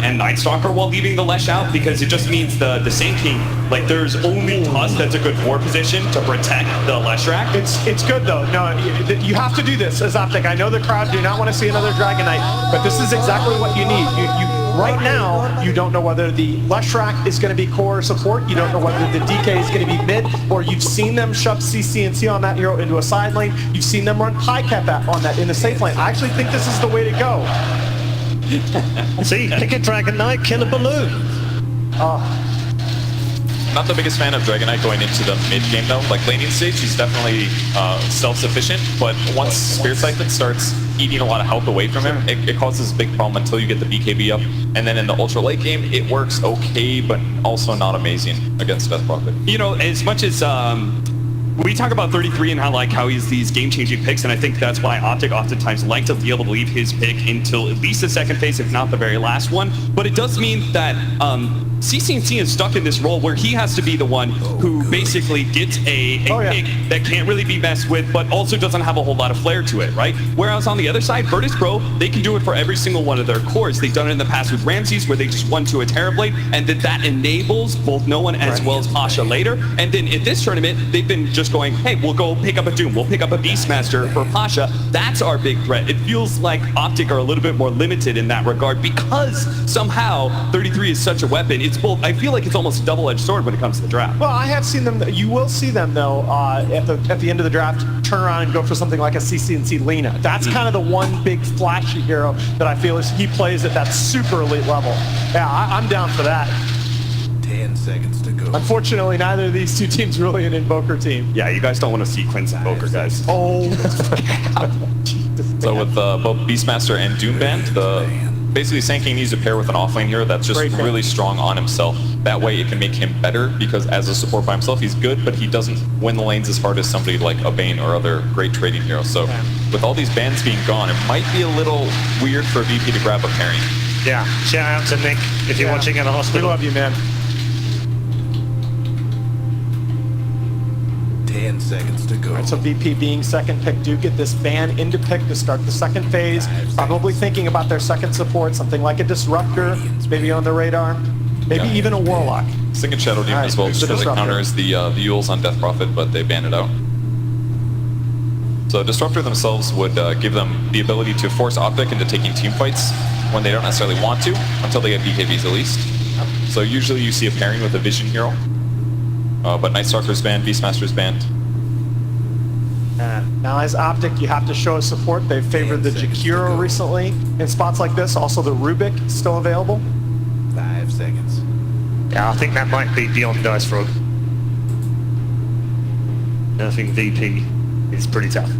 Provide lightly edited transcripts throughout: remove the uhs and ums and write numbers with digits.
and Night Stalker while leaving the Lesh out, because it just means the Sand King, like there's only Tusk that's a good 4 position to protect the Leshrac. It's good though. No, you have to do this as Optic. I know the crowd do not want to see another Dragon Knight, but this is exactly what you need. Right now, you don't know whether the Leshrac is going to be core support. You don't know whether the DK is going to be mid, or you've seen them shove CC on that hero into a side lane. You've seen them run Pycat on that in the safe lane. I actually think this is the way to go. See, pick a Dragon Knight, kill a balloon. Not the biggest fan of Dragon Knight going into the mid game though. Like laning stage, he's definitely self-sufficient, but once Spirit Siphon starts eating a lot of health away from him, it causes a big problem until you get the BKB up. And then in the ultra late game, it works okay, but also not amazing against Death Prophet. You know, as much as we talk about 33 and how he's these game-changing picks, and I think that's why Optic oftentimes like to be able to leave his pick until at least the second phase, if not the very last one. But it does mean that CCNC is stuck in this role where he has to be the one who basically gets a pick that can't really be messed with, but also doesn't have a whole lot of flair to it, right? Whereas on the other side, Virtus Pro, they can do it for every single one of their cores. They've done it in the past with Ramses, where they just won to a Terrorblade, and that enables both No One as well as Pasha later. And then in this tournament, they've been just going, hey, we'll go pick up a Doom, we'll pick up a Beastmaster for Pasha. That's our big threat. It feels like Optic are a little bit more limited in that regard because somehow 33 is such a weapon. It's both, I feel like it's almost a double-edged sword when it comes to the draft. Well, I have seen them, you will see them though, at the end of the draft, turn around and go for something like a CCNC Lena. That's kind of the one big flashy hero that I feel is he plays at that super elite level. Yeah, I'm down for that. 10 seconds to go. Unfortunately, neither of these two teams really an Invoker team. Yeah, you guys don't want to see Quince Invoker, guys. Oh, So with both Beastmaster and Doomband, basically Sand King needs to pair with an offlane hero that's just really strong on himself. That way it can make him better, because as a support by himself, he's good, but he doesn't win the lanes as hard as somebody like a Bane or other great trading heroes. So with all these bans being gone, it might be a little weird for VP to grab a pairing. Yeah, shout out to Nick if you're watching in the hospital. We love you, man. 10 seconds to go. All right, so VP being second pick do get this ban into pick to start the second phase. Probably thinking about their second support, something like a Disruptor, maybe on the radar, maybe even a Warlock. Second Shadow Demon as well, just because it counters the Yules on Death Prophet, but they banned it out. So Disruptor themselves would give them the ability to force Optic into taking team fights when they don't necessarily want to, until they get BKBs at least. So usually you see a pairing with a Vision hero. But Night Stalker's banned, Beastmaster's banned. Now as Optic, you have to show support. They've favored the Jakiro recently in spots like this. Also the Rubik still available. 5 seconds. Yeah, I think that might be beyond Dice Frog. I think VP is pretty tough.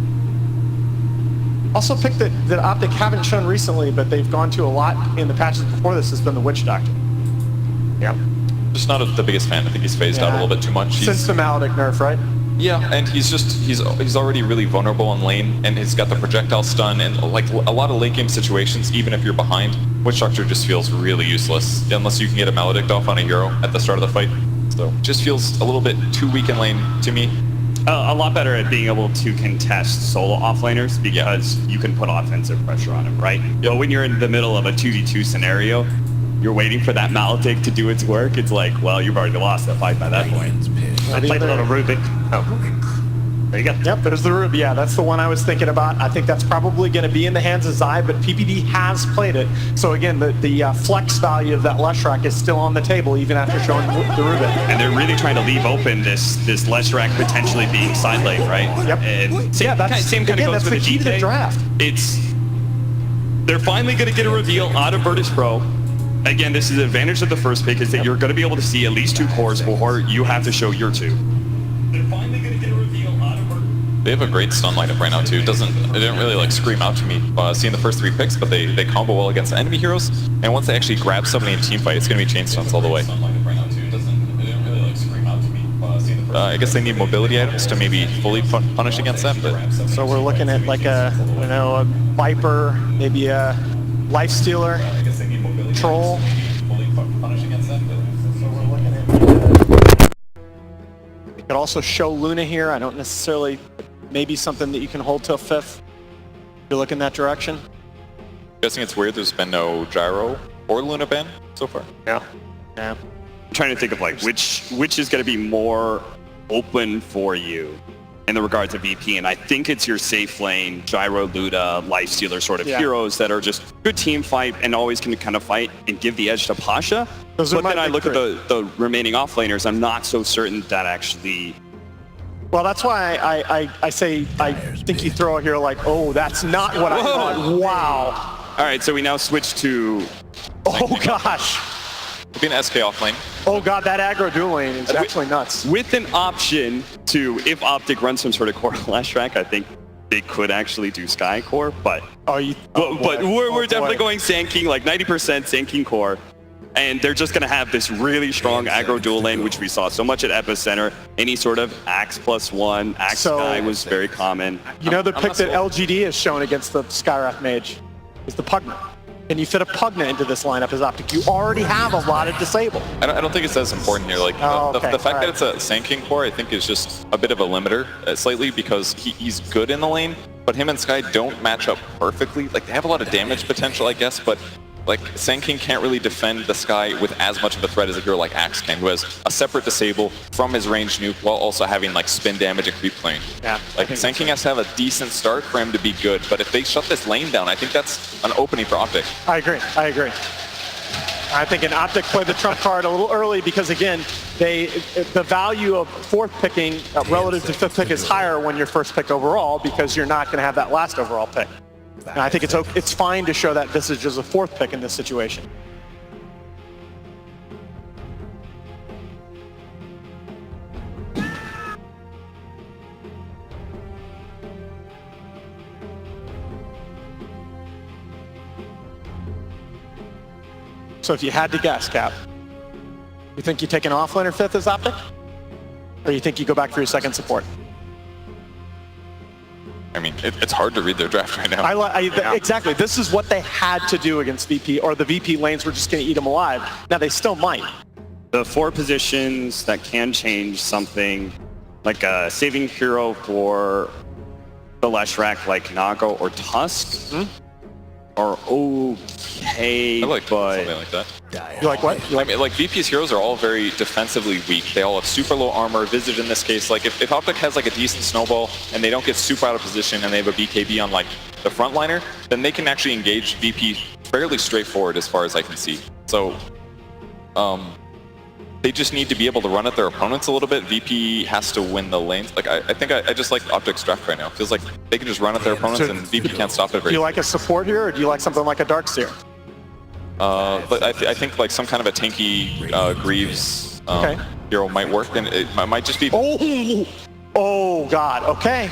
Also pick that Optic haven't shown recently, but they've gone to a lot in the patches before this, has been the Witch Doctor. Yeah. Just not the biggest fan. I think he's phased out a little bit too much. Since the Maledict nerf, right? Yeah, and he's already really vulnerable in lane, and he's got the projectile stun, and like a lot of late game situations, even if you're behind, Witch Doctor just feels really useless unless you can get a Maledict off on a hero at the start of the fight. So just feels a little bit too weak in lane to me. A lot better at being able to contest solo offlaners because you can put offensive pressure on him, right? But when you're in the middle of a 2v2 scenario, you're waiting for that Maledict to do its work. It's like, well, you've already lost that fight by that point. I played a lot of Rubik. Oh, there you go. Yep, there's the Rubik. Yeah, that's the one I was thinking about. I think that's probably going to be in the hands of Zai, but PPD has played it. So again, the flex value of that Leshrac is still on the table even after showing the Rubik. And they're really trying to leave open this Leshrac potentially being side lane, right? Yep. And same kind of goes for the key to the draft. They're finally going to get a reveal out of Virtus Pro. Again, this is the advantage of the first pick, is that you're going to be able to see at least 2 cores before you have to show your 2. They're finally going to get a reveal out of Virtus. They have a great stun lineup right now too. It didn't really like scream out to me seeing the first 3 picks, but they combo well against the enemy heroes. And once they actually grab somebody in team fight, it's going to be chain stuns all the way. I guess they need mobility items to maybe fully punish against that. But so we're looking at like a Viper, maybe a Lifestealer, Troll. You could also show Luna here. I don't necessarily, maybe something that you can hold till 5th. You're looking that direction. I'm guessing it's weird there's been no gyro or Luna ban so far. Yeah. Yeah. I'm trying to think of like which is going to be more open for you in the regards of VP, and I think it's your safe lane, Gyro, Luda, Lifestealer sort of heroes that are just good team fight and always can kind of fight and give the edge to Pasha. But then I look at the remaining offlaners, I'm not so certain that actually. Well, that's why I say I think you throw a hero like, oh, that's not what I thought. Wow. All right, so we now switch to. Oh gosh. It'll be an SK offlane. Oh god, that aggro dual lane is actually nuts. With an option to, if Optic runs some sort of core flash track, I think they could actually do Sky Core, but we're definitely going Sand King, like 90% Sand King Core, and they're just going to have this really strong aggro dual lane, which we saw so much at Epicenter. Any sort of Axe +1, Axe Sky was very common. You know the pick that LGD has shown against the Skywrath Mage is the Pugna. And you fit a Pugna into this lineup as Optic. You already have a lot of disable. I don't think it's as important here. Like the fact that it's a Sand King core, I think is just a bit of a limiter slightly, because he's good in the lane, but him and Sky don't match up perfectly. Like they have a lot of damage potential, I guess, but like Sand King can't really defend the Sky with as much of a threat as a hero like Axe can, who has a separate disable from his ranged nuke while also having like spin damage and creep playing. Yeah, like Sand King has to have a decent start for him to be good, but if they shut this lane down, I think that's an opening for Optic. I agree. I think an Optic played the trump card a little early because, again, the value of fourth picking relative to fifth pick is higher when you're first pick overall, because you're not going to have that last overall pick. And I think it's fine to show that Visage as a fourth pick in this situation. So if you had to guess, Cap, you think you take an offlaner fifth as Optic? Or you think you go back for your second support? I mean, it's hard to read their draft right now. Exactly. This is what they had to do against VP, or the VP lanes were just going to eat them alive. Now, they still might. The 4 positions that can change something, like a saving hero for the Leshrac, like Nago or Tusk, are okay, I like but something like that. You like what? I mean, like VP's heroes are all very defensively weak. They all have super low armor. Visage in this case, like if Optic has like a decent snowball and they don't get super out of position and they have a BKB on like the frontliner, then they can actually engage VP fairly straightforward as far as I can see. So they just need to be able to run at their opponents a little bit. VP has to win the lanes. Like I think I just like Optic's draft right now. It feels like they can just run at their opponents and VP can't stop it very. Do you like a support here, or do you like something like a Darkseer? But I think like some kind of a tanky Greaves hero might work, and it might just be. Oh God. Okay,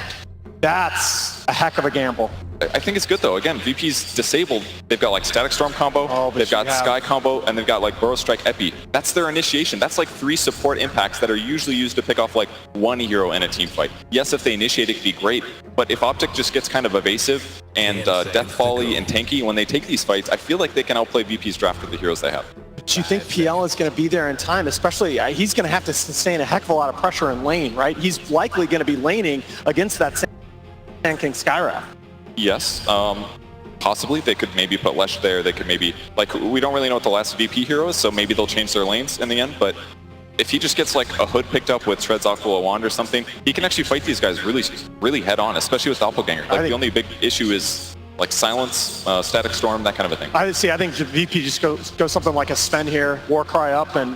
that's a heck of a gamble. I think it's good though. Again, VP's disabled. They've got like Static Storm combo, they've got Sky combo, and they've got like Burrow Strike Epi. That's their initiation. That's like 3 support impacts that are usually used to pick off like one hero in a team fight. Yes, if they initiate, it could be great, but if Optic just gets kind of evasive and Death Volley and tanky when they take these fights, I feel like they can outplay VP's draft with the heroes they have. But you think PL is going to be there in time, especially he's going to have to sustain a heck of a lot of pressure in lane, right? He's likely going to be laning against that Sand King Skywrath. Yes, possibly. They could maybe put Lesh there. They could maybe, like, we don't really know what the last VP hero is, so maybe they'll change their lanes in the end. But if he just gets like a hood picked up with Shred's Aqua Wand or something, he can actually fight these guys really head on, especially with Doppelganger. Like the only big issue is like silence, Static Storm, that kind of a thing. I think VP just goes something like a Sven here, Warcry up, and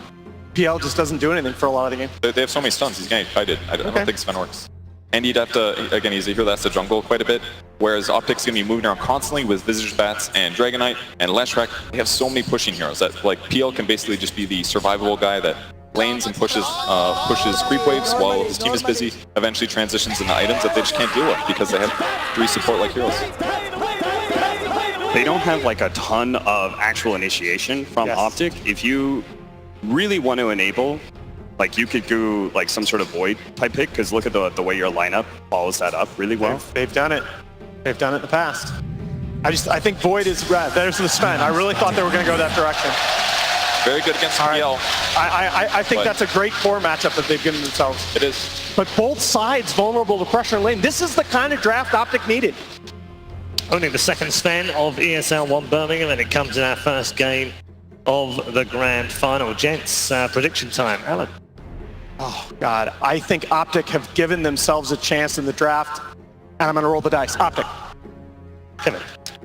PL just doesn't do anything for a lot of the game. They have so many stuns. He's getting kited. I don't think Sven works. And he'd have to, again, he's a hero that's the jungle quite a bit, whereas Optic's going to be moving around constantly with Visage Bats and Dragonite and Leshrac. They have so many pushing heroes that, like, PL can basically just be the survivable guy that lanes and pushes creep waves while his team is busy, eventually transitions into items that they just can't deal with because they have 3 support-like heroes. They don't have, like, a ton of actual initiation from Optic. If you really want to enable, like, you could do like some sort of Void type pick, because look at the way your lineup follows that up really well. They've done it. They've done it in the past. I think Void is there's the Sven. I really thought they were going to go that direction. Very good against PL. I think that's a great core matchup that they've given themselves. It is. But both sides vulnerable to pressure in lane. This is the kind of draft Optic needed. Only the second Sven of ESL 1 Birmingham, and it comes in our first game of the grand final. Gents, prediction time. Alan. Oh, God. I think Optic have given themselves a chance in the draft, and I'm going to roll the dice. Optic. Kevin.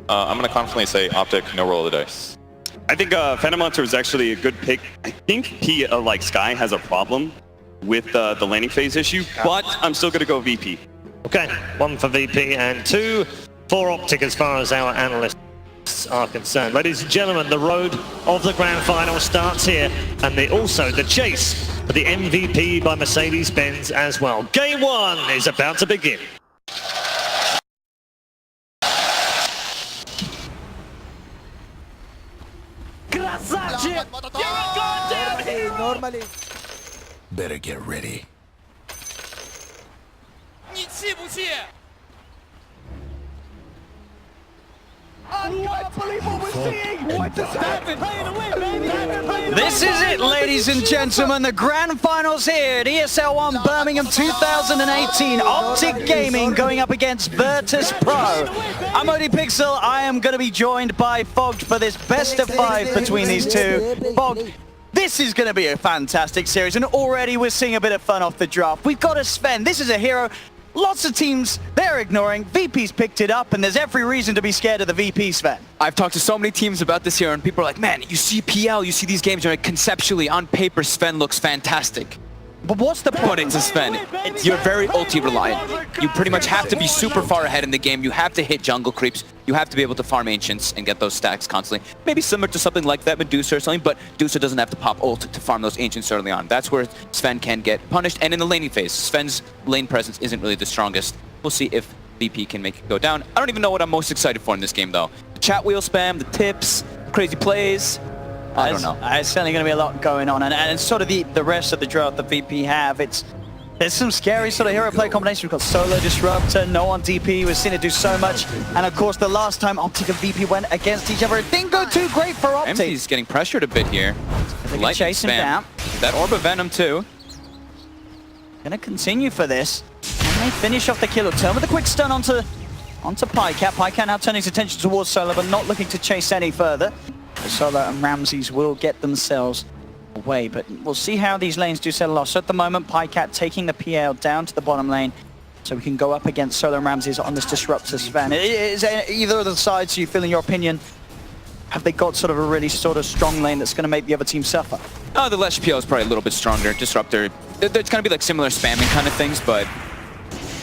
I'm going to confidently say Optic, no roll of the dice. I think Phantom Hunter is actually a good pick. I think he, like Sky, has a problem with the landing phase issue, but I'm still going to go VP. Okay, 1 for VP and 2 for Optic as far as our analysts are concerned. Ladies and gentlemen, the road of the grand final starts here, and also the chase for the MVP by Mercedes-Benz as well. Game 1 is about to begin. Better get ready. This is it, ladies and gentlemen. The grand finals here at ESL 1 Birmingham 2018. Optic Gaming going up against Virtus Pro. I'm ODPixel. I am going to be joined by Fogged for this best of 5 between these two. Fogged, this is going to be a fantastic series, and already we're seeing a bit of fun off the draft. We've got a Sven. This is a hero. Lots of teams they're ignoring. VP's picked it up, and there's every reason to be scared of the VP, Sven. I've talked to so many teams about this here, and people are like, man, you see PL, you see these games, you're like, conceptually, on paper, Sven looks fantastic. But what's the point? But it's a Sven. You're very ulti reliant. You pretty much have to be super far ahead in the game. You have to hit jungle creeps. You have to be able to farm Ancients and get those stacks constantly. Maybe similar to something like that Medusa or something, but Medusa doesn't have to pop ult to farm those Ancients early on. That's where Sven can get punished. And in the laning phase, Sven's lane presence isn't really the strongest. We'll see if VP can make it go down. I don't even know what I'm most excited for in this game, though. The chat wheel spam, the tips, crazy plays. I don't know. It's certainly going to be a lot going on, and sort of the rest of the draft that VP have. There's some scary sort of hero play combinations. We've got Solo Disruptor, no on DP. We've seen it do so much, and of course the last time Optic and VP went against each other, it didn't go too great for Optic. MC's getting pressured a bit here. They can chase him down. That Orb of Venom too. Gonna continue for this. And they finish off the kill. Turn with a quick stun onto Pycat. Pycat now turning his attention towards Solo, but not looking to chase any further. Solo and Ramses will get themselves away, but we'll see how these lanes do settle off. So at the moment, Pycat taking the PL down to the bottom lane, so we can go up against Solo and Ramses on this Disruptor Sven. Is either of the sides, you feel, in your opinion, have they got sort of a really sort of strong lane that's going to make the other team suffer? Oh, the Lesh PL is probably a little bit stronger. Disruptor, there's going to be like similar spamming kind of things, but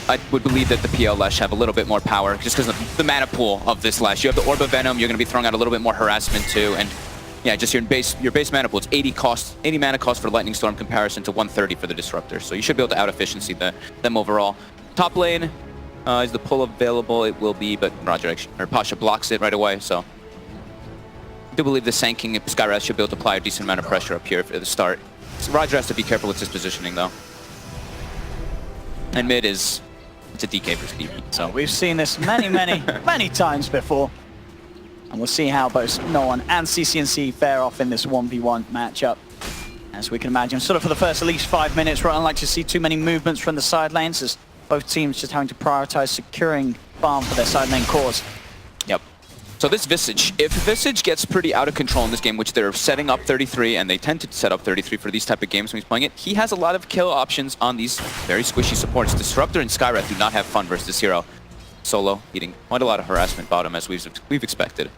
I would believe that the PL Lesh have a little bit more power just because of the mana pool of this Lesh. You have the Orb of Venom, you're going to be throwing out a little bit more harassment too, and yeah, just your base mana pool. It's 80 mana cost for Lightning Storm comparison to 130 for the Disruptor, so you should be able to out-efficiency them overall. Top lane, is the pull available? It will be, but Pasha blocks it right away, so I do believe the Sanking Skyraz should be able to apply a decent amount of pressure up here at the start. So Roger has to be careful with his positioning though. And mid is... it's a DK versus DP. So we've seen this many times before. And we'll see how both Noan and CCNC fare off in this 1v1 matchup. As we can imagine, sort of for the first at least 5 minutes, we're unlikely to see too many movements from the side lanes, as both teams just having to prioritize securing farm for their side lane cores. Yep. So this Visage, if Visage gets pretty out of control in this game, which they're setting up 33, and they tend to set up 33 for these type of games when he's playing it, he has a lot of kill options on these very squishy supports. Disruptor and Skywrath do not have fun versus this hero. Solo eating quite a lot of harassment bottom, as we've expected.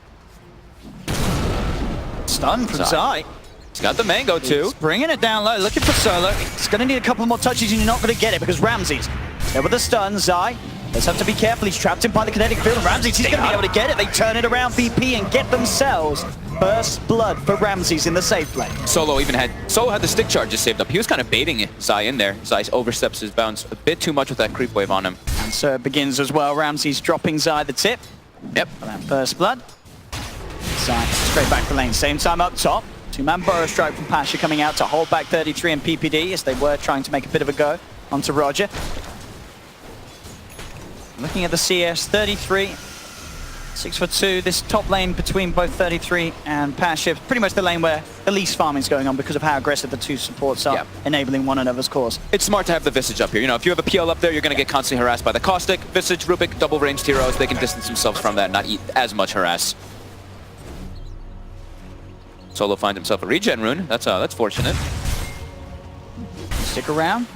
Stun from Zai. He's got the Mango too. He's bringing it down low, looking for Solo. He's going to need a couple more touches, and you're not going to get it because Ramses there with the stun. Zai does have to be careful. He's trapped in by the kinetic field. And Ramses, he's going to be able to get it. They turn it around VP and get themselves first blood for Ramses in the safe lane. Solo had the stick charges saved up. He was kind of baiting Zai in there. Zai oversteps his bounds a bit too much with that creep wave on him. And so it begins as well. Ramses dropping Zai the tip. Yep. For that first blood. Zai straight back the lane. Same time up top. Two-man Burrow Strike from Pasha coming out to hold back 33 and PPD as they were trying to make a bit of a go onto Roger. Looking at the CS, 33, 6'2". This top lane between both 33 and Pasha, pretty much the lane where the least farming is going on because of how aggressive the two supports are, enabling one another's cause. It's smart to have the Visage up here. You know, if you have a PL up there, you're going to get constantly harassed by the Caustic. Visage, Rubik, double-ranged heroes. They can distance themselves from that, not eat as much harass. Solo finds himself a regen rune. That's fortunate. Stick around.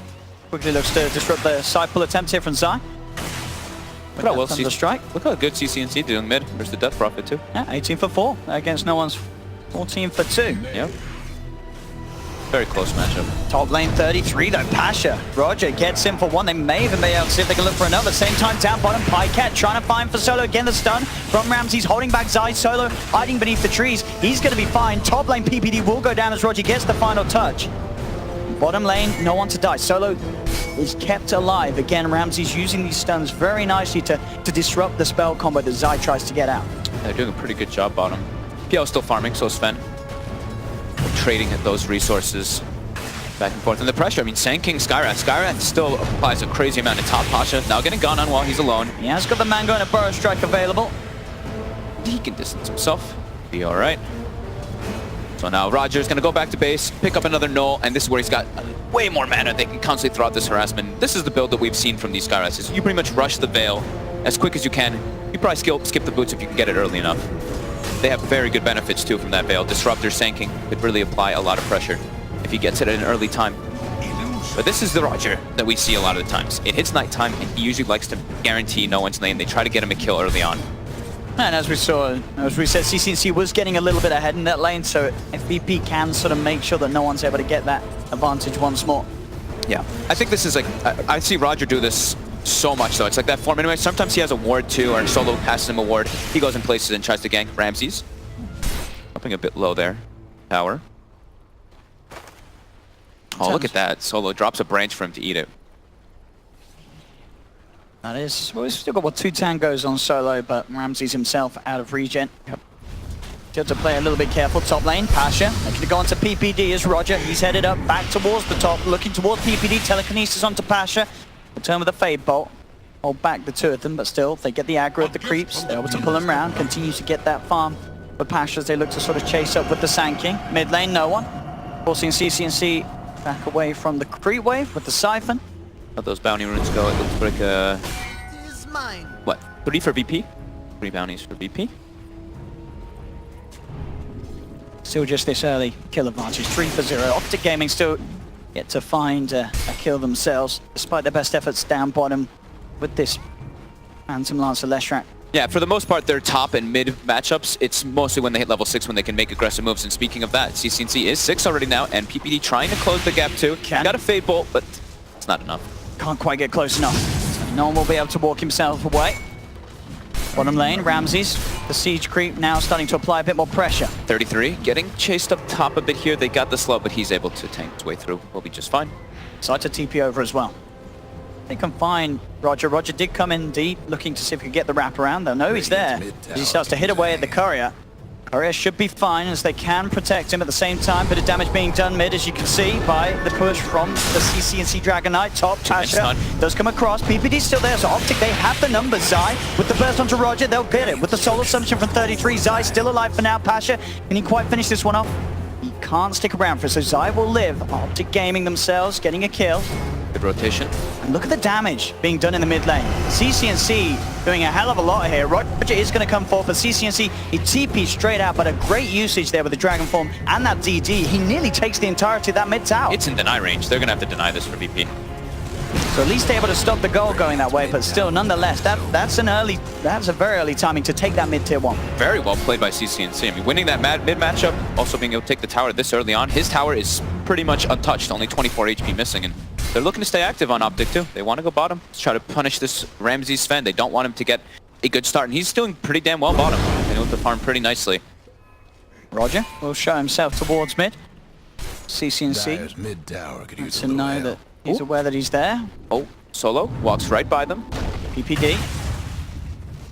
Quickly looks to disrupt the side pull attempt here from Zai. Look how well strike. Look how good CCNC doing mid versus the Death Prophet too. Yeah, 18 for 4 against no one's 14 for 2. Yep. Very close matchup. Top lane 33 though, Pasha. Roger gets in for 1. They may even be able to see if they can look for another. Same time down bottom, Pycat trying to find for Solo. Again the stun from Ramses, holding back Zai. Solo hiding beneath the trees. He's going to be fine. Top lane PPD will go down as Roger gets the final touch. Bottom lane, no one to die. Solo is kept alive. Again, Ramses using these stuns very nicely to disrupt the spell combo that Zai tries to get out. They're doing a pretty good job bottom. PL still farming, so is Sven. They're trading at those resources back and forth. And the pressure, I mean, Sand King, Skyrath. Skyrath still applies a crazy amount of top. Pasha now getting gone on while he's alone. He has got the Mango and a Burrow Strike available. He can distance himself. Be all right. So now Roger's going to go back to base, pick up another null, and this is where he's got way more mana. They can constantly throw out this harassment. This is the build that we've seen from these Skyraths. Is you pretty much rush the Veil as quick as you can. You probably skip the boots if you can get it early enough. They have very good benefits too from that Veil. Disruptor, Sanking could really apply a lot of pressure if he gets it at an early time. But this is the Roger that we see a lot of the times. It hits nighttime, and he usually likes to guarantee no one's lane. They try to get him a kill early on. And as we saw, as we said, CCNC was getting a little bit ahead in that lane, so if VP can sort of make sure that no one's able to get that advantage once more. Yeah, I think this is like, I see Roger do this so much though. It's like that form anyway. Sometimes he has a ward too, or Solo passes him a ward. He goes in places and tries to gank Ramses. Dropping a bit low there. Power. Oh, look at that. Solo drops a branch for him to eat it. That is, well, we've still got 2 tangos on Solo, but Ramses himself out of regen. Yep. Still to play a little bit careful. Top lane, Pasha looking to go onto PPD as Roger. He's headed up back towards the top, looking towards PPD. Telekinesis onto Pasha. Return with a Fade Bolt. Hold back the 2 of them, but still, they get the aggro of the creeps. They're able to pull them around, continue to get that farm. But Pasha, as they look to sort of chase up with the Sand King. Mid lane, no one. Forcing CCNC back away from the creep wave with the Siphon. How'd those bounty runes go? It looks like what? 3 for VP? 3 bounties for VP? Still just this early kill advantage, 3 for 0. Optic Gaming still yet to find a kill themselves, despite their best efforts down bottom with this Phantom Lancer Leshrac. Yeah, for the most part, their top and mid matchups, it's mostly when they hit level 6 when they can make aggressive moves. And speaking of that, CCNC is 6 already now, and PPD trying to close the gap too. Got a Fade Bolt, but it's not enough. Can't quite get close enough. So no one will be able to walk himself away. Bottom lane, Ramses, the siege creep now starting to apply a bit more pressure. 33, getting chased up top a bit here. They got the slow, but he's able to tank his way through. We'll be just fine. Decide to TP over as well. They can find Roger. Roger did come in deep, looking to see if he could get the wraparound. They'll know he's there. As he starts to hit away at the courier. Courier should be fine as they can protect him at the same time. Bit of damage being done mid, as you can see, by the push from the CCNC Dragon Knight. Top, Pasha does come across. PPD's still there, so Optic, they have the numbers. Zai with the burst onto Roger, they'll get it. With the soul assumption from 33, Zai still alive for now. Pasha, can he quite finish this one off? He can't stick around for it, so Zai will live. Optic Gaming themselves, getting a kill. Good rotation. And look at the damage being done in the mid lane. CCNC doing a hell of a lot here. Roger is going to come forth, but CCNC, he TP straight out, but a great usage there with the Dragon Form and that DD. He nearly takes the entirety of that mid tower. It's in deny range. They're going to have to deny this for VP. So at least able to stop the goal going that way, but still, nonetheless, that's a very early timing to take that mid tier 1. Very well played by CCNC. I mean, winning that mid matchup, also being able to take the tower this early on. His tower is pretty much untouched, only 24 HP missing, and they're looking to stay active on Optic too. They want to go bottom, let's try to punish this Ramses Sven. They don't want him to get a good start, and he's doing pretty damn well bottom. They're able to farm pretty nicely. Roger will show himself towards mid. CCNC mid tower could use to know that he's aware that he's there. Oh, Solo walks right by them. PPD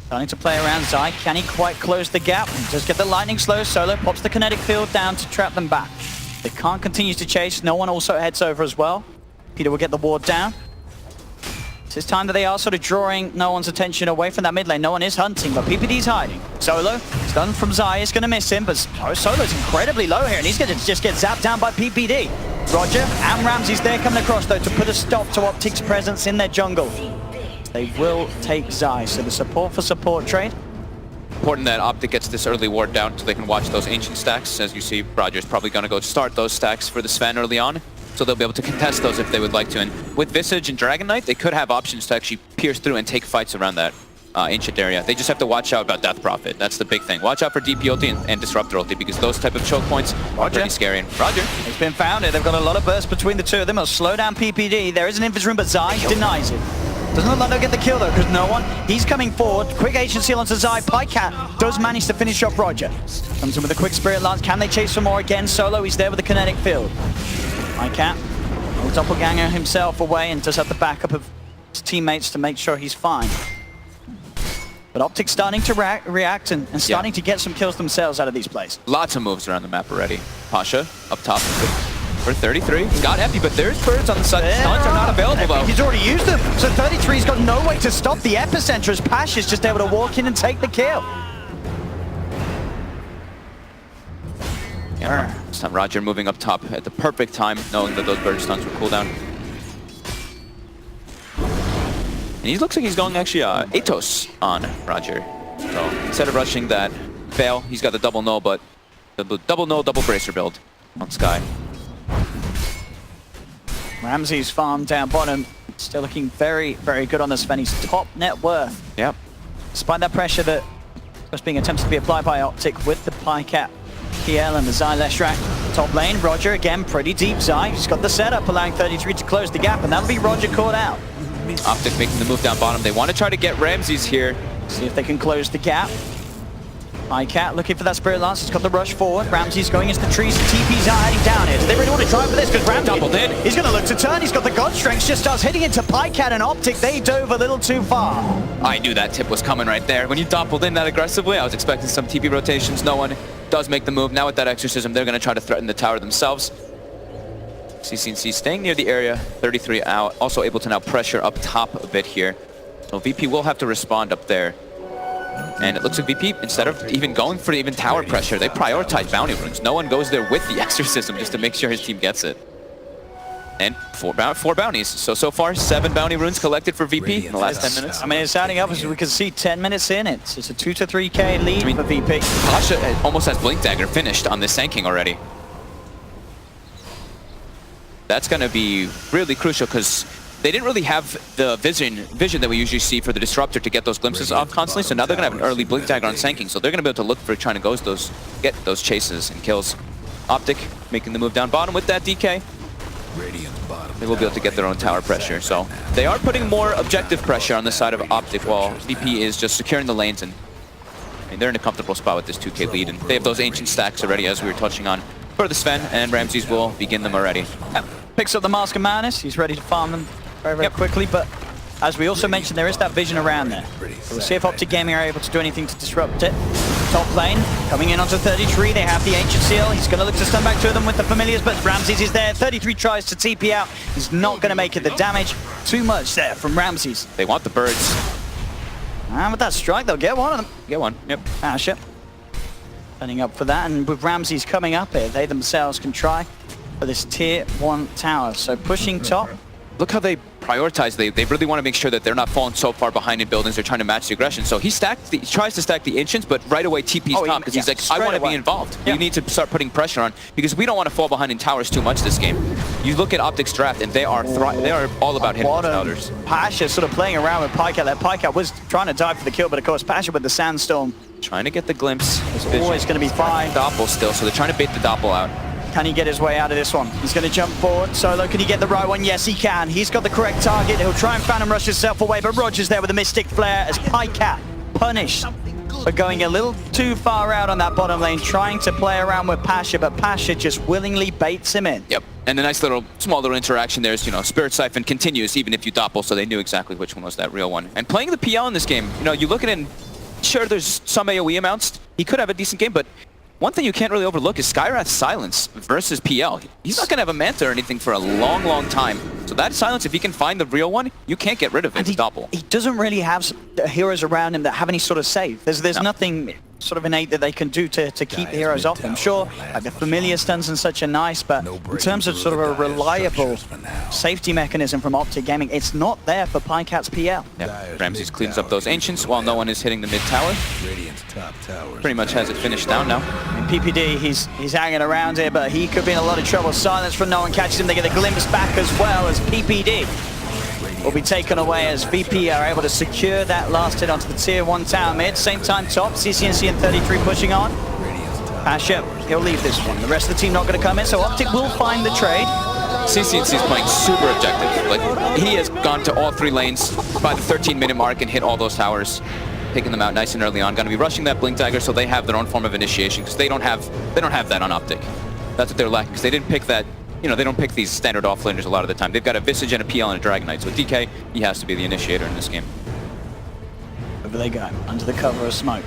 starting to play around Zai. Can he quite close the gap? Just get the lightning slow. Solo pops the kinetic field down to trap them back. They can't continue to chase. No one also heads over as well. Peter will get the ward down. It's time that they are sort of drawing no one's attention away from that mid lane. No one is hunting, but PPD's hiding. Solo, stun from Zai, is going to miss him, but Solo's incredibly low here, and he's going to just get zapped down by PPD. Roger and Ramses there coming across, though, to put a stop to Optic's presence in their jungle. They will take Zai, so the support for support trade important that Optic gets this early ward down so they can watch those ancient stacks. As you see, Roger's probably going to go start those stacks for the Sven early on, so they'll be able to contest those if they would like to. And with Visage and Dragon Knight, they could have options to actually pierce through and take fights around that ancient area. They just have to watch out about Death Prophet. That's the big thing. Watch out for DP ulti and Disruptor ulti, because those type of choke points are pretty scary. And Roger. It's been founded. They've got a lot of burst between the two of them. It'll slow down PPD. There is an invis room, but Zai denies it. Doesn't look like they'll get the kill though, because no one. He's coming forward. Quick Ancient Seal onto Zai. Pycat does manage to finish off Roger. Comes in with a quick Spirit Lance. Can they chase for more again? Solo, he's there with the kinetic field. Pycat, old doppelganger himself away and does have the backup of his teammates to make sure he's fine. But Optic starting to react and starting to get some kills themselves out of these plays. Lots of moves around the map already. Pasha up top for 33. He's got Epi, but there's birds on the side. Stuns are not available though. He's already used them. So 33's got no way to stop the epicenter as Pasha's just able to walk in and take the kill. Yeah, this time Roger moving up top at the perfect time, knowing that those bird stuns would cool down. And he looks like he's going actually Atos on Roger. So instead of rushing that fail, he's got the double null, but the double null, double bracer build on Sky. Ramsey's farm down bottom, still looking very, very good on the Sven. He's top net worth. Yep. Despite that pressure that was being attempted to be applied by Optic with the Pycat, PL and the Zai Leshrac. Top lane, Roger again, pretty deep Zai. He's got the setup, allowing 33 to close the gap, and that'll be Roger caught out. Optic making the move down bottom. They want to try to get Ramses here. See if they can close the gap. Pycat looking for that Spirit Lance. He's got the rush forward. Ramsey's going into the trees. The TPs are heading down here. Do they really want to try for this? Because Ramsey doubled in. He's going to look to turn. He's got the God Strength. Just starts hitting into Pycat and Optic. They dove a little too far. I knew that tip was coming right there. When you doppeled in that aggressively, I was expecting some TP rotations. No one does make the move. Now with that Exorcism, they're going to try to threaten the tower themselves. CCNC staying near the area, 33 out, also able to now pressure up top a bit here. So VP will have to respond up there. And it looks like VP, instead of even going for even tower pressure, they prioritize bounty runes. No one goes there with the Exorcism just to make sure his team gets it. And four bounties. So far, 7 bounty runes collected for VP in the last 10 minutes. I mean, it's adding up as we can see 10 minutes in. It's a 2 to 3K lead for VP. Pasha almost has Blink Dagger finished on this Sanking already. That's going to be really crucial because they didn't really have the vision that we usually see for the Disruptor to get those glimpses off constantly. So now they're going to have an early Blink Dagger on Sanking. So they're going to be able to look for trying to get those chases and kills. Optic making the move down bottom with that DK. They will be able to get their own tower pressure. So they are putting more objective pressure on the side of Optic while VP is just securing the lanes. And I mean, they're in a comfortable spot with this 2K lead. And they have those ancient stacks already, as we were touching on, for the Sven, and Ramses will begin them already. Picks up the Mask of Madness. He's ready to farm them very quickly, but as we also mentioned, there is that vision around there. So we'll see if Optic Gaming are able to do anything to disrupt it. Top lane, coming in onto 33. They have the Ancient Seal. He's going to look to stun back to them with the Familiars, but Ramses is there. 33 tries to TP out. He's not going to make it. The damage, too much there from Ramses. They want the birds. And with that strike, they'll get one of them. Get one, yep. Asher turning up for that, and with Ramses coming up here, they themselves can try for this tier 1 tower. So pushing top. Look how they prioritize. They really want to make sure that they're not falling so far behind in buildings. They're trying to match the aggression. So he tries to stack the Ancients, but right away TP's top because he's like, I want to be involved. You need to start putting pressure on because we don't want to fall behind in towers too much this game. You look at Optic's draft and they are all about hitting those towers. Pasha sort of playing around with Pycat. That Pycat was trying to dive for the kill, but of course Pasha with the Sandstorm. Trying to get the glimpse. It's always going to be fine. Doppel still, so they're trying to bait the Doppel out. Can he get his way out of this one? He's going to jump forward. Solo, can he get the right one? Yes, he can. He's got the correct target. He'll try and Phantom Rush himself away, but Roger's there with a Mystic Flare as Pycat punished for going a little too far out on that bottom lane, trying to play around with Pasha, but Pasha just willingly baits him in. Yep, and a nice small little interaction there is, Spirit Siphon continues even if you Doppel, so they knew exactly which one was that real one. And playing the PL in this game, you look at it and sure, there's some AoE amounts. He could have a decent game, but one thing you can't really overlook is Skyrath's silence versus PL. He's not going to have a Manta or anything for a long, long time. So that silence, if he can find the real one, you can't get rid of it with Doppel. He doesn't really have heroes around him that have any sort of save. There's nothing sort of innate that they can do to keep the heroes off him. Sure, like the Familiar stuns and such are nice, but in terms of sort of a reliable safety mechanism from Optic Gaming, it's not there for Pycat's PL. Yeah, Ramses cleans up those Ancients while no one is hitting the mid tower. Top towers. pretty much has it finished down now. And PPD, he's hanging around here, but he could be in a lot of trouble. Silence from no one catches him. They get a glimpse back as well as PPD will be taken away as VP are able to secure that last hit onto the tier 1 tower mid. Same time top, CCNC and 33 pushing on. Pasha, he'll leave this one. The rest of the team not going to come in, so Optic will find the trade. CCNC is playing super objective. Like, he has gone to all 3 lanes by the 13-minute mark and hit all those towers, taking them out nice and early on. Going to be rushing that Blink Dagger so they have their own form of initiation, because they don't have that on Optic. That's what they're lacking, because they didn't pick that. You know, they don't pick these standard offlaners a lot of the time. They've got a Visage and a PL and a Dragon Knight, so DK, he has to be the initiator in this game. Over they go, under the cover of smoke.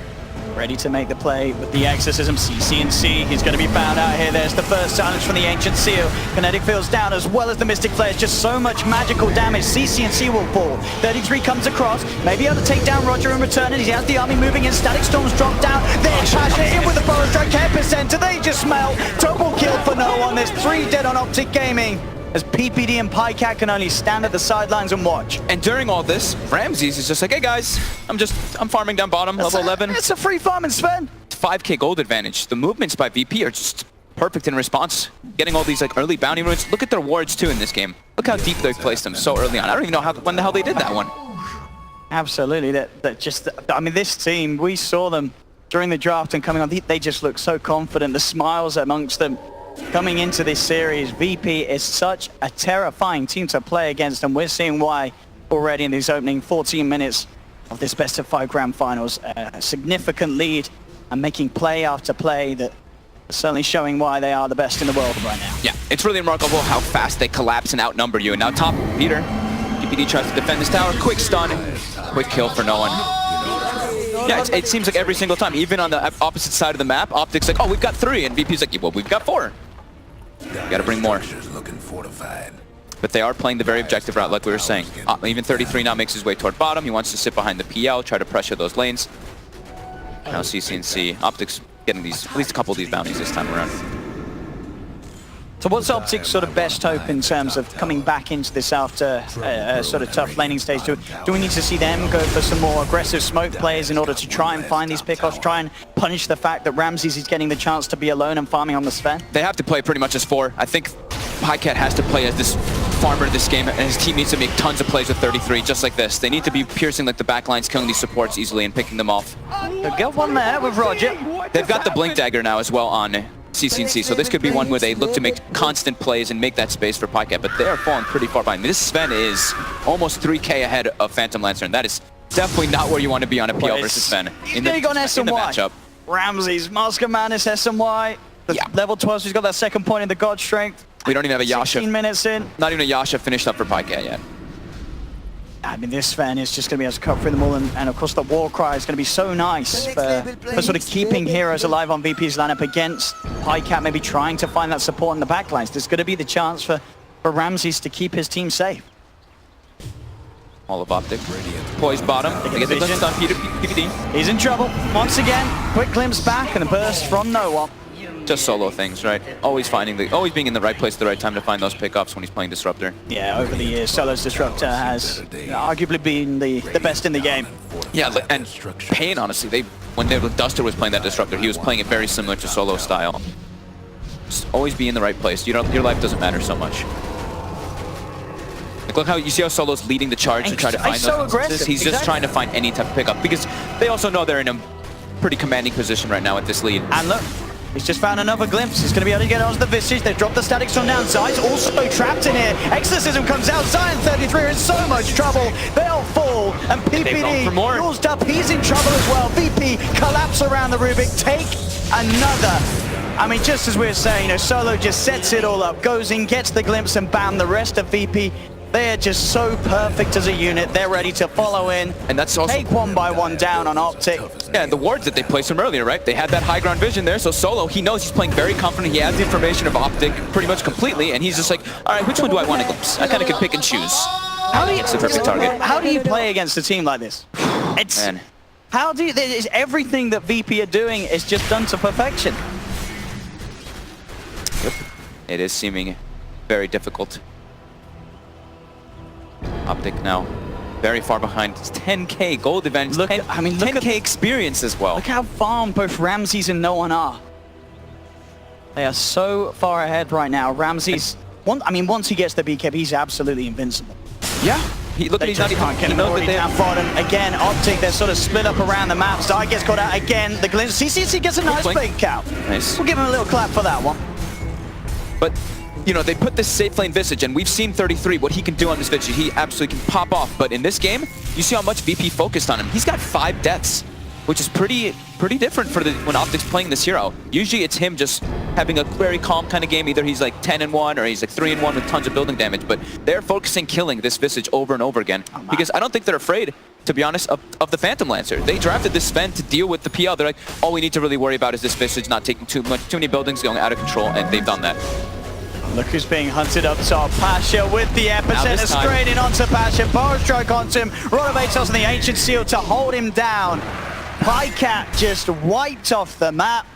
Ready to make the play with the exorcism. CCNC, he's going to be found out here. There's the first silence from the Ancient Seal. Kinetic Field's down as well as the Mystic Flare. Just so much magical damage. CCNC will fall. 33 comes across. Maybe able to take down Roger in return, and he has the army moving in. Static Storms drop down. There's Pasha in with the Forest Strike. Care percent. Do they just smell? Double kill for no one. There's 3 dead on Optic Gaming, as PPD and PyCat can only stand at the sidelines and watch. And during all this, Ramses is just like, hey guys, I'm farming down bottom, level 11. It's a free farming, Sven. 5k gold advantage. The movements by VP are just perfect in response. Getting all these like early bounty runes. Look at their wards too in this game. Look how deep they've placed them so early on. I don't even know when the hell they did that one. Absolutely, I mean, this team, we saw them during the draft and coming on, they just look so confident. The smiles amongst them. Coming into this series, VP is such a terrifying team to play against, and we're seeing why already in these opening 14 minutes of this best of 5 grand finals. A significant lead and making play after play that is certainly showing why they are the best in the world right now. Yeah, it's really remarkable how fast they collapse and outnumber you. And now top, Peter, PPD tries to defend this tower, quick stun, quick kill for no one. Yeah, it seems like every single time, even on the opposite side of the map, Optic's like, oh, we've got 3, and VP's like, well, we've got 4. Gotta bring more. Looking fortified. But they are playing the very objective route, like we were saying. Even 33 now makes his way toward bottom. He wants to sit behind the PL, try to pressure those lanes. Now CCNC, Optic's getting at least a couple of these bounties this time around. So what's Optic's sort of best hope in terms of coming back into this after sort of tough laning stage? Do we need to see them go for some more aggressive smoke plays in order to try and find these pickoffs, try and punish the fact that Ramses is getting the chance to be alone and farming on the Sven? They have to play pretty much as 4. I think PyCat has to play as this farmer this game, and his team needs to make tons of plays with 33, just like this. They need to be piercing like the backlines, killing these supports easily and picking them off. They'll get one there with Roger. They've got the Blink Dagger now as well on CCNC, so this could be one where they look to make constant plays and make that space for PyCat, but they are falling pretty far behind. This Sven is almost 3k ahead of Phantom Lancer, and that is definitely not where you want to be on a PL versus Sven. Big on SMY. Matchup. Ramses, Mask of Madness, SMY. Yeah. Level 12, so he's got that second point in the God Strength. We don't even have a Yasha. 16 minutes in. Not even a Yasha finished up for PyCat yet. I mean, this Sven is just going to be able to cut through them all, and of course the war cry is going to be so nice for sort of keeping heroes alive on VP's lineup against PyCat, maybe trying to find that support in the backlines. There's going to be the chance for Ramses to keep his team safe. All of Optic. Poised bottom. They get the glimpse on PPD. He's in trouble. Once again, quick glimpse back and a burst from no one. Just solo things, right? Always being in the right place at the right time to find those pickups when he's playing Disruptor. Yeah, over the years, Solo's Disruptor has arguably been the best in the game. Yeah, and Pain, honestly, when Duster was playing that Disruptor, he was playing it very similar to Solo style. Just always be in the right place. Your life doesn't matter so much. Like, look how you see how Solo's leading the charge to try to find those instances. He's just trying to find any type of pickup because they also know they're in a pretty commanding position right now at this lead. And look, he's just found another glimpse. He's going to be able to get onto the Visage. They've dropped the statics from down. Zai's also trapped in here. Exorcism comes out. Zion 33 is in so much trouble. They'll fall. And PPD used up. He's in trouble as well. VP collapse around the Rubik. Take another. I mean, just as we were saying, you know, Solo just sets it all up, goes in, gets the glimpse, and bam, the rest of VP, they are just so perfect as a unit. They're ready to follow in, and that's also take one by one down on Optic. Yeah, and the wards that they placed from earlier, right? They had that high ground vision there, so Solo, he knows he's playing very confident. He has the information of Optic pretty much completely, and he's just like, all right, which one do I want to glimpse? I kind of can pick and choose. It's the perfect target. How do you play against a team like this? Man. How do you, everything that VP are doing is just done to perfection. Yep. It is seeming very difficult. Optic now very far behind It's 10k gold advantage. Look, 10k experience as well. Look how far both Ramses and No One are. They are so far ahead right now. Ramses, once he gets the BKB, he's absolutely invincible. Yeah. Look, They he's not just even, can't get he him knows already that down bottom. Again, Optic, they're sort of split up around the map. Zai gets caught out again. The glimpse. CCC gets a nice blink. fake out. Nice. We'll give him a little clap for that one. But, you know, they put this safe lane Visage, and we've seen 33, what he can do on this Visage. He absolutely can pop off. But in this game, you see how much VP focused on him. He's got 5 deaths, which is pretty different for when Optic's playing this hero. Usually it's him just having a very calm kind of game. Either he's like 10-1 or he's like 3-1 with tons of building damage. But they're focusing killing this Visage over and over again. Because I don't think they're afraid, to be honest, of the Phantom Lancer. They drafted this Sven to deal with the PL. They're like, all we need to really worry about is this Visage not taking too many buildings, going out of control, and they've done that. Look who's being hunted up top. Pasha with the epicenter straight in onto Pasha. Bar strike onto him. Rotovatos on the Ancient Seal to hold him down. Pycat just wiped off the map.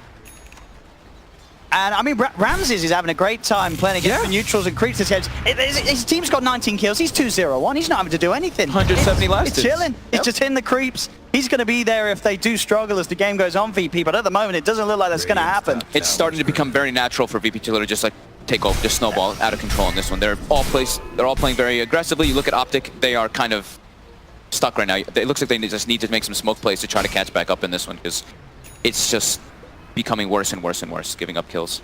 And I mean, Ramses is having a great time playing against the neutrals and creeps. His team's got 19 kills. He's 2-0-1. He's not having to do anything. 170 last. He's chilling. He's just hitting the creeps. He's going to be there if they do struggle as the game goes on, VP. But at the moment, it doesn't look like that's going to happen. It's starting to become very natural for VP to literally just like take over, just snowball out of control in this one. They're all playing very aggressively. You look at Optic, they are kind of stuck right now. It looks like they just need to make some smoke plays to try to catch back up in this one, because it's just becoming worse and worse and worse, giving up kills.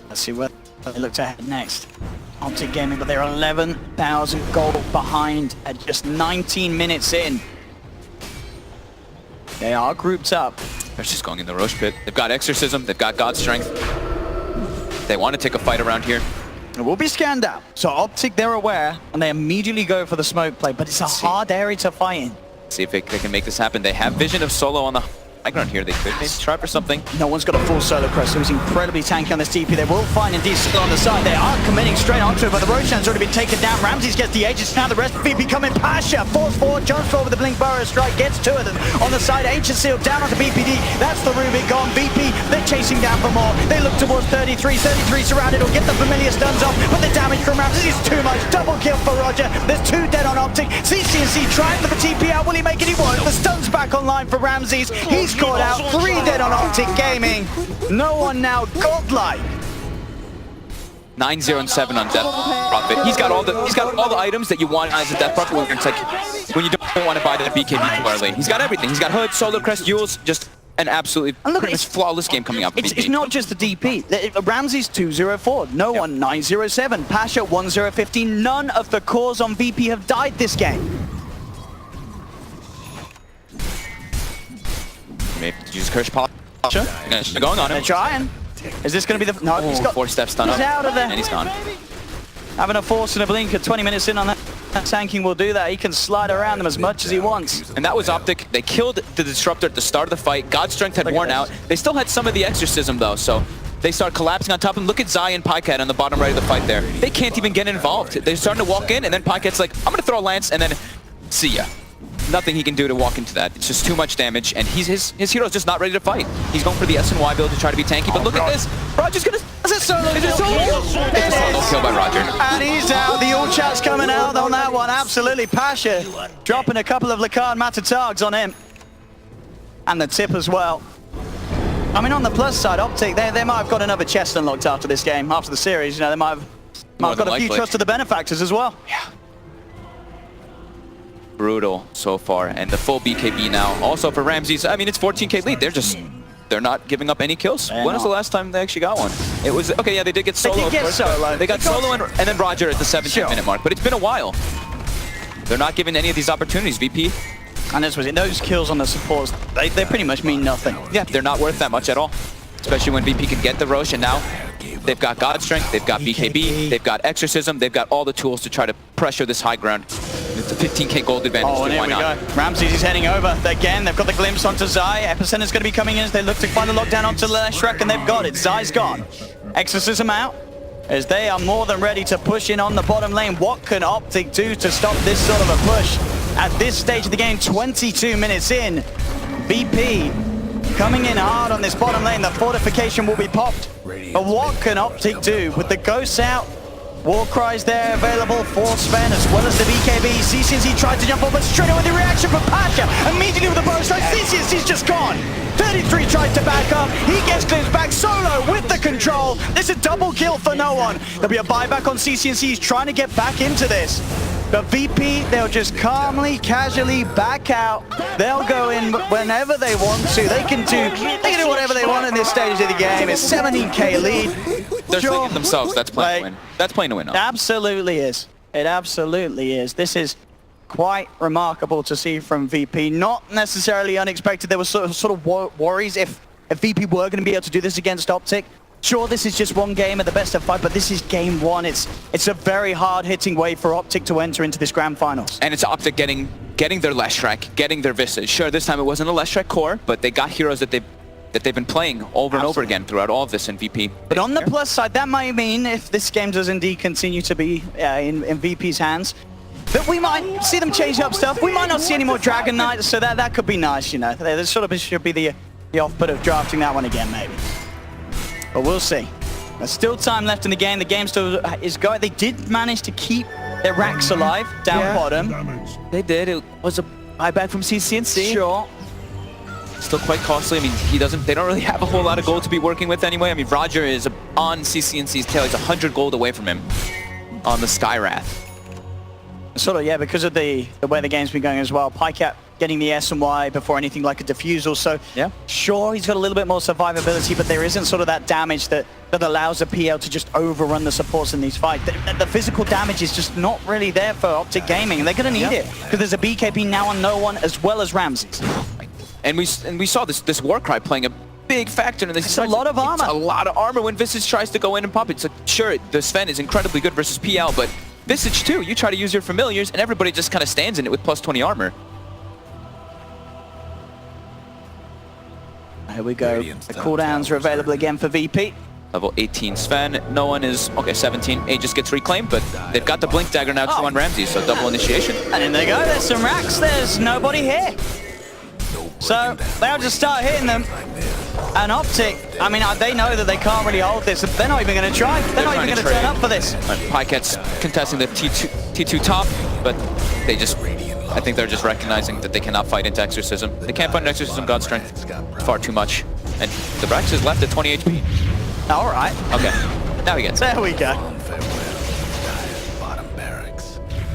Let's see where they look to head next. Optic Gaming, but they're 11,000 gold behind at just 19 minutes in. They are grouped up. They're just going in the Roche pit. They've got Exorcism, they've got God Strength. They want to take a fight around here. It will be scanned out. So Optic, they're aware, and they immediately go for the smoke play, but it's a hard area to fight in. See if they can make this happen. They have vision of Solo on the high ground here. They could maybe try for something. No one's got a full solo crest, so he's incredibly tanky on this TP. They will find indeed Solo on the side. They are committing straight onto it, but the Roshan's already been taken down. Ramses gets the Aegis. Now the rest of VP coming. Pasha force forward, jumps forward with the Blink Burrow strike, gets 2 of them. On the side, Ancient Seal down onto BPD. That's the Rubik gone. VP, they're chasing down for more. They look towards 33. 33 surrounded. Will get the familiar stuns off, but the damage from Ramses is too much. Double kill for Roger. There's 2 dead on Optic. CCNC trying for the TP out. Will he make it? He won't. The stun's back online for Ramses. He's caught out. 3 dead on Optic Gaming. No one now godlike. 9-0 and 7 on Death Prophet. He's got all the items that you want as a Death Prophet when it's like when you don't want to buy the BKB too early. He's got everything. He's got Hood, Solar Crest, Jules, just an absolutely pretty much flawless game coming up. It's not just the DP. Ramses 204, no one 907, Pasha 1015. None of the cores on VP have died this game. Maybe use Curse Pasha. Going on him. They're trying. Is this going to be the... No, he's got... 4 steps stun up. He's out of there. And he's gone. Having a force and a blinker, 20 minutes in on that. Sanking will do that. He can slide around them as much as he wants. And that was Optic. They killed the Disruptor at the start of the fight. God's Strength had worn out. They still had some of the Exorcism though, so they start collapsing on top of him. Look at Zai and Pycat on the bottom right of the fight there. They can't even get involved. They're starting to walk in, and then Pycat's like, I'm going to throw a Lance, and then see ya. Nothing he can do to walk into that. It's just too much damage, and his hero's just not ready to fight. He's going for the S and Y build to try to be tanky, but look at this. Roger's gonna... Is it solo? Is it solo? It's a solo kill by Roger. And he's out. The all chat's coming out on that one. Absolutely. Pasha dropping a couple of Lacan Matatargs on him. And the tip as well. I mean, on the plus side, Optic, they might have got another chest unlocked after this game, after the series. You know, they might have got a few trust to the benefactors as well. Yeah. Brutal so far, and the full BKB now. Also for Ramses, I mean, it's 14k lead. They're not giving up any kills. When was the last time they actually got one? It was, okay, yeah, they did get Solo. They did get Solo. They got Solo and then Roger at the 17-minute mark, but it's been a while. They're not giving any of these opportunities, VP. And this was it. Those kills on the supports, they pretty much mean nothing. Yeah, they're not worth that much at all. Especially when VP can get the Roche, and now they've got God Strength, they've got BKB, they've got Exorcism, they've got all the tools to try to pressure this high ground. It's a 15k gold advantage. Oh, and here we go. Ramses is heading over. Again, they've got the glimpse onto Zai. Epicenter's going to be coming in as they look to find a lockdown onto Shrek, and they've got it. Zai's gone. Exorcism out, as they are more than ready to push in on the bottom lane. What can Optic do to stop this sort of a push? At this stage of the game, 22 minutes in, VP coming in hard on this bottom lane. The fortification will be popped. But what can Optic do with the ghosts out? War Cries there available for Sven as well as the BKB. CCNC tried to jump on, but straight away the reaction from Pasha. Immediately with the bow strike, CCNC's just gone. 33 tries to back up. He gets glimpsed back solo with the control. This is a double kill for no one. There'll be a buyback on CCNC. He's trying to get back into this. But VP, they'll just calmly, casually back out. They'll go in whenever they want to. They can do whatever they want in this stage of the game. It's 17k lead. They're thinking themselves, that's playing to win. That's playing to win. It absolutely is. It absolutely is. This is quite remarkable to see from VP. Not necessarily unexpected. There was sort of worries if VP were going to be able to do this against Optic. Sure, this is just one game at the best of 5, but this is game 1. It's a very hard-hitting way for Optic to enter into this grand finals. And it's Optic getting their Leshrac, getting their Visage. Sure, this time it wasn't a Leshrac core, but they got heroes that they've been playing over and over again throughout all of this in VP. But on the plus side, that might mean if this game does indeed continue to be in VP's hands, that we might see them change up stuff. We might not see any more Dragon Knights, so that could be nice, you know. There sort of should be the off-put of drafting that one again, maybe. But we'll see. There's still time left in the game. The game still is going. They did manage to keep their racks alive down bottom. They did. It was a buyback from CCNC. Sure. Still quite costly. I mean, they don't really have a whole lot of gold to be working with anyway. I mean, Roger is on CCNC's tail. He's 100 gold away from him on the Skywrath. Sort of, yeah, because of the way the game's been going as well. Pycat getting the S and Y before anything like a defusal. So, yeah, sure, he's got a little bit more survivability, but there isn't sort of that damage that allows the PL to just overrun the supports in these fights. The physical damage is just not really there for Optic Gaming, and they're going to need it because there's a BKB now on no one as well as Ramses. And we saw this Warcry playing a big factor in this. It's a lot of armor. It's a lot of armor when Visage tries to go in and pop it. So sure, the Sven is incredibly good versus PL, but Visage too, you try to use your familiars and everybody just kind of stands in it with plus 20 armor. Here we go. The cooldowns are available again for VP. Level 18 Sven. No one is, okay, 17. Aegis gets reclaimed, but they've got the Blink Dagger now too on Ramsey, so double initiation. And in they go. There's some racks. There's nobody here. So they'll just start hitting them. And Optic, I mean, they know that they can't really hold this. They're not even going to try. They're not even going to turn up for this. Pycat's contesting the T2 top, but they just, I think they're just recognizing that they cannot fight into Exorcism. They can't fight into Exorcism God Strength far too much. And the Brax is left at 20 HP. All right. Okay. Now he gets it. There we go.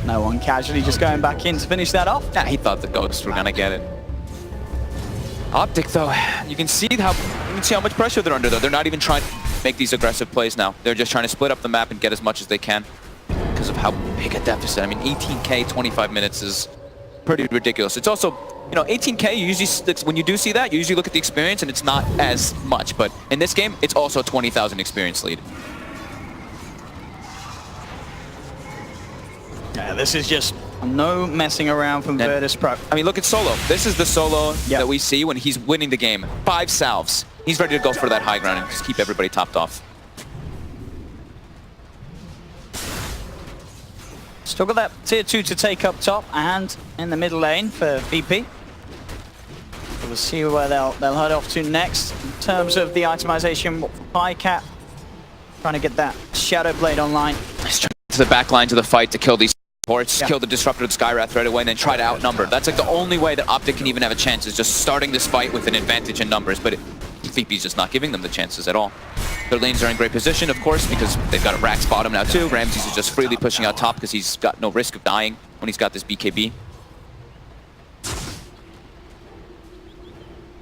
No one casually just going back in to finish that off. Nah, he thought the ghosts were going to get it. Optic, though, you can see how much pressure they're under, though. They're not even trying to make these aggressive plays now. They're just trying to split up the map and get as much as they can because of how big a deficit. I mean, 18k, 25 minutes is pretty ridiculous. It's also, you know, 18k, you usually, when you do see that, you usually look at the experience and it's not as much. But in this game, it's also 20,000 experience lead. Yeah, this is just no messing around from Virtus Pro. I mean, look at Solo. This is the Solo that we see when he's winning the game. 5 salves. He's ready to go for that high ground and just keep everybody topped off. Still got that tier 2 to take up top and in the middle lane for VP. So we'll see where they'll head off to next in terms of the itemization. Pycat trying to get that Shadow Blade online. To the back line to the fight to kill these supports, kill the Disruptor of the Skywrath right away, and then try to outnumber. That's like the only way that Optic can even have a chance is just starting this fight with an advantage in numbers, but VP's just not giving them the chances at all. Their lanes are in great position, of course, because they've got a Rax bottom now too. Ramses is just freely pushing out top because he's got no risk of dying when he's got this BKB.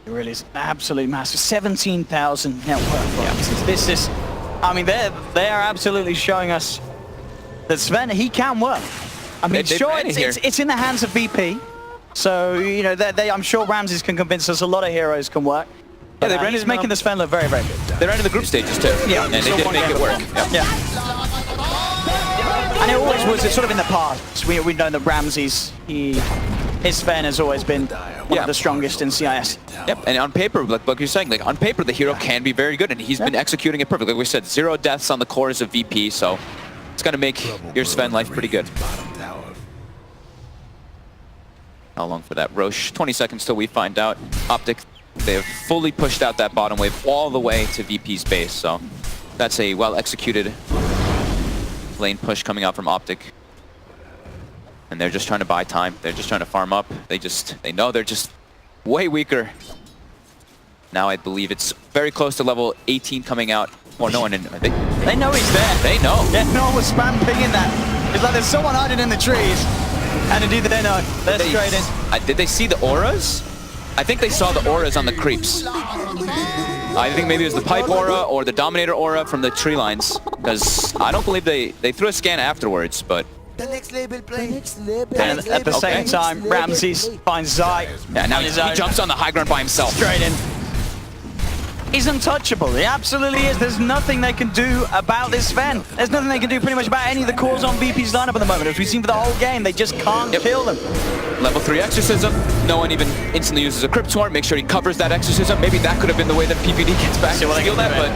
It really is absolutely massive. 17,000 net worth. This is, I mean, they are absolutely showing us that Sven, he can work. I mean, sure, it's in the hands of VP. So, you know, I'm sure Ramses can convince us a lot of heroes can work. Yeah, he's making the Sven look very, very good. They're into the group stages too. Yeah, and they did make it work. Yeah. And it always was sort of in the past. We know that Ramses, his Sven has always been one of the strongest in CIS. Yep, and on paper, like you're saying, like on paper, the hero can be very good, and he's been executing it perfectly. Like we said, 0 deaths on the cores of VP, so it's gonna make your Sven life pretty good. How long for that Roche? 20 seconds till we find out. Optic, they have fully pushed out that bottom wave all the way to VP's base, so that's a well-executed lane push coming out from Optic. And they're just trying to buy time. They're just trying to farm up. They know they're just way weaker. Now I believe it's very close to level 18 coming out. Or no one in. They know he's there. They know. Yeah, no one was spam pinging that. It's like there's someone hiding in the trees. And indeed they know. They're straight in. Did they see the auras? I think they saw the auras on the creeps. I think maybe it was the pipe aura or the dominator aura from the tree lines. Because I don't believe they threw a scan afterwards, but... The next label play. And at the same time, Ramses finds Zai. Yeah, now he jumps on the high ground by himself. Straight in. He's untouchable. He absolutely is. There's nothing they can do about this Sven. There's nothing they can do pretty much about any of the cores on VP's lineup at the moment. As we've seen for the whole game, they just can't kill them. Level 3 Exorcism. No one even instantly uses a Crypt Swarm. Make sure he covers that Exorcism. Maybe that could have been the way that PPD gets back to steal that, but...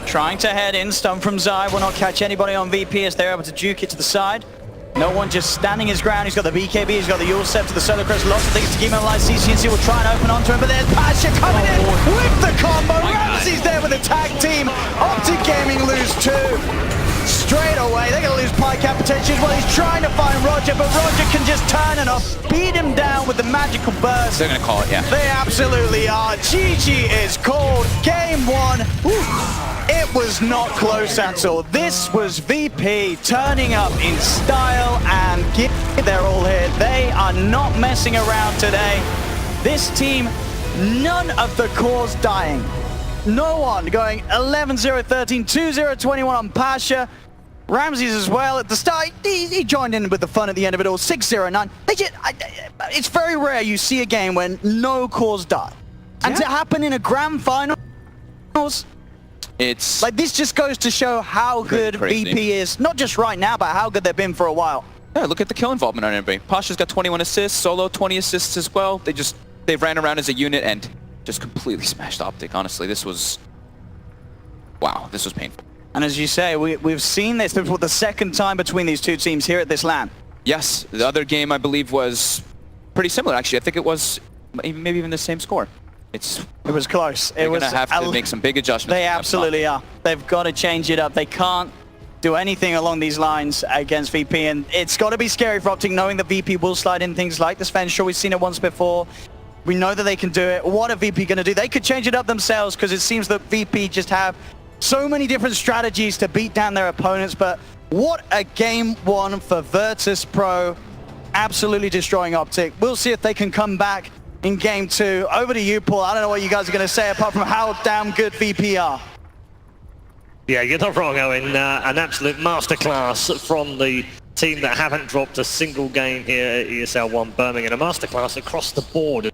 Trying to head in. Stun from Zai will not catch anybody on VP as they're able to juke it to the side. No one just standing his ground. He's got the BKB, he's got the Yule Step to the Solar Crest. Lots of things to keep him alive. CCNC will try and open onto him, but there's Pasha coming in with the combo. Ramsey's there with the tag team. Optic Gaming lose 2. Straight away, they're going to lose PyCap potentially as well. He's trying to find Roger, but Roger can just turn and beat him down with the magical burst. They're going to call it, yeah. They absolutely are. GG is called. Game 1. It was not close at all. This was VP turning up in style and they're all here. They are not messing around today. This team, none of the cores dying. No one going 11-0-13, 2-0-21 on Pasha. Ramses as well at the start. He joined in with the fun at the end of it all. 6-0-9. It's very rare you see a game when no cores die. And to happen in a grand finals, it's like this just goes to show how good VP is. Not just right now, but how good they've been for a while. Yeah, look at the kill involvement on everybody. Pasha's got 21 assists, Solo 20 assists as well. They ran around as a unit and just completely smashed Optic. Honestly, this was... Wow, this was painful. And as you say, we've seen this for the second time between these two teams here at this LAN. Yes, the other game I believe was pretty similar actually. I think it was maybe even the same score. It was close. They're going to have to make some big adjustments. They absolutely are. They've got to change it up. They can't do anything along these lines against VP, and it's got to be scary for Optic knowing that VP will slide in things like the Sven. Sure, we've seen it once before. We know that they can do it. What are VP going to do? They could change it up themselves because it seems that VP just have so many different strategies to beat down their opponents, but what a game 1 for Virtus Pro. Absolutely destroying Optic. We'll see if they can come back in game 2. Over to you, Paul. I don't know what you guys are going to say apart from how damn good VP are. Yeah, you're not wrong, Owen. An absolute masterclass from the team that haven't dropped a single game here at ESL 1 Birmingham. A masterclass across the board.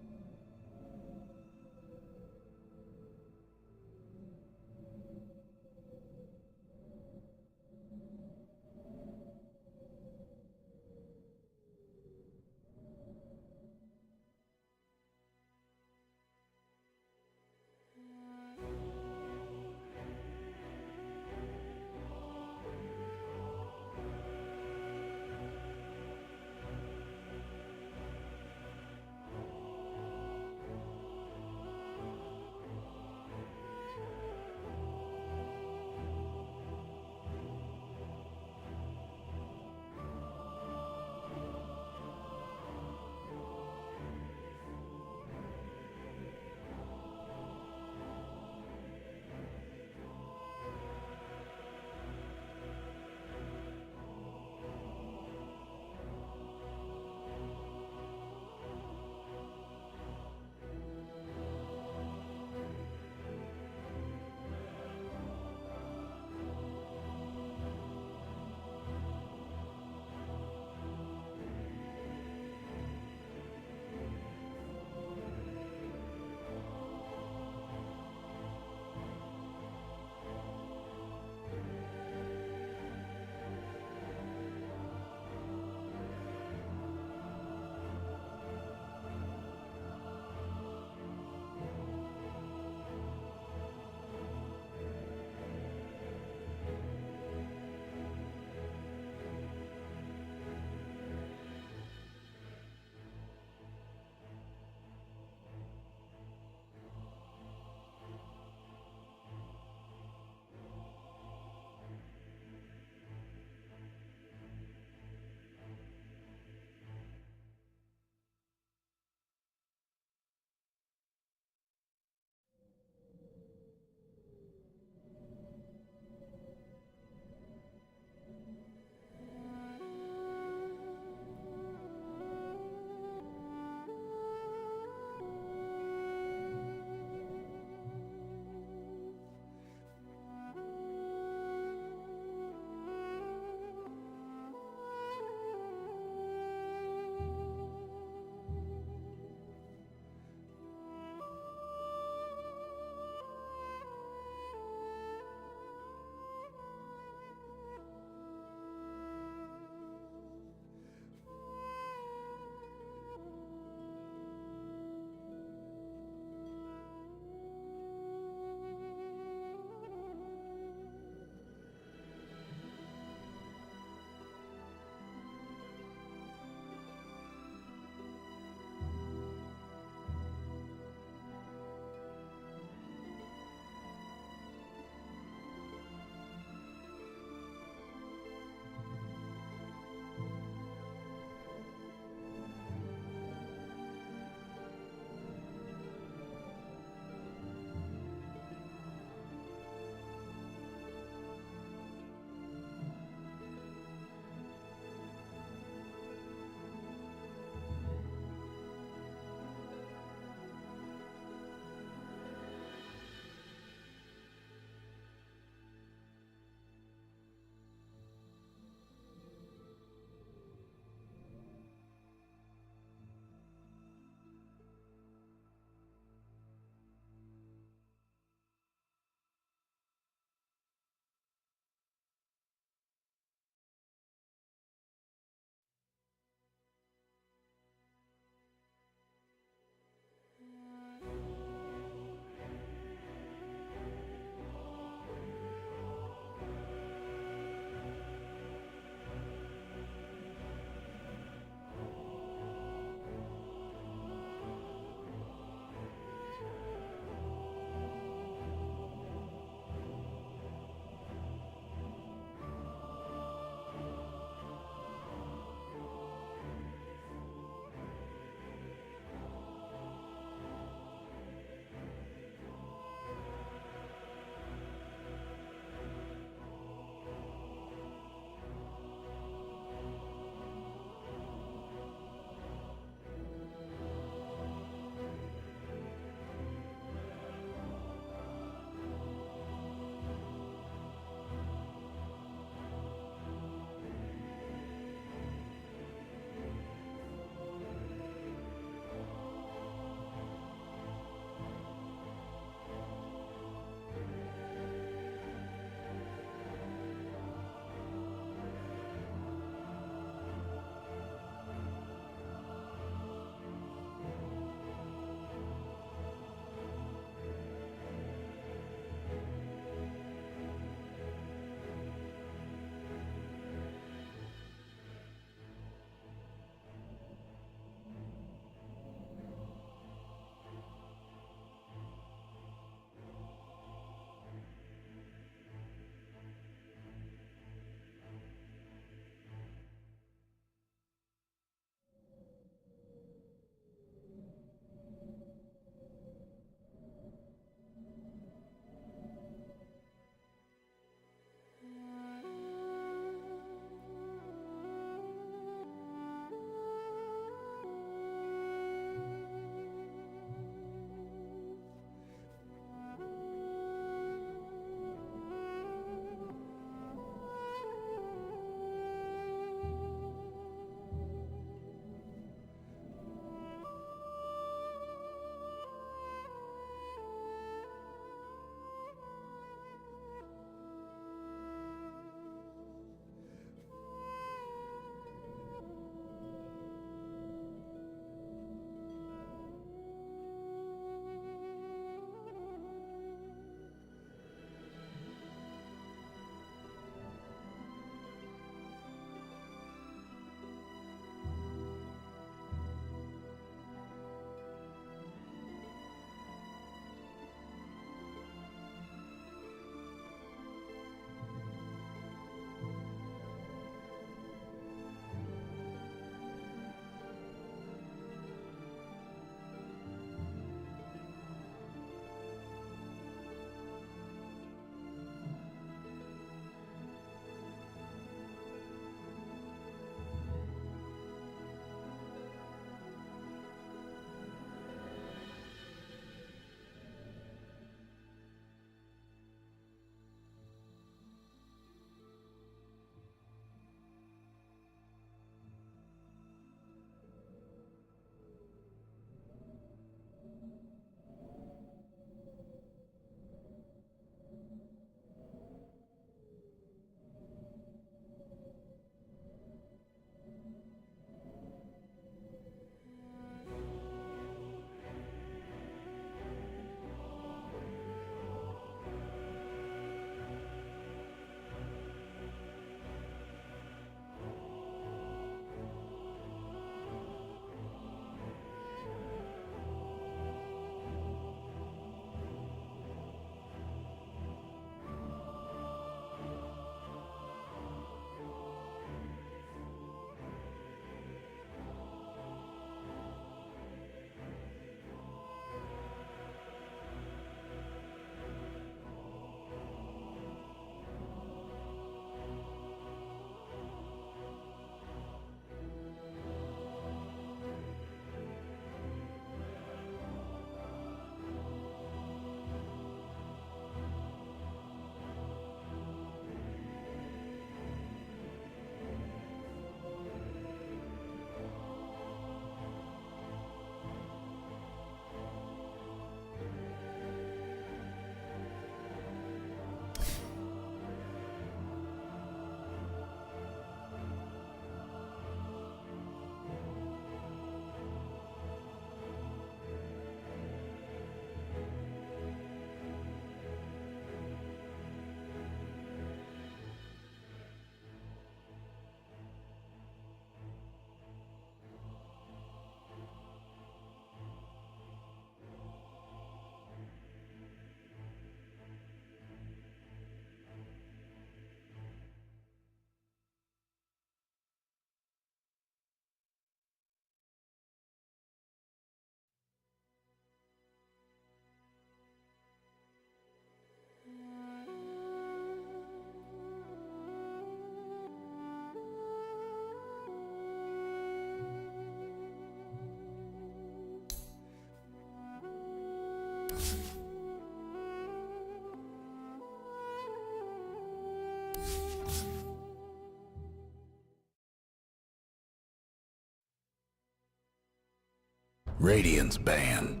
Radiant's ban.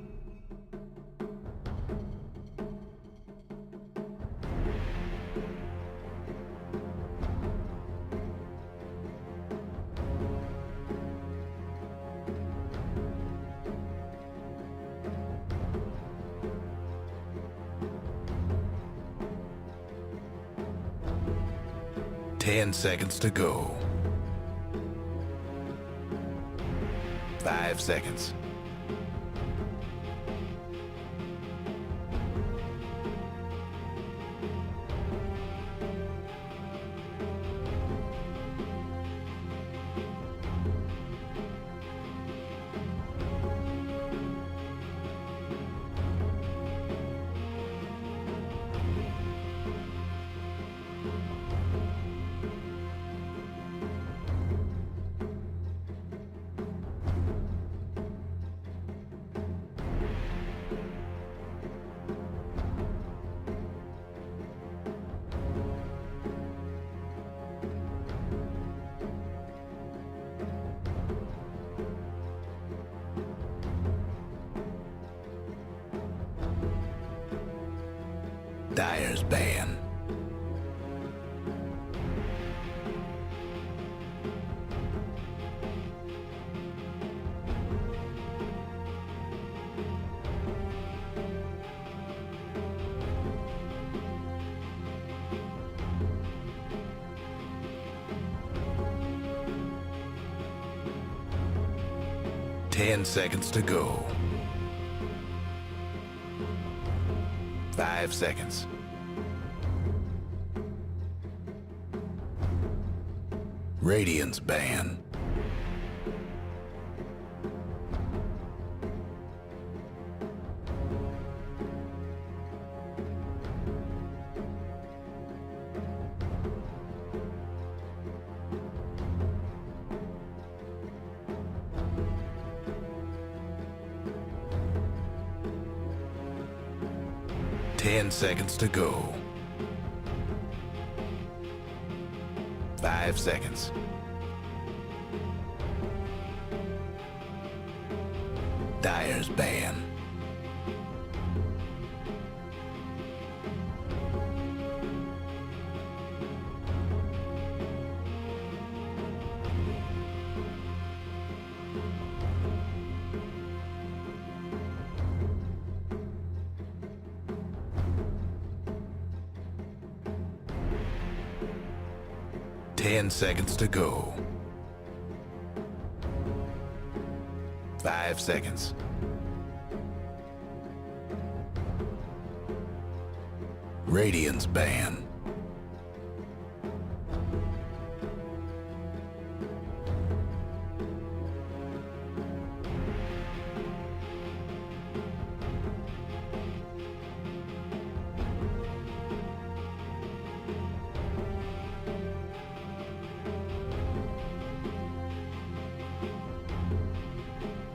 Ten seconds to go. 5 seconds. Dyer's ban. Ten seconds to go. 5 seconds. Radiant's ban. Ten seconds to go. 5 seconds. Dyer's ban. Ten seconds to go. 5 seconds. Radiant's ban.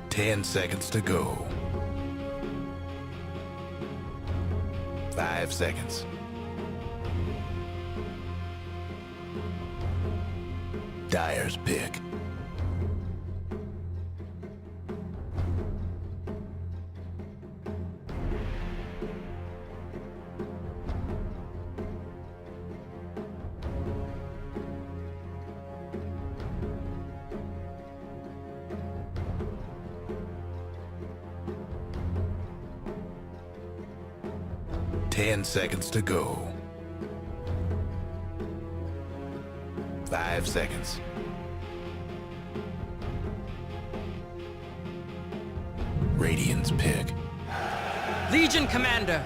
Ten seconds to go. 5 seconds. Dyer's pick. Ten seconds to go. 5 seconds. Radiant's pick. Legion Commander.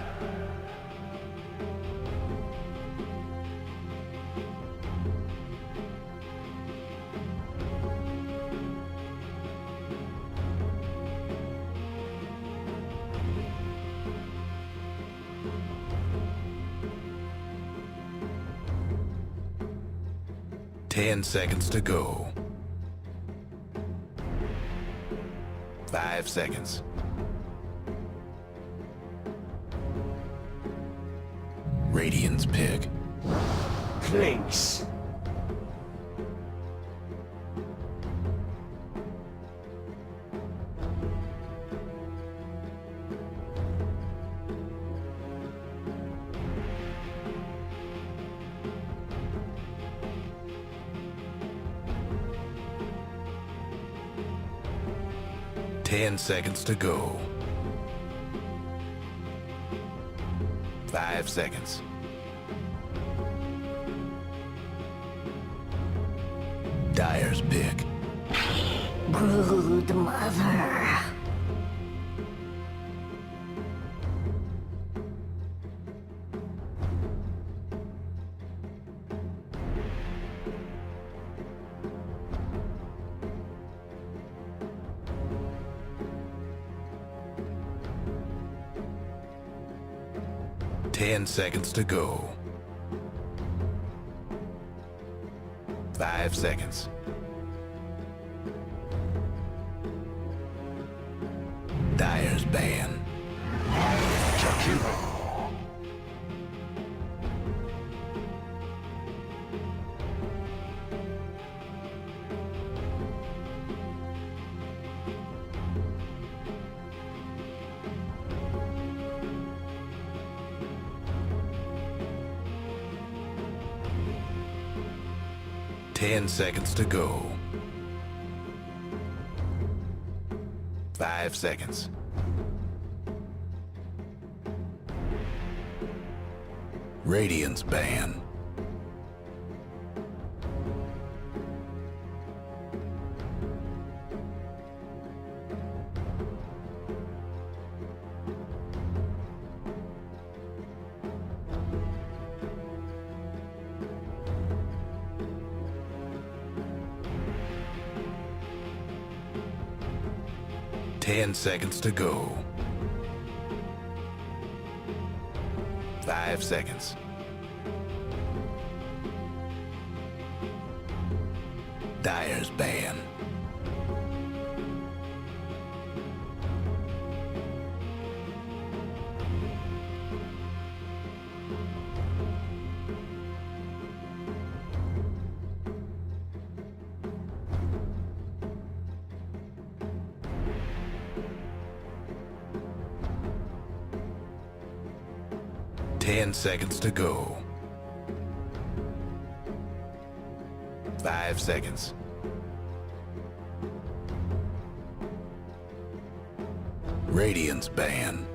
Ten seconds to go. 5 seconds. Radiant's pick. Please. 10 seconds to go. 5 seconds. Dyer's pick. Brood mother. Ten seconds to go. 5 seconds. Dyer's ban. 10 seconds to go. 5 seconds. Radiant's ban. Ten seconds to go. 5 seconds. Dyer's ban. Ten seconds to go. 5 seconds. Radiant's ban.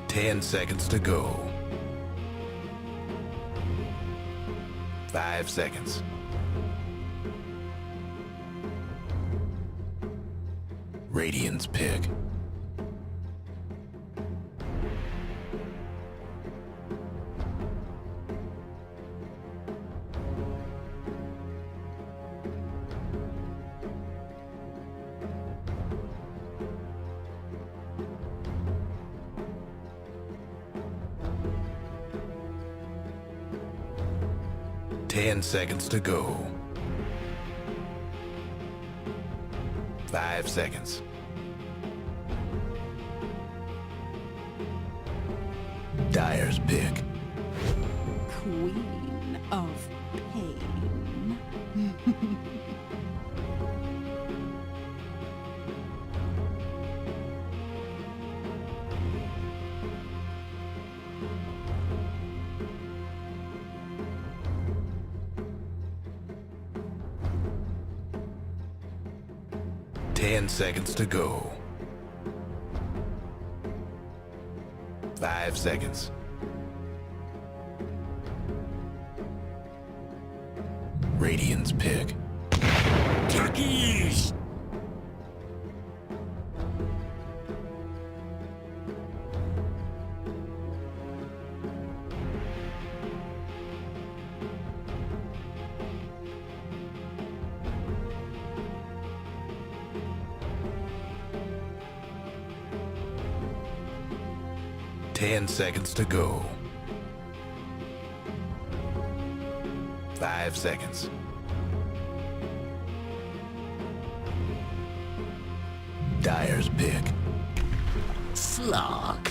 Ten seconds to go. 5 seconds. Radiant's pick. Ten seconds to go. 5 seconds. Dyer's pick. Queen of pain. 10 seconds to go. 5 seconds. Radiant's pick. Turkeys! 10 seconds to go. 5 seconds. Dyer's pick. Slog.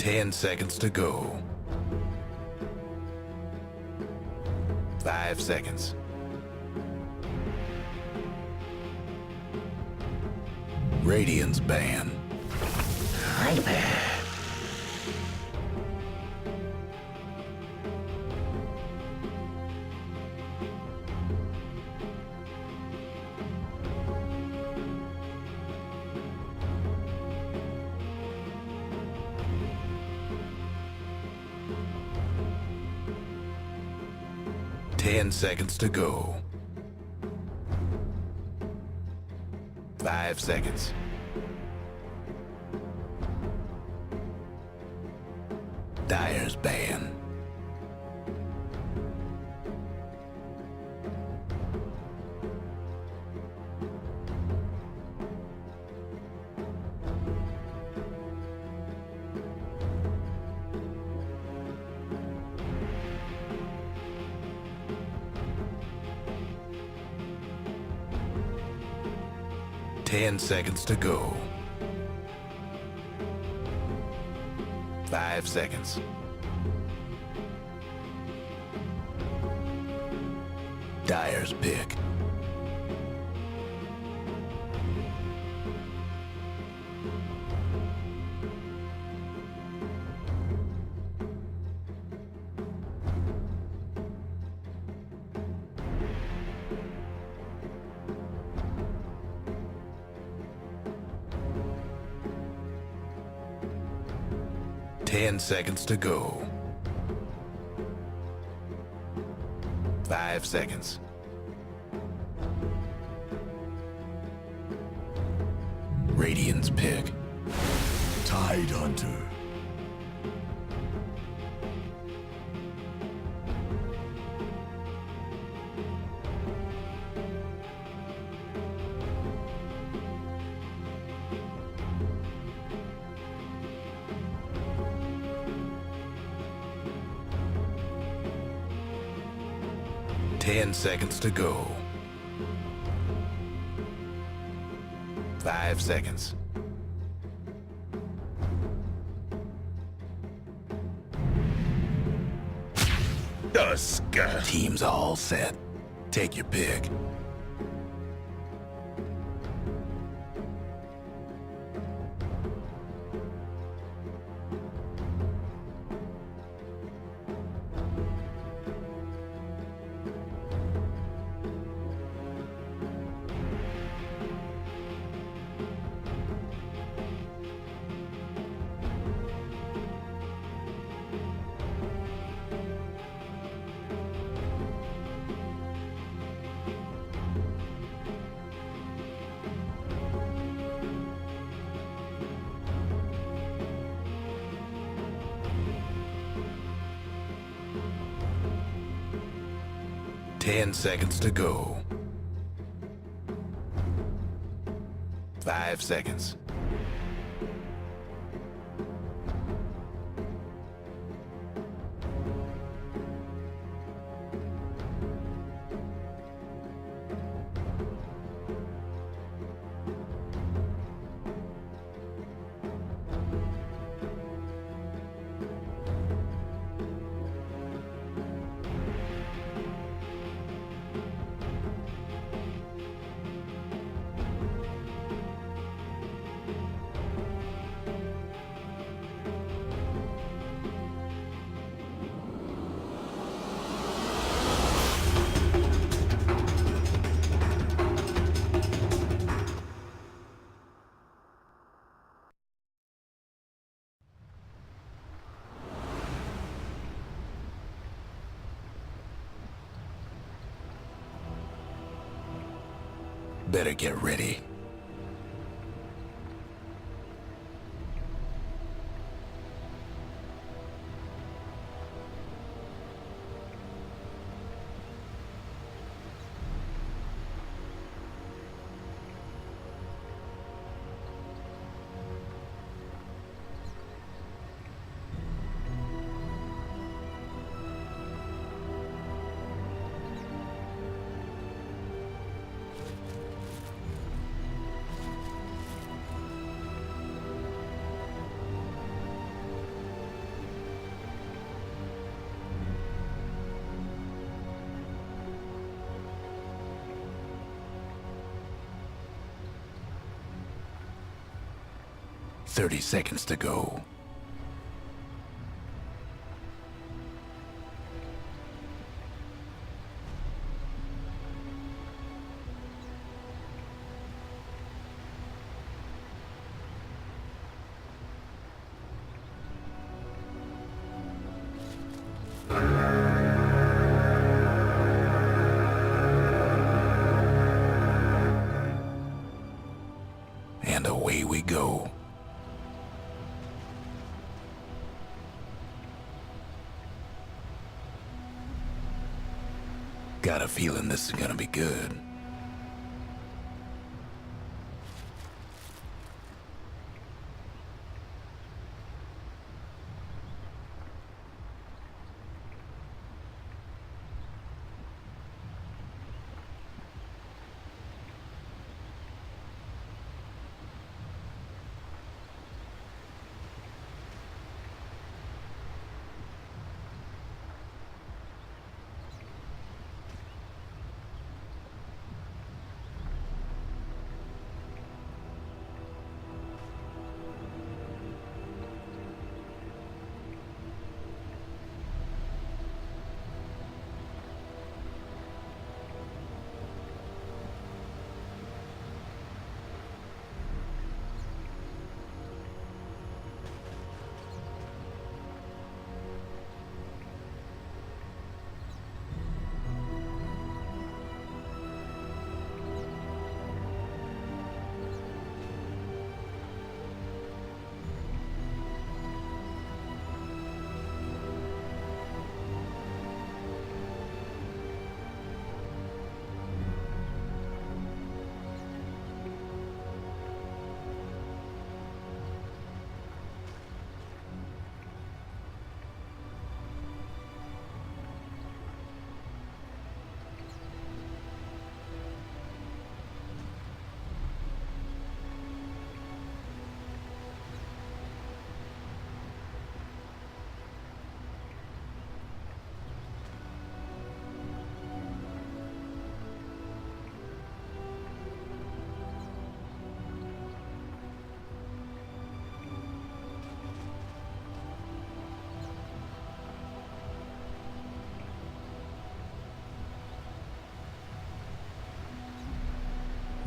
10 seconds to go. 5 seconds. Radiant's ban. 10 seconds to go. 5 seconds. Dyer's ban. 10 seconds to go. 5 seconds. Dyer's pick. Ten seconds to go. 5 seconds. Radiant's pick. Tide Hunter. Ten seconds to go. 5 seconds. Team's all set. Take your pick. Ten seconds to go. 5 seconds. Better get ready. 30 seconds to go. And away we go. Got a feeling this is gonna be good.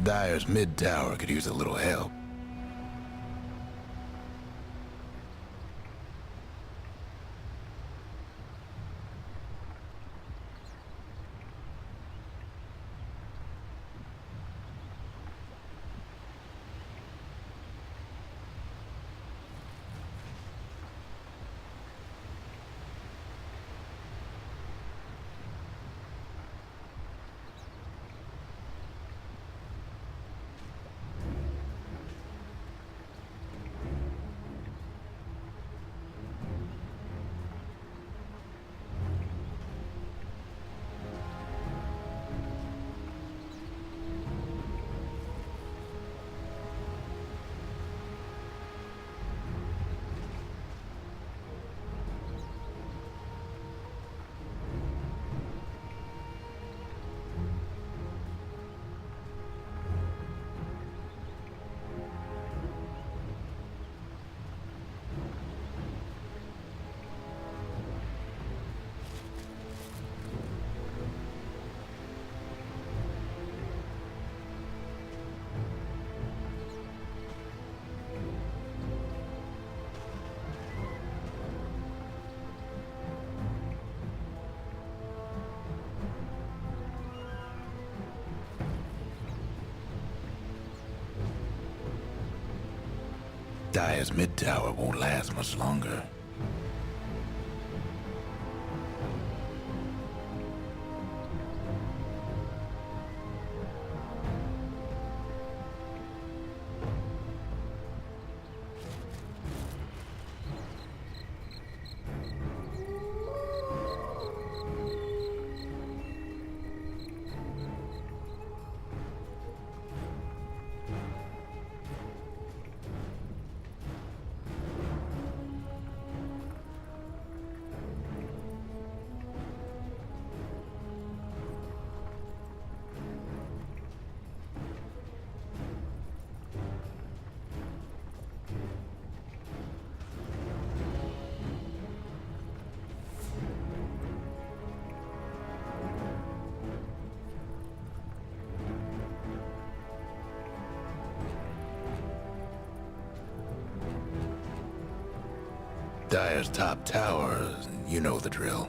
Dyer's mid tower could use a little help. Dyer's mid tower won't last much longer. Dire's top tower, you know the drill.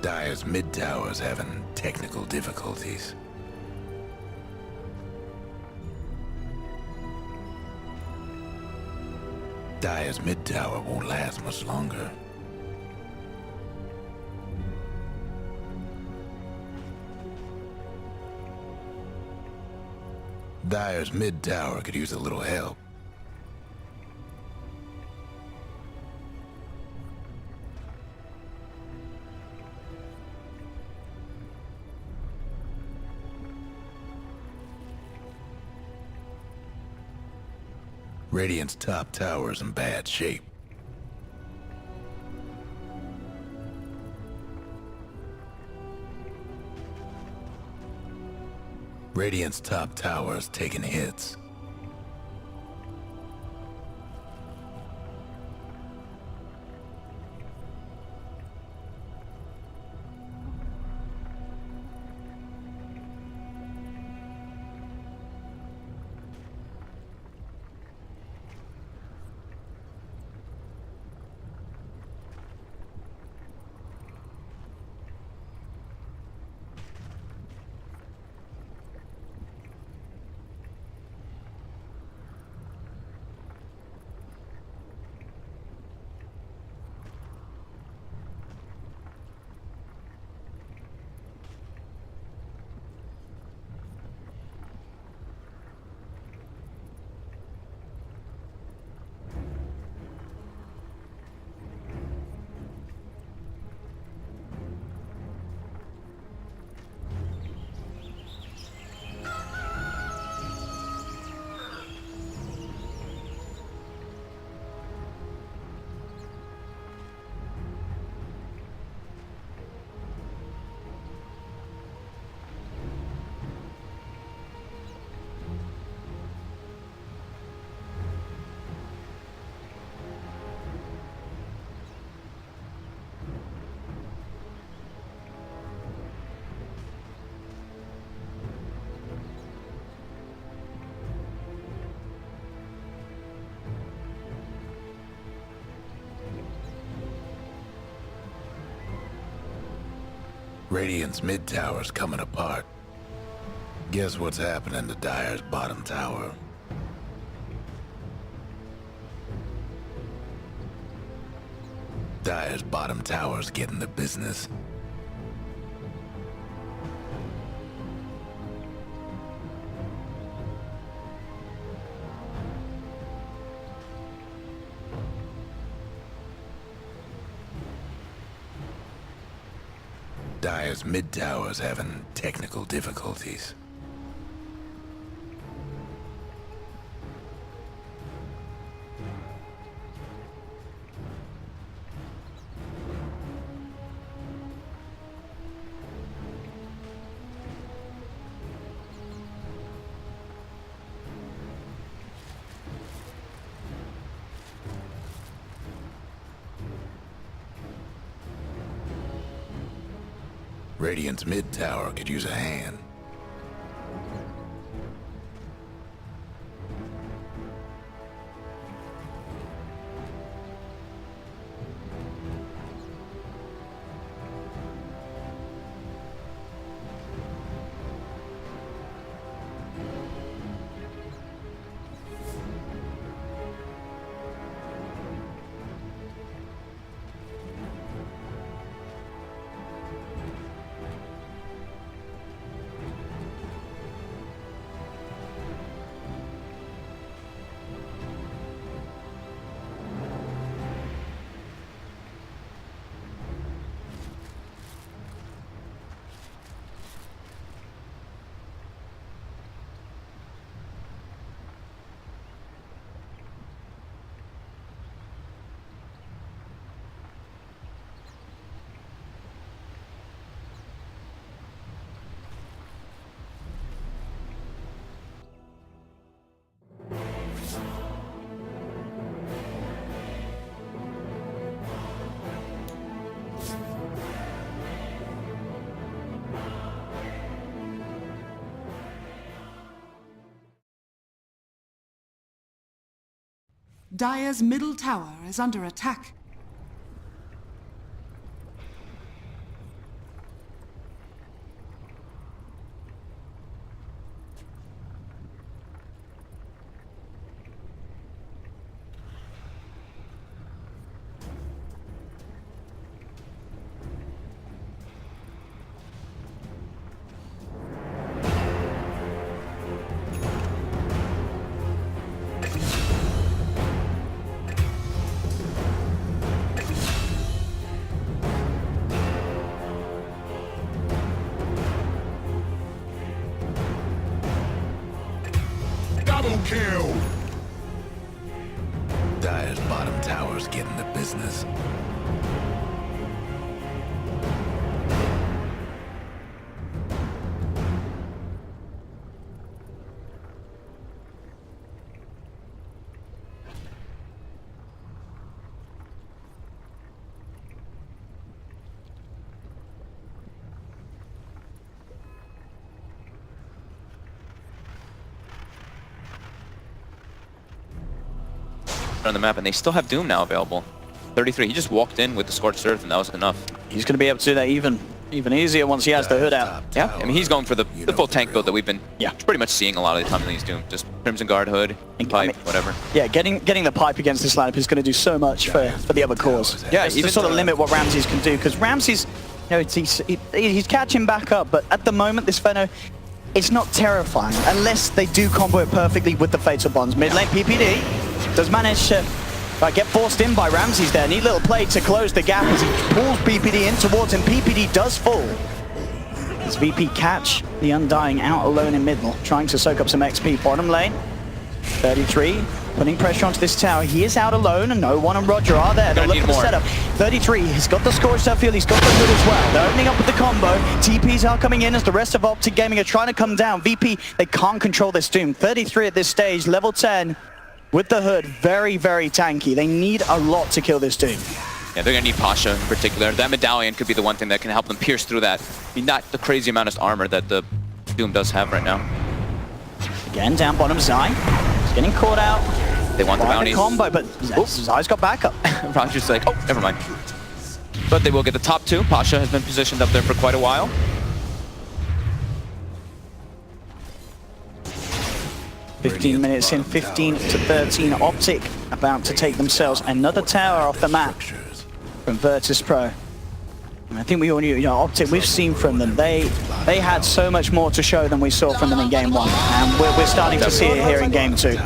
Dire's mid tower's having technical difficulties. Dire's mid tower won't last much longer. Dire's mid tower could use a little help. Radiant's top tower's in bad shape. Radiant's top tower's taking hits. Radiant's mid tower's coming apart. Guess what's happening to Dire's bottom tower? Dire's bottom tower's getting the business. Dire's mid tower's having technical difficulties. Radiant's mid tower could use a hand. Dire's middle tower is under attack. Kill! Dire's bottom tower's getting the business. On the map, and they still have Doom now available. 33. He just walked in with the Scorched Earth, and that was enough. He's going to be able to do that even easier once he has the hood out. Yeah, I mean, he's going for the full tank build that we've been pretty much seeing a lot of the time in these Doom. Just Crimson Guard, hood, pipe, whatever. Yeah, getting the pipe against this lineup is going to do so much for the other cores. Yeah, even to sort of limit what Ramses can do, because Ramses, you know, he's catching back up, but at the moment, this Fenno, it's not terrifying unless they do combo it perfectly with the Fatal Bonds. Mid lane PPD does manage to get forced in by Ramses there. Neat little play to close the gap as he pulls PPD in towards him. PPD does fall. As VP catch the Undying out alone in middle, trying to soak up some XP. Bottom lane, 33, putting pressure onto this tower. He is out alone, and no one and Roger are there. They'll look for the setup. 33, he's got the Scorched Earth field, he's got the hood as well. They're opening up with the combo. TPs are coming in as the rest of Optic Gaming are trying to come down. VP, they can't control this Doom. 33 at this stage, level 10. With the hood, very, very tanky. They need a lot to kill this Doom. Yeah, they're going to need Pasha in particular. That medallion could be the one thing that can help them pierce through that. I mean, not the crazy amount of armor that the Doom does have right now. Again, down bottom, Zai. He's getting caught out. They want the bounties. Combo, but Zai's got backup. Roger's like, oh, never mind. But they will get the top two. Pasha has been positioned up there for quite a while. Fifteen minutes in, 15 to 13. Optic about to take themselves another tower off the map from Virtus Pro. And I think we all knew, you know, Optic, we've seen from them, they had so much more to show than we saw from them in game one. And we're starting to see it here in game two.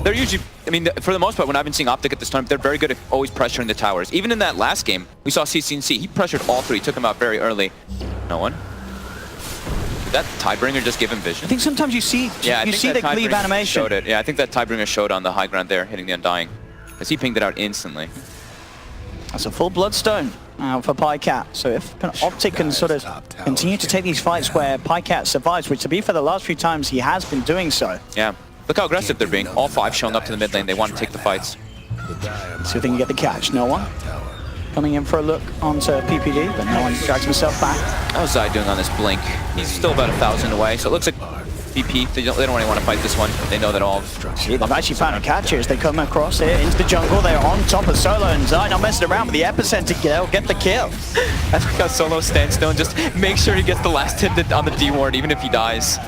They're usually, I mean, for the most part, when I've been seeing Optic at this time, they're very good at always pressuring the towers. Even in that last game, we saw CCNC, he pressured all three, took them out very early. No one. Did that Tidebringer just give him vision? I think sometimes you see, the cleave animation. Showed it. Yeah, I think that Tidebringer showed on the high ground there, hitting the Undying, as he pinged it out instantly. That's a full Bloodstone for Pycat. So if Optic can sort of continue to take these fights where Pycat survives, which to be for the last few times he has been doing so. Yeah, look how aggressive they're being. All five showing up to the mid lane. They want to take the fights. See if they can get the catch. No one. coming in for a look onto PPD, but no one drags himself back. How's Zai doing on this blink? He's still about 1,000 away, so it looks like VP, they don't really want to fight this one. They know that all... They've actually found a catch here as they come across here into the jungle. They're on top of Solo, and Zai not messing around with the epicenter kill, get the kill. I think how Solo stands still and just make sure he gets the last hit on the D ward, even if he dies.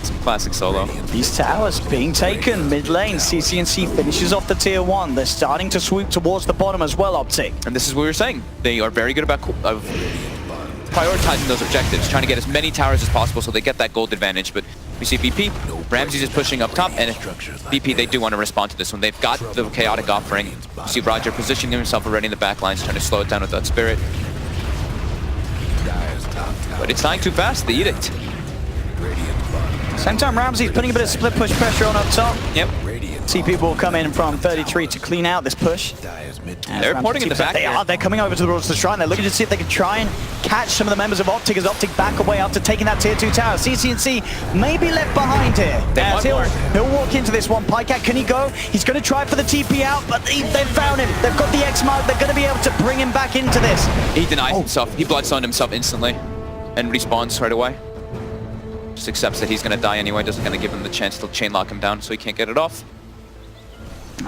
Some classic Solo. These towers being taken mid lane. CCNC finishes off the tier 1. They're starting to swoop towards the bottom as well, Optic. And this is what we were saying. They are very good about prioritizing those objectives, trying to get as many towers as possible so they get that gold advantage. But we see VP, Ramses is pushing up top, and VP, they do want to respond to this one. They've got the chaotic offering. You see Roger positioning himself already in the back lines, trying to slow it down with that spirit. But it's dying too fast, the edict. Same time, Ramsey's putting a bit of split push pressure on up top. Yep. TP will come in from 33 to clean out this push. They're reporting in the back. They're coming over towards the shrine. They're looking to see if they can try and catch some of the members of Optic as Optic back away after taking that tier 2 tower. CCNC may be left behind here. He'll walk into this one. Pycat, can he go? He's going to try for the TP out, but they've found him. They've got the X mark. They're going to be able to bring him back into this. He denies himself. He bloodstoneed himself instantly and respawns right away. Just accepts that he's going to die anyway. Doesn't going to give him the chance to chain lock him down so he can't get it off.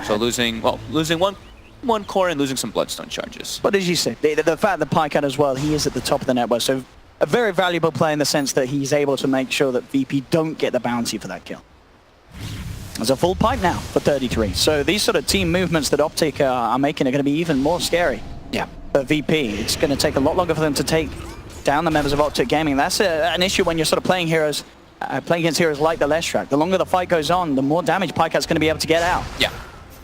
So losing one core and losing some bloodstone charges. But as you said, the fact that Pycat as well, he is at the top of the network, so a very valuable play in the sense that he's able to make sure that VP don't get the bounty for that kill. There's a full pipe now for 33. So these sort of team movements that Optic are making are going to be even more scary. Yeah. For VP, it's going to take a lot longer for them to take down the members of Optic Gaming. That's an issue when you're sort of playing heroes, playing against heroes like the Leshrac. The longer the fight goes on, the more damage Pycat's going to be able to get out. Yeah.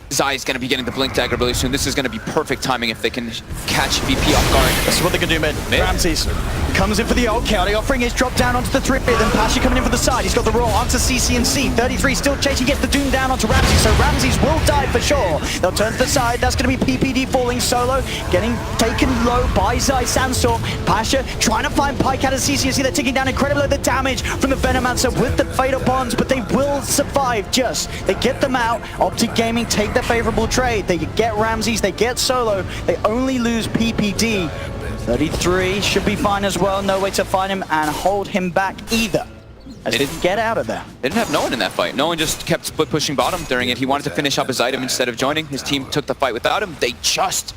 Zai is going to be getting the Blink Dagger really soon. This is going to be perfect timing if they can catch VP off guard. This is what they can do, mid. Ramses comes in for the ult. Chaotic offering is dropped down onto the 3. Then Pasha coming in for the side. He's got the roll onto CCNC. 33 still chasing, gets the Doom down onto Ramses. So Ramses will die for sure. They'll turn to the side. That's going to be PPD falling solo. Getting taken low by Zai Sandstorm. Pasha trying to find Pycat and CCNC. They're taking down incredibly the damage from the Venomancer with the Fatal Bonds, but they will survive just. They get them out. Optic Gaming take the favorable trade. They get Ramses, they get Solo. They only lose PPD. 33 should be fine as well. No way to find him and hold him back either. As they didn't get out of there. They didn't have no one in that fight. No one just kept split pushing bottom during it. He wanted to finish up his item instead of joining. His team took the fight without him. They just...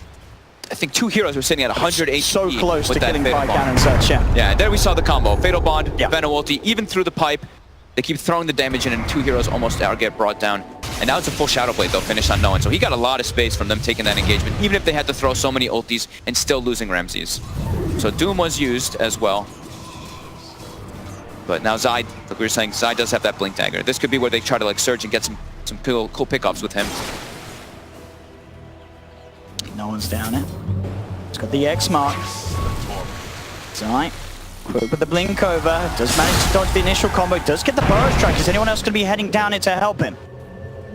I think 2 heroes were sitting at 100 HP. So close to killing Pycat and such, yeah. Yeah, and there we saw the combo. Fatal Bond, Venom ulti, even through the pipe. They keep throwing the damage in and 2 heroes almost get brought down. And now it's a full Shadow Blade, though, finished on no one. So he got a lot of space from them taking that engagement, even if they had to throw so many ultis and still losing Ramses. So Doom was used as well. But now Zai, like we were saying, Zai does have that Blink Dagger. This could be where they try to like surge and get some cool pickoffs with him. No one's down it. It's got the X mark. Zai. Quick with the blink over, does manage to dodge the initial combo, does get the burrow strike. Is anyone else going to be heading down it to help him?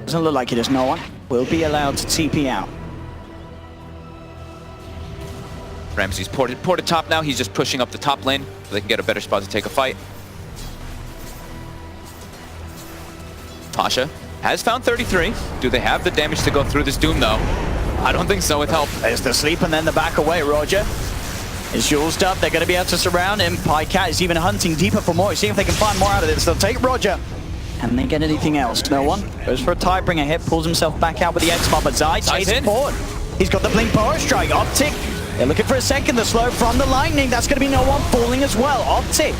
Doesn't look like it is. No one will be allowed to TP out. Ramses ported top now. He's just pushing up the top lane so they can get a better spot to take a fight. Pasha has found 33. Do they have the damage to go through this Doom though? I don't think so with help. There's the sleep and then the back away, Roger. Is Jules up? They're going to be able to surround him. Pycat is even hunting deeper for more. See if they can find more out of this. They'll take Roger. Can they get anything else? No one. Goes for a Tidebringer hit, pulls himself back out with the X-Mob, but Zai chases forward. He's got the Blink Power Strike. Optic, they're looking for a second. The slow from the Lightning. That's going to be no one falling as well. Optic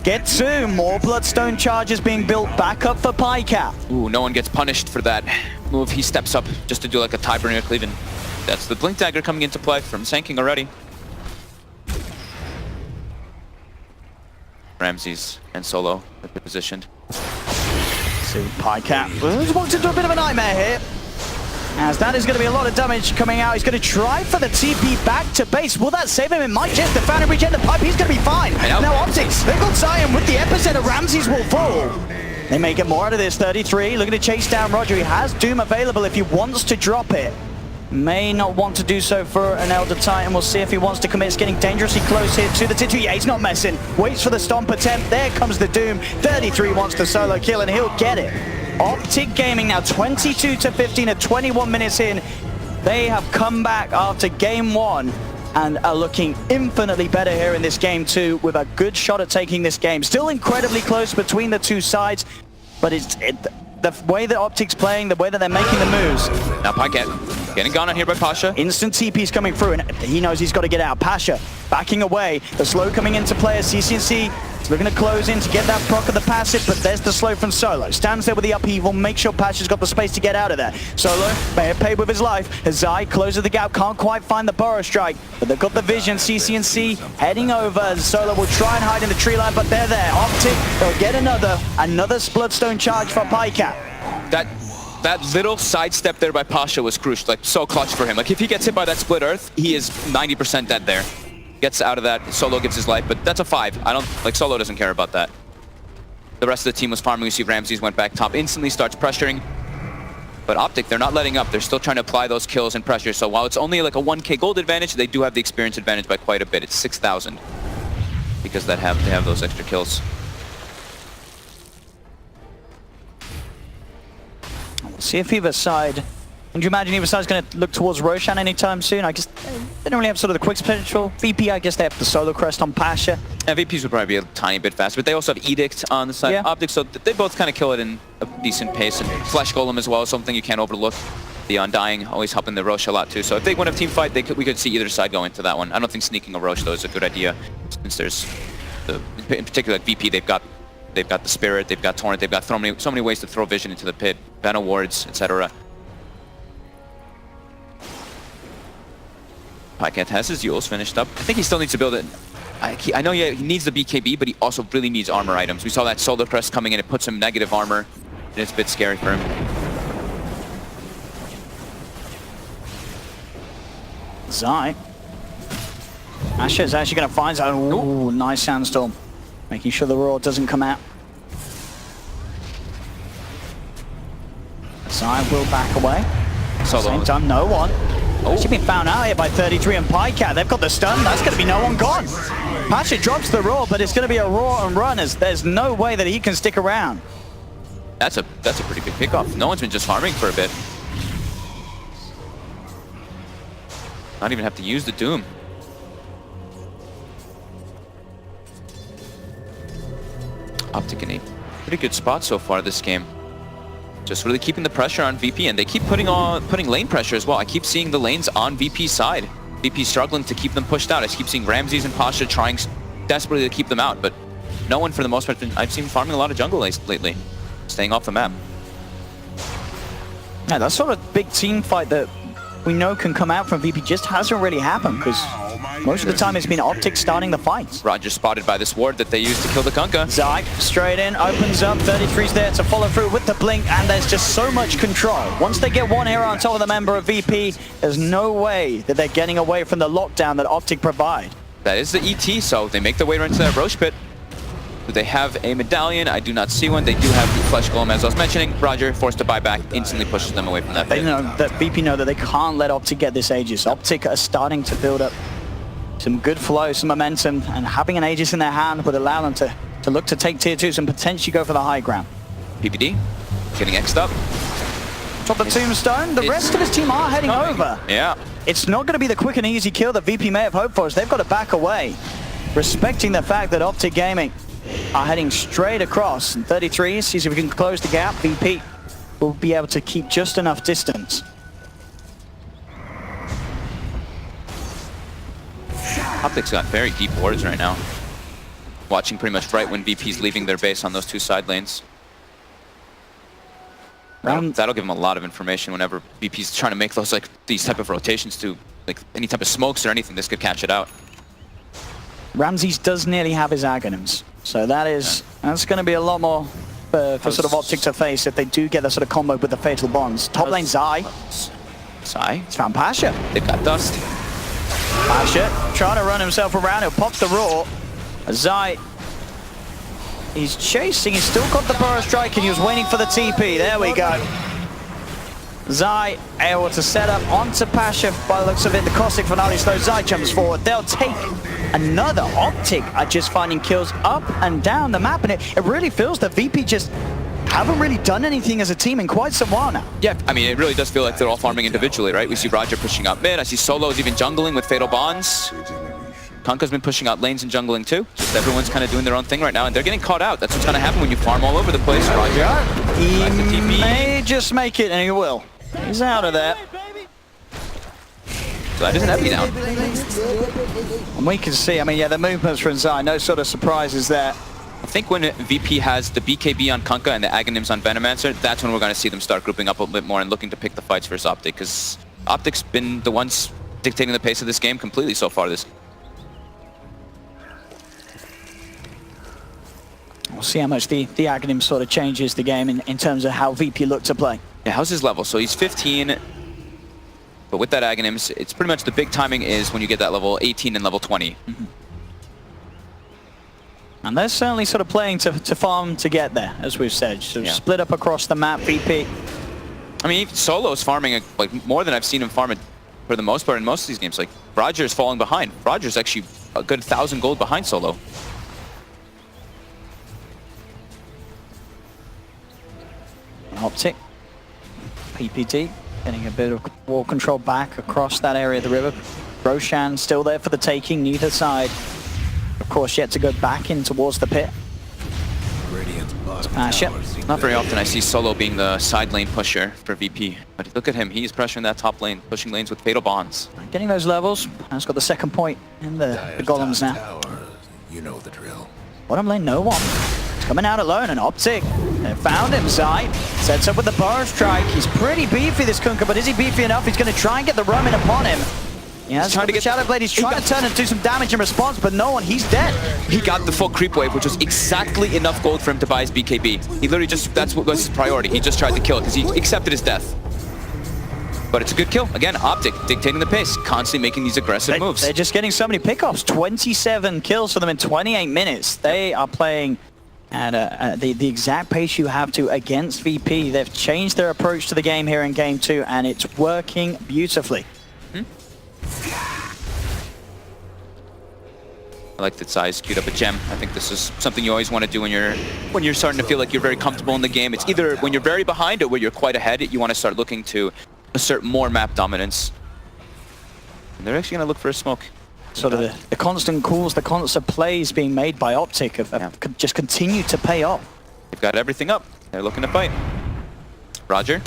get 2. More Bloodstone charges being built back up for Pycat. Ooh, no one gets punished for that move. He steps up just to do like a Tidebringer cleave, and that's the Blink Dagger coming into play from Sanking already. Ramses and Solo have been positioned. See Pycat walked into a bit of a nightmare here. As that is going to be a lot of damage coming out. He's going to try for the TP back to base. Will that save him? It might just. The Phantom regen the pipe. He's going to be fine. Now Optics, they've got Zion with the epicenter. Ramses will fall. They may get more out of this. 33 looking to chase down Roger. He has Doom available if he wants to drop it. May not want to do so for an Elder Titan. We'll see if he wants to commit. It's getting dangerously close here to the Titu. Yeah, he's not messing. Waits for the stomp attempt. There comes the Doom. 33 wants the solo kill and he'll get it. Optic Gaming now 22 to 15 at 21 minutes in. They have come back after game 1 and are looking infinitely better here in this game 2 with a good shot at taking this game. Still incredibly close between the two sides, but the way that Optic's playing, the way that they're making the moves. Now Paquette getting gone on here by Pasha. Instant TP's coming through, and he knows he's got to get out. Pasha backing away. The slow coming into play. CCNC is looking to close in to get that proc of the passive, but there's the slow from Solo. Stands there with the upheaval, make sure Pasha's got the space to get out of there. Solo may have paid with his life. Zai closes the gap, can't quite find the burrow strike, but they've got the vision. CCNC heading over. Solo will try and hide in the tree line, but they're there. Optic, they'll get another Bloodstone charge for Pycat. That little sidestep there by Pasha was crucial, like so clutch for him. Like if he gets hit by that split earth, he is 90% dead there. Gets out of that, Solo gives his life, but that's a 5. Solo doesn't care about that. The rest of the team was farming. We see Ramses went back top, instantly starts pressuring. But Optic, they're not letting up. They're still trying to apply those kills and pressure. So while it's only like a 1k gold advantage, they do have the experience advantage by quite a bit. It's 6,000 because they have those extra kills. We'll see if either side... And do you imagine either side's going to look towards Roshan anytime soon? I guess they don't really have sort of the quick potential. VP, I guess they have the Solo Crest on Pasha. Yeah, VPs would probably be a tiny bit faster, but they also have Edict on the side of Optic, so they both kind of kill it in a decent pace. And Flesh Golem as well is something you can't overlook. The Undying always helping the Rosh a lot too. So if they win a team fight, we could see either side go into that one. I don't think sneaking a Rosh though is a good idea, since there's in particular like VP, they've got the Spirit, they've got Torrent, they've got so many ways to throw Vision into the pit, Venom Wards, etc. Pycat has his Yules finished up. I think he still needs to build it. I know he needs the BKB, but he also really needs armor items. We saw that Solar Crest coming in, it puts him negative armor, and it's a bit scary for him. Zai. Asher is actually going to find Zai. Ooh, nice Sandstorm. Making sure the Roar doesn't come out. Zai will back away. Solo. Same time, no one. Actually been found out here by 33 and Pycat. They've got the stun. That's going to be no one gone. Pasha drops the Roar, but it's going to be a Roar and run, as there's no way that he can stick around. That's a pretty big pickoff. No one's been just farming for a bit. Not even have to use the Doom. Optic in a pretty good spot so far this game. Just really keeping the pressure on VP, and they keep putting lane pressure as well. I keep seeing the lanes on VP's side. VP's struggling to keep them pushed out. I keep seeing Ramses and Pasha trying desperately to keep them out, but no one for the most part. I've seen farming a lot of jungle lately, staying off the map. Yeah, that sort of big team fight that we know can come out from VP just hasn't really happened, because most of the time it's been Optic starting the fights. Roger spotted by this ward that they used to kill the Kunkka. Zai straight in, opens up, 33's there to follow through with the blink, and there's just so much control. Once they get one hero on top of the member of VP, there's no way that they're getting away from the lockdown that Optic provide. That is the ET, so they make their way right into that Roche pit. Do they have a medallion? I do not see one. They do have the Flesh Golem, as I was mentioning. Roger, forced to buy back, instantly pushes them away from that pit. They know that VP know that they can't let Optic get this Aegis. Optic are starting to build up some good flow, some momentum, and having an Aegis in their hand would allow them to look to take tier 2s and potentially go for the high ground. PPD getting X'd up. Drop the tombstone. The rest of his team are heading over. Yeah. It's not going to be the quick and easy kill that VP may have hoped for, as they've got to back away, respecting the fact that Optic Gaming are heading straight across. And 33 sees if we can close the gap. VP will be able to keep just enough distance. Optic's got very deep wards right now. Watching pretty much right when VP's leaving their base on those two side lanes. That'll give them a lot of information whenever VP's trying to make those these type of rotations to any type of smokes or anything. This could catch it out. Ramses does nearly have his Aghanims, so that's going to be a lot more for sort of Optic to face if they do get that sort of combo with the Fatal Bonds. Top lane Zai. Zai? It's found Pasha. They've got Dust. Pasha trying to run himself around. He'll pop the Roar. Zai, he's chasing. He's still got the Burrow Strike, and he was waiting for the TP. There we go. Zai able to set up onto Pasha by the looks of it. The Caustic Finale slow. Zai jumps forward. They'll take another. Optic are just finding kills up and down the map, and it really feels that VP just haven't really done anything as a team in quite some while now. Yeah, I mean, it really does feel like they're all farming individually, right? We see Roger pushing out mid. I see Solo's even jungling with Fatal Bonds. Kunkka's been pushing out lanes and jungling too. Just everyone's kind of doing their own thing right now, and they're getting caught out. That's what's going to happen when you farm all over the place. Roger. He may just make it, and he will. He's out of there. So that isn't heavy down. And we can see, I mean, yeah, the movements from Zai, no sort of surprises there. I think when VP has the BKB on Kunkka and the Aghanims on Venomancer, that's when we're going to see them start grouping up a little bit more and looking to pick the fights versus Optic, because Optic's been the ones dictating the pace of this game completely so far. We'll see how much the Aghanim sort of changes the game in terms of how VP look to play. Yeah, how's his level? So he's 15, but with that Aghanims, it's pretty much the big timing is when you get that level 18 and level 20. Mm-hmm. And they're certainly sort of playing to farm to get there, as we've said. So split up across the map, VP. I mean, Solo's farming like more than I've seen him farm it for the most part in most of these games. Like, Roger's falling behind. Roger's actually a good 1,000 gold behind Solo. Optic, PPD, getting a bit of wall control back across that area of the river. Roshan still there for the taking, neither side. Of course, yet to go back in towards the pit. Pasha. Not very often I see Solo being the side lane pusher for VP, but look at him, he's pressuring that top lane, pushing lanes with Fatal Bonds. Getting those levels, has got the second point in the golems now. You know the drill. Bottom lane, no one. He's coming out alone, and Optic. They found him, Zai. Sets up with the burrow strike. He's pretty beefy, this Kunkka, but is he beefy enough? He's going to try and get the roaming upon him. Yeah, he's trying to get Shadow Blade. He's trying to turn and do some damage in response, but no one. He's dead. He got the full creep wave, which was exactly enough gold for him to buy his BKB. He literally just, that's what was his priority. He just tried to kill it because he accepted his death. But it's a good kill. Again, Optic dictating the pace, constantly making these aggressive moves. They're just getting so many pickoffs. 27 kills for them in 28 minutes. They are playing at the exact pace you have to against VP. They've changed their approach to the game here in Game 2, and it's working beautifully. I like that Zai's queued up a gem. I think this is something you always want to do when you're starting to feel like you're very comfortable in the game. It's either when you're very behind or when you're quite ahead, you want to start looking to assert more map dominance. And they're actually going to look for a smoke. Sort of the constant calls, the constant plays being made by Optic have just continued to pay off. They've got everything up. They're looking to fight. Roger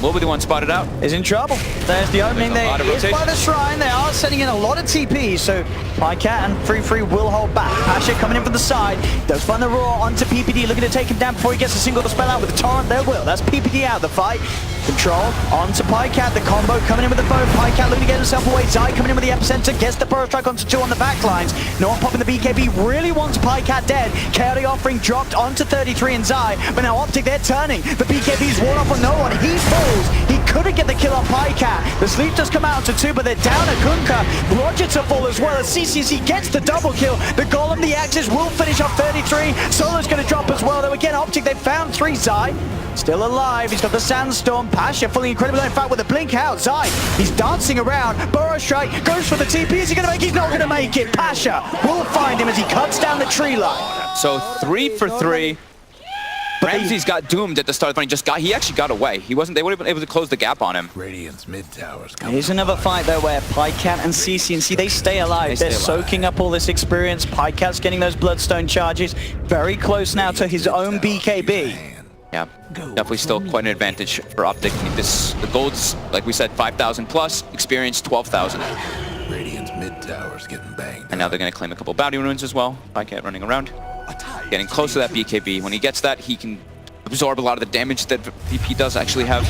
will be the one spotted out. Is in trouble. There's the opening there. Is by the shrine. They are sending in a lot of TP, so Pycat and Free will hold back. Pasha coming in from the side. Does find the roar onto PPD, looking to take him down before he gets a single spell out with the torrent. There will. That's PPD out of the fight. Control onto Pycat. The combo coming in with the bow. Pycat looking to get himself away. Zai coming in with the epicenter. Gets the burrow strike onto 2 on the back lines. No one popping the BKB. Really wants Pycat dead. Chaotic offering dropped onto 33 and Zai. But now Optic, they're turning. The BKB's worn off on no one. He falls. He couldn't get the kill on Pycat. The sleep does come out to 2, but they're down at Kunkka. Roger to fall as well as CCC gets the double kill. The Golem, the Axis will finish off 33. Solo's going to drop as well. Though again, Optic, they found 3. Zai still alive. He's got the Sandstorm. Pasha fully incredible. In fact, with a blink out, Zai, he's dancing around. Burrow strike goes for the TP. Is he going to make it? He's not going to make it. Pasha will find him as he cuts down the tree line. So 3 for 3. Ramsey's got doomed at the start of the fight. He actually got away. They would have been able to close the gap on him. Radiant's mid towers. Here's another fight though where Pycat and CCNC, they stay alive. They're soaking up all this experience. Pycat's getting those Bloodstone charges. Very close now to his own BKB. Yeah, definitely still quite an advantage for Optic. The gold's, like we said, 5,000 plus, experience 12,000. Radiant's mid tower's getting banged. And now they're going to claim a couple bounty runes as well. Pycat running around, getting close to that BKB. When he gets that, he can absorb a lot of the damage that VP does actually have.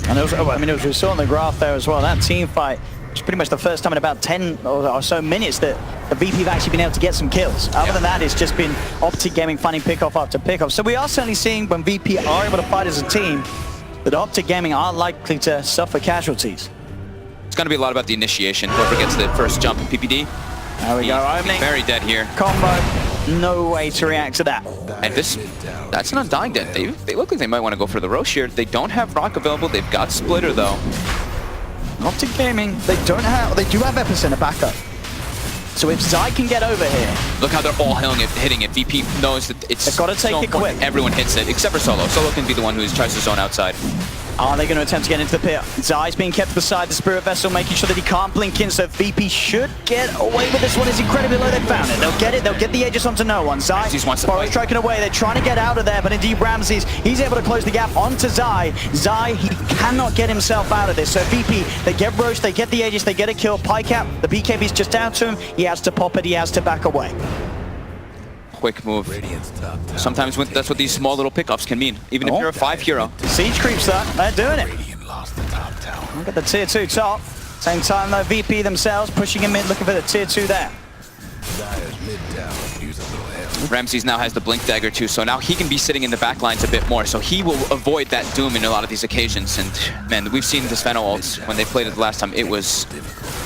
And it was, I mean, as we saw on the graph there as well, that team fight was pretty much the first time in about 10 or so minutes that the VP have actually been able to get some kills. Other than that, it's just been Optic Gaming finding pickoff after pickoff. So we are certainly seeing when VP are able to fight as a team, that Optic Gaming are likely to suffer casualties. It's going to be a lot about the initiation. Whoever gets the first jump in PPD. There we go, opening. Very dead here. Combo, no way to react to that. And that's an Undying dead. They look like they might want to go for the Roche here. They don't have Rock available. They've got Splitter though. Optic Gaming, they do have Epicenter backup. So if Zai can get over here, Look how they're all hitting it. VP knows that it's they've got to take so it important. quick. Everyone hits it, except for Solo. Solo can be the one who tries to zone outside. Are they going to attempt to get into the pit? Zai's being kept beside the Spirit Vessel, making sure that he can't blink in, so VP should get away with this one. It's incredibly low. They found it. They'll get it. They'll get the Aegis onto no one. Zai, Borrow striking away. They're trying to get out of there, but indeed Ramses, he's able to close the gap onto Zai. Zai, he cannot get himself out of this. So VP, they get Roche, they get the Aegis, they get a kill. PyCap, the BKB's just down to him. He has to pop it. He has to back away. Quick move. Sometimes that's what these small little pickups can mean, even if you're a 5 hero. Siege creeps though, they're doing it. Radiant lost the top tower. Look at the tier 2 top. Same time though, VP themselves pushing him in, looking for the tier 2 there. Dire's mid tower use a little help. Ramses now has the Blink Dagger too, so now he can be sitting in the back lines a bit more, so he will avoid that Doom in a lot of these occasions. And man, we've seen this Venom ult when they played it the last time. It was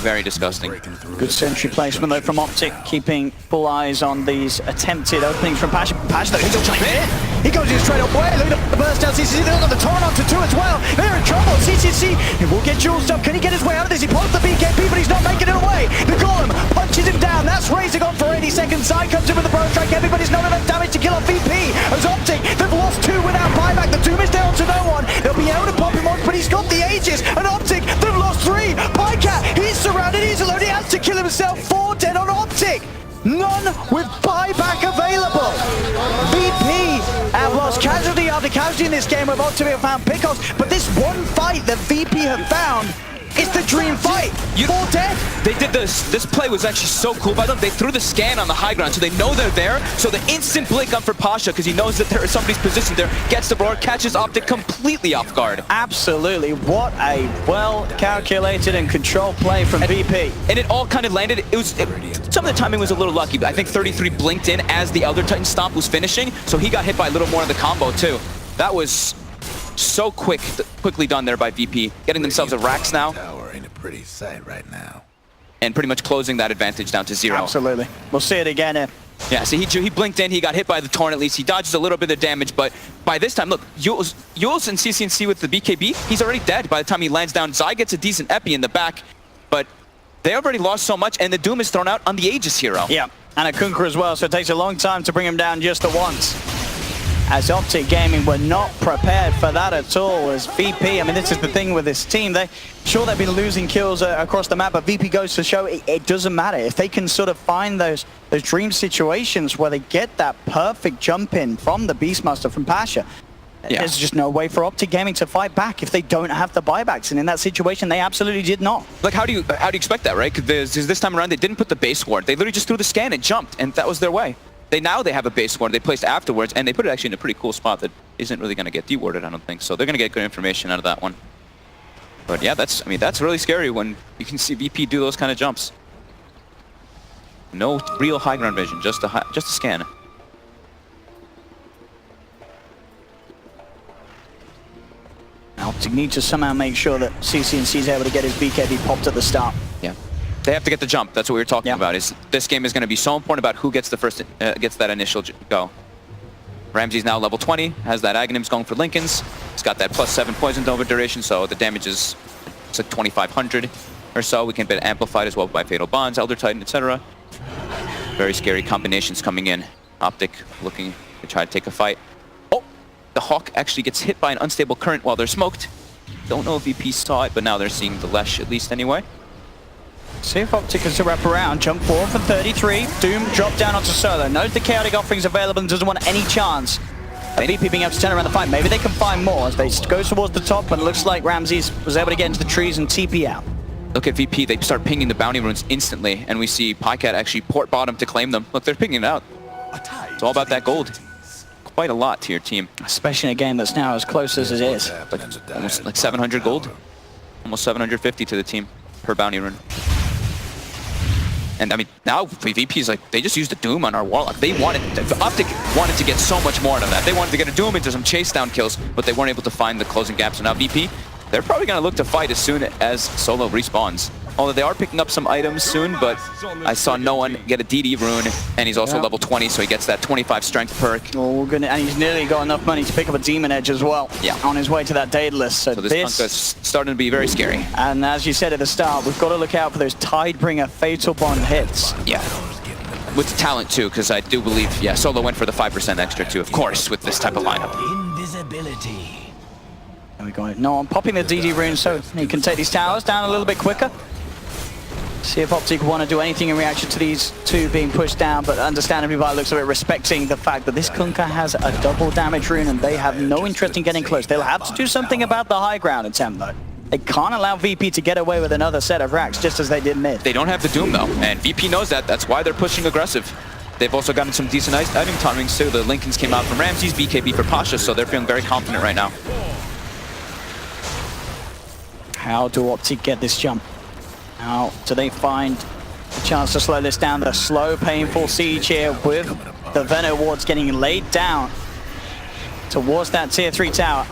very disgusting. Good sentry placement though from Optic, keeping full eyes on these attempted openings from Pasha. Pasha though, he's trying to hit. He goes in straight away. Look at the burst down. CCC, they've got the Torrent onto 2 as well. They're in trouble. CCC, he will get jewels up. Can he get his way out of this? He pops the BKB, but he's not making it away. The Golem punches him down. That's Razor gone for 80 seconds. Zai comes in with the Burrow Strike. Everybody's not enough damage to kill off VP. As Optic, they've lost 2 without buyback. The Doom is down to no one. They'll be able to pop him on, but he's got the Aegis. And Optic, they've lost 3. PyCat, he's surrounded. He's alone. He has to kill himself. 4 dead on Optic. None with buyback available. VP have lost casualty after casualty in this game. We've Optic have found pickoffs, but this one fight that VP have found is the dream fight. 4 dead. They did this. This play was actually so cool by them. They threw the scan on the high ground, so they know they're there. So the instant blink on for Pasha, because he knows that there is somebody's positioned there, gets the roar, catches Optic completely off guard. Absolutely. What a well-calculated and controlled play from VP. And it all kind of landed. Some of the timing was a little lucky, but I think 33 blinked in as the other Titan stomp was finishing, so he got hit by a little more of the combo too. That was so quickly done there by VP, getting themselves a Rax now. Tower ain't a pretty sight right now. And pretty much closing that advantage down to 0. Absolutely. We'll see it again here. Yeah, so he blinked in, he got hit by the Torrent at least, he dodges a little bit of damage, but by this time, look, Yules and CCNC with the BKB, he's already dead by the time he lands down. Zai gets a decent epi in the back, but they already lost so much, and the Doom is thrown out on the Aegis hero. Yeah, and a Kunkka as well, so it takes a long time to bring him down just at once. As Optic Gaming were not prepared for that at all as VP. I mean, this is the thing with this team. Sure, they've been losing kills across the map, but VP goes to show it doesn't matter. If they can sort of find those dream situations where they get that perfect jump in from the Beastmaster, from Pasha, there's just no way for Optic Gaming to fight back if they don't have the buybacks. And in that situation, they absolutely did not. Like, how do you expect that, right? Because this time around, they didn't put the base ward. They literally just threw the scan and jumped, and that was their way. Now they have a base ward they placed afterwards, and they put it actually in a pretty cool spot that isn't really going to get dewarded, I don't think. So they're going to get good information out of that one. But yeah, that's really scary when you can see VP do those kind of jumps. No real high ground vision, just a scan. Optic need to somehow make sure that CCNC is able to get his BKB popped at the start. Yeah. They have to get the jump. That's what we were talking about. This game is going to be so important about who gets the first, gets that initial go. Ramsey's now level 20, has that Aghanims going for Lincoln's. He's got that +7 poison over duration, so the damage is like 2,500 or so. We can get amplified as well by Fatal Bonds, Elder Titan, etc. Very scary combinations coming in. Optic looking to try to take a fight. Oh, the Hawk actually gets hit by an unstable current while they're smoked. Don't know if VP saw it, but now they're seeing the Lesh at least anyway. See if Optic is to wrap around. Jump forward for 33. Doom drop down onto Solo. Knows the chaotic offerings available and doesn't want any chance of VP being able to turn around the fight. Maybe they can find more as they go towards the top, and it looks like Ramses was able to get into the trees and TP out. Look at VP. They start pinging the bounty runes instantly, and we see PyCat actually port bottom to claim them. Look, they're pinging it out. It's all about that gold. Quite a lot to your team. Especially in a game that's now as close as it is. Almost like 700 gold. Almost 750 to the team per bounty rune. And I mean, now VP's like, they just used the Doom on our Warlock. Optic wanted to get so much more out of that. They wanted to get a Doom into some chase down kills, but they weren't able to find the closing gap. So now VP, they're probably going to look to fight as soon as Solo respawns. Although they are picking up some items soon, but I saw no one get a DD rune, and he's also level 20, so he gets that 25 strength perk. Oh, goodness. And he's nearly got enough money to pick up a Demon Edge as well. Yeah. On his way to that Daedalus. So this Kunkka's starting to be very scary. And as you said at the start, we've got to look out for those Tidebringer Fatal Bond hits. Yeah. With the talent too, because I do believe, Solo went for the 5% extra too, of course, with this type of lineup. Invisibility. There we go. No, I'm popping the DD rune so he can take these towers down a little bit quicker. See if Optic want to do anything in reaction to these two being pushed down, but understandably by the looks of it, respecting the fact that this Kunkka has a double damage rune and they have no interest in getting close. They'll have to do something about the high ground attempt though. They can't allow VP to get away with another set of racks just as they did mid. They don't have the Doom though, and VP knows that. That's why they're pushing aggressive. They've also gotten some decent item timings too. The Lincolns came out from Ramses, BKB for Pasha, so they're feeling very confident right now. How do Optic get this jump? How do they find a chance to slow this down? The slow, painful siege here with the Venom wards getting laid down towards that tier 3 tower.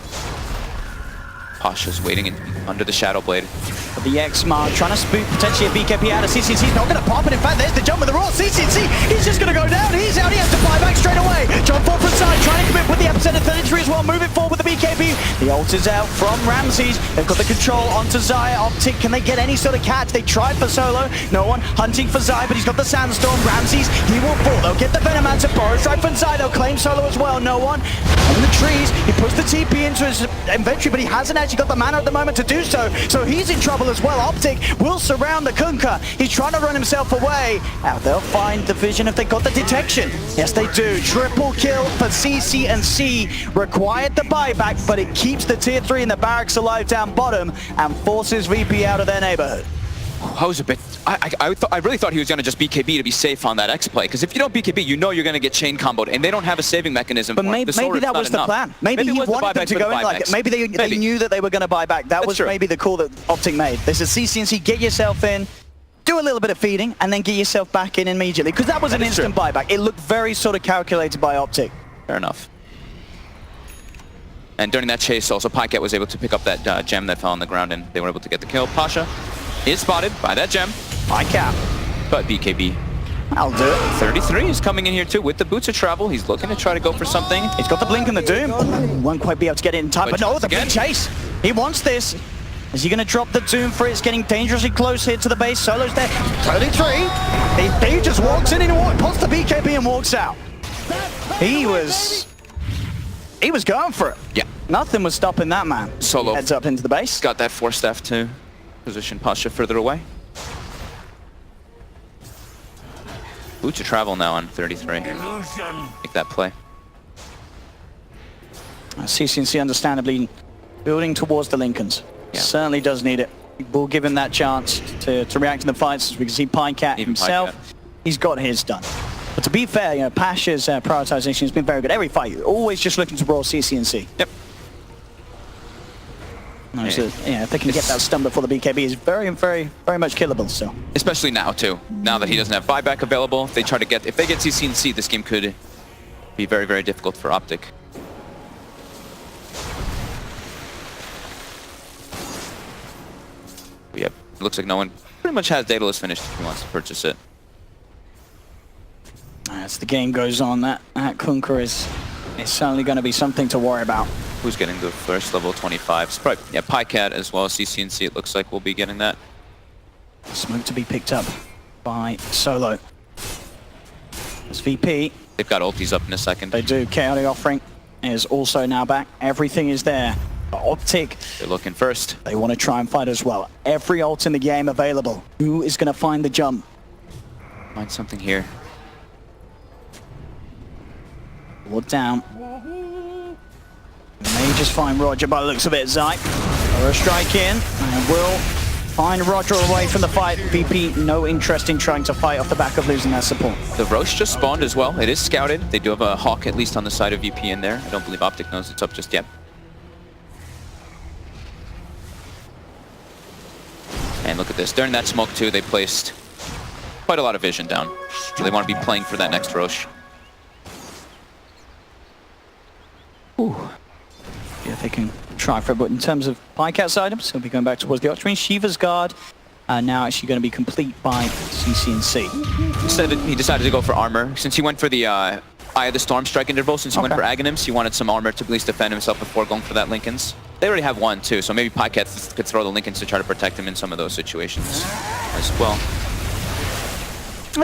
Pasha's waiting under the Shadow Blade. But the X-Mark trying to spook potentially a BKB out of CCNC's not going to pop it. In fact, there's the jump with the raw CCNC. He's just going to go down. He's out. He has to fly back straight away. Jump forward from side, trying to commit with the epicenter 33 as well. Moving forward with the BKB. The ult is out from Ramses. They've got the control onto Zaya. Optic, can they get any sort of catch? They tried for Solo. No one hunting for Zaya, but he's got the Sandstorm. Ramses, he will fall. They'll get the Venom answer. Borrow strike from Zaya. They'll claim Solo as well. No one in the trees. He puts the TP into his inventory, but he hasn't actually got the mana at the moment to do so. So he's in trouble as well. Optic will surround the Kunkka. He's trying to run himself away. Now they'll find the vision if they got the detection. Yes, they do. Triple kill for CCNC. Required the buyback, but it keeps the tier 3 in the barracks alive down bottom and forces VP out of their neighborhood. I was a bit... I really thought he was going to just BKB to be safe on that X play, because if you don't BKB, you know you're going to get chain comboed, and they don't have a saving mechanism. But maybe that was the plan. Maybe he wanted them to go in like it. Maybe they knew that they were going to buy back. That was maybe the call that Optic made. There's a CCNC, get yourself in, do a little bit of feeding, and then get yourself back in immediately, because that was an instant buyback. It looked very sort of calculated by Optic. Fair enough. And during that chase, also, Pycat was able to pick up that gem that fell on the ground, and they were able to get the kill. Pasha is spotted by that gem. Pycat. But BKB. I'll do it. 33 is coming in here too with the boots of travel. He's looking to try to go for something. He's got the blink and the doom. Won't quite be able to get it in time, but no, the big chase. He wants this. Is he going to drop the doom for it? It's getting dangerously close here to the base. Solo's there. 33. He just walks in and pops the BKB and walks out. He was going for it. Yeah. Nothing was stopping that man. Solo heads up into the base. Got that force staff to position Pasha further away. Boots of travel now on 33. Make that play. CCNC understandably building towards the Lincolns. Yeah. Certainly does need it. We'll give him that chance to react to the fights. As we can see, Pycat himself, he's got his done. But to be fair, you know, Pasha's prioritization has been very good. Every fight, always just looking to brawl CCNC. Yep. No, so, yeah, if they can get that stun before the BKB, is very much killable still. Especially now too. Now that he doesn't have buyback available, if they get CCNC, this game could be very, very difficult for Optic. Yep, looks like no one pretty much has Daedalus finished if he wants to purchase it. As the game goes on, that Kunkka is certainly going to be something to worry about. Who's getting the first level 25? It's probably, yeah, Pycat as well as CCNC, it looks like we'll be getting that. Smoke to be picked up by Solo. As VP. They've got ultis up in a second. They do. Chaotic Offering is also now back. Everything is there. Optic. They're looking first. They want to try and fight as well. Every ult in the game available. Who is going to find the jump? Find something here. Ward down. May just find Roger by the looks of it, Zyke. Or a strike in, and will find Roger away from the fight. VP, no interest in trying to fight off the back of losing that support. The Roche just spawned as well. It is scouted. They do have a Hawk at least on the side of VP in there. I don't believe Optic knows it's up just yet. And look at this. During that smoke too, they placed quite a lot of vision down. So they want to be playing for that next Roche. Ooh. Yeah, they can try for it, but in terms of Pycat's items, he'll be going back towards the Octarine. Shiva's guard now actually going to be complete by CCNC. Instead, he decided to go for armor. Since he went for the Eye of the Storm strike interval, since he went for Aghanims, he wanted some armor to at least defend himself before going for that Linken's. They already have one too, so maybe Pycat could throw the Linken's to try to protect him in some of those situations as well.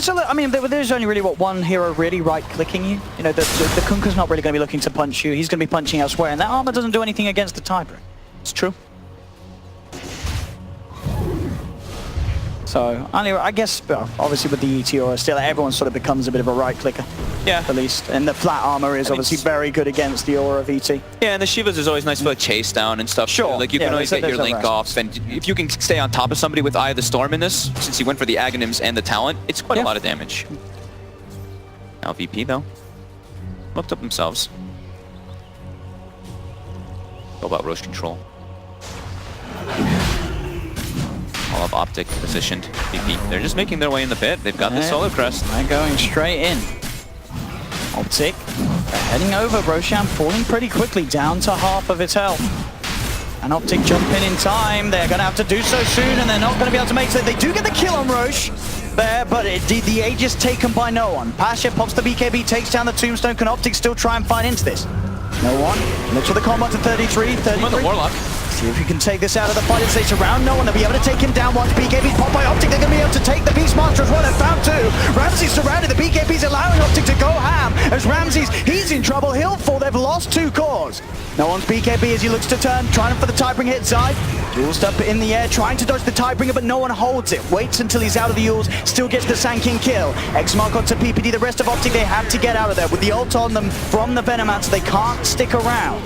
So, I mean, there's only really, one hero really right-clicking you? You know, the Kunkka's not really going to be looking to punch you. He's going to be punching elsewhere, and that armor doesn't do anything against the Tiber. It's true. So, I guess, obviously with the ET aura, still everyone sort of becomes a bit of a right-clicker. Yeah. At least. And the flat armor is obviously very good against the aura of ET. Yeah, and the Shivas is always nice for like chase down and stuff. Sure. Like you can always get your link off, and if you can stay on top of somebody with Eye of the Storm in this, since he went for the Aghanims and the talent, it's quite a lot of damage. Now VP though, looked up themselves. Go about Roche control. All of Optic positioned. VP. They're just making their way in the pit. They've got the Solar Crest. They're going straight in. Optic heading over. Roshan falling pretty quickly, down to half of its health. And Optic jumping in time. They're going to have to do so soon, and they're not going to be able to make it. They do get the kill on Roche there, but the age is taken by no one. Pasha pops the BKB, takes down the Tombstone. Can Optic still try and fight into this? No one. Looks for the combat to 33. Come on, the Warlock. See if you can take this out of the fight as they surround no one. They'll be able to take him down once BKB's popped by Optic. They're going to be able to take the Beastmaster as well. They've found two. Ramsey's surrounded. The BKB's allowing Optic to go ham. As Ramsey's, he's in trouble. He'll fall. They've lost two cores. No one's BKB as he looks to turn, trying for the Tidebringer hit side. Jules up in the air, trying to dodge the Tidebringer, but no one holds it. Waits until he's out of the Yules, still gets the Sand King kill. X-Mark onto PPD. The rest of Optic, they have to get out of there. With the ult on them from the Venomancer, they can't stick around.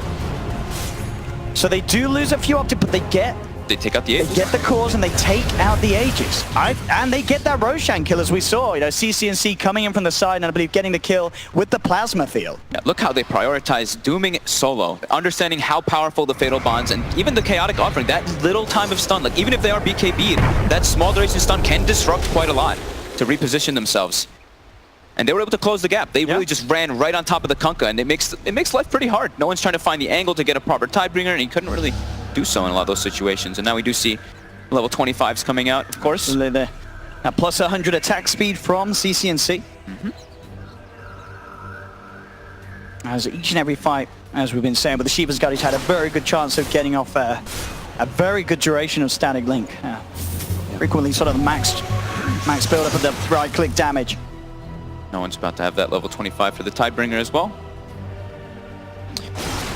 So they do lose a few Optic, but they take out the Aegis. They get the cores and they take out the Aegis. And they get that Roshan kill as we saw. You know, CCNC coming in from the side and I believe getting the kill with the plasma field. Yeah, look how they prioritize dooming solo, understanding how powerful the Fatal Bonds and even the Chaotic Offering, that little time of stun, like even if they are BKB'd, that small duration stun can disrupt quite a lot to reposition themselves. And they were able to close the gap. They really just ran right on top of the Kunkka, and it makes life pretty hard. No one's trying to find the angle to get a proper Tidebringer, and he couldn't really do so in a lot of those situations. And now we do see level 25s coming out, of course. Now plus 100 attack speed from CCNC. As each and every fight, as we've been saying, but the Shiva's guard, he's had a very good chance of getting off a very good duration of static link. Frequently sort of the max build up of the right click damage. No one's about to have that level 25 for the Tidebringer as well.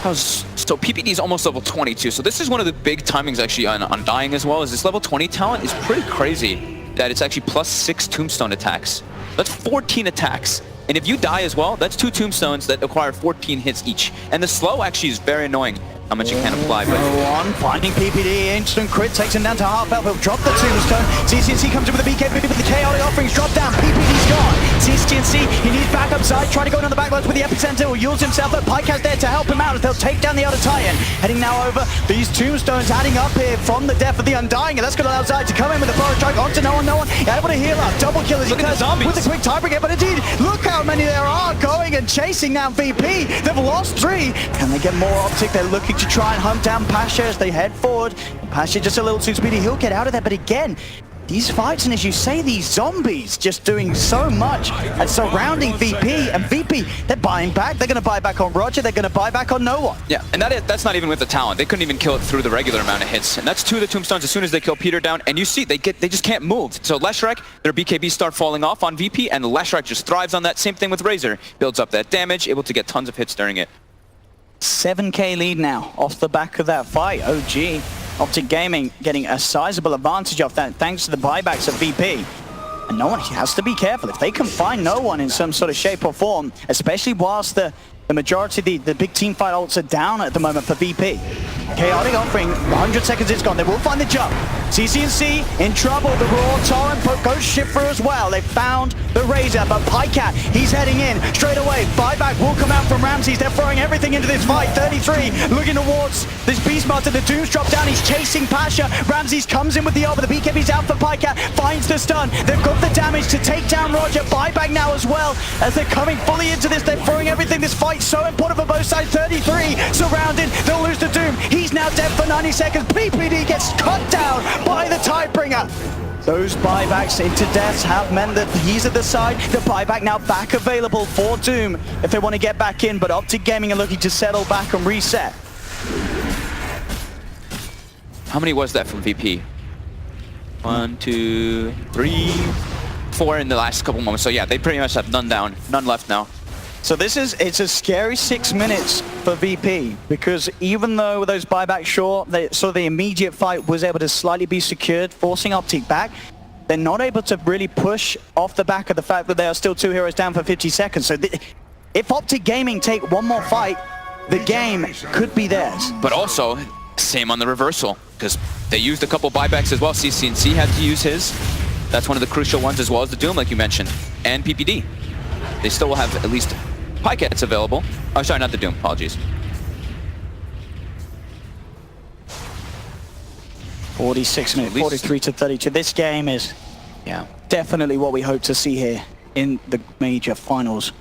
So PPD is almost level 22, so this is one of the big timings actually on dying as well, is this level 20 talent is pretty crazy that it's actually plus 6 Tombstone attacks. That's 14 attacks. And if you die as well, that's 2 Tombstones that acquire 14 hits each. And the slow actually is very annoying how much it can apply. But on, finding PPD, instant crit, takes him down to half health. He'll drop the Tombstone. CCNC comes in with the BKB, but the Chaotic Offerings drop down. PPD's gone. CCNC, he needs back upside, trying to go in on the backlines with the Epicenter. He'll use himself, but Pycat's there to help him out as they'll take down the Elder Titan. Heading now over, these Tombstones adding up here from the death of the Undying, and that's going to allow Zai to come in with the Forest Strike onto no one. Able to heal up, double kill as he does with the quick Tidebringer, but indeed, look how many there are going and chasing now VP. They've lost 3. Can they get more Optic? They're looking to try and hunt down Pasha as they head forward. Pasha just a little too speedy. He'll get out of there, but again, these fights, and as you say, these zombies just doing so much and surrounding VP. And VP, they're buying back. They're going to buy back on Roger. They're going to buy back on no one. Yeah, and that's not even with the talent. They couldn't even kill it through the regular amount of hits. And that's 2 of the Tombstones as soon as they kill Peter down. And you see, they just can't move. So Leshrac, their BKB start falling off on VP, and Leshrac just thrives on that. Same thing with Razor. Builds up that damage, able to get tons of hits during it. 7k lead now off the back of that fight. OG. Optic Gaming getting a sizable advantage off that thanks to the buybacks of VP. And no one has to be careful. If they can find no one in some sort of shape or form, especially whilst the majority of the big team fight ults are down at the moment for VP. Chaotic Offering, 100 seconds it's gone. They will find the jump. CCNC in trouble. The Raw Torrent goes Shifter as well. They found the Razor, but Pycat, he's heading in straight away. Buyback will come out from Ramses. They're throwing everything into this fight. 33 looking towards this Beastmaster. The Dooms drop down. He's chasing Pasha. Ramses comes in with the ult, but the BKB's out for Pycat. Finds the stun. They've got the damage to take down Roger. Buyback now as well as they're coming fully into this. They're throwing everything. This fight's so important for both sides. 33 surrounded. They'll lose the Doom. He's now now dead for 90 seconds. PPD gets cut down by the Tidebringer. Those buybacks into deaths have meant that he's at the side. The buyback now back available for Doom if they want to get back in, but Optic Gaming are looking to settle back and reset. How many was that from VP? 1, 2, 3, 4 in the last couple moments. So yeah, they pretty much have none down, none left now. So it's a scary 6 minutes for VP, because even though those buybacks short, the immediate fight was able to slightly be secured, forcing Optic back. They're not able to really push off the back of the fact that there are still 2 heroes down for 50 seconds. So if Optic Gaming take one more fight, the game could be theirs. But also, same on the reversal, because they used a couple buybacks as well. CCNC had to use his. That's one of the crucial ones, as well as the Doom, like you mentioned, and PPD. They still will have at least Pycats available. Oh, sorry, not the Doom. Apologies. 46 minutes, 43 to 32. This game is definitely what we hope to see here in the major finals.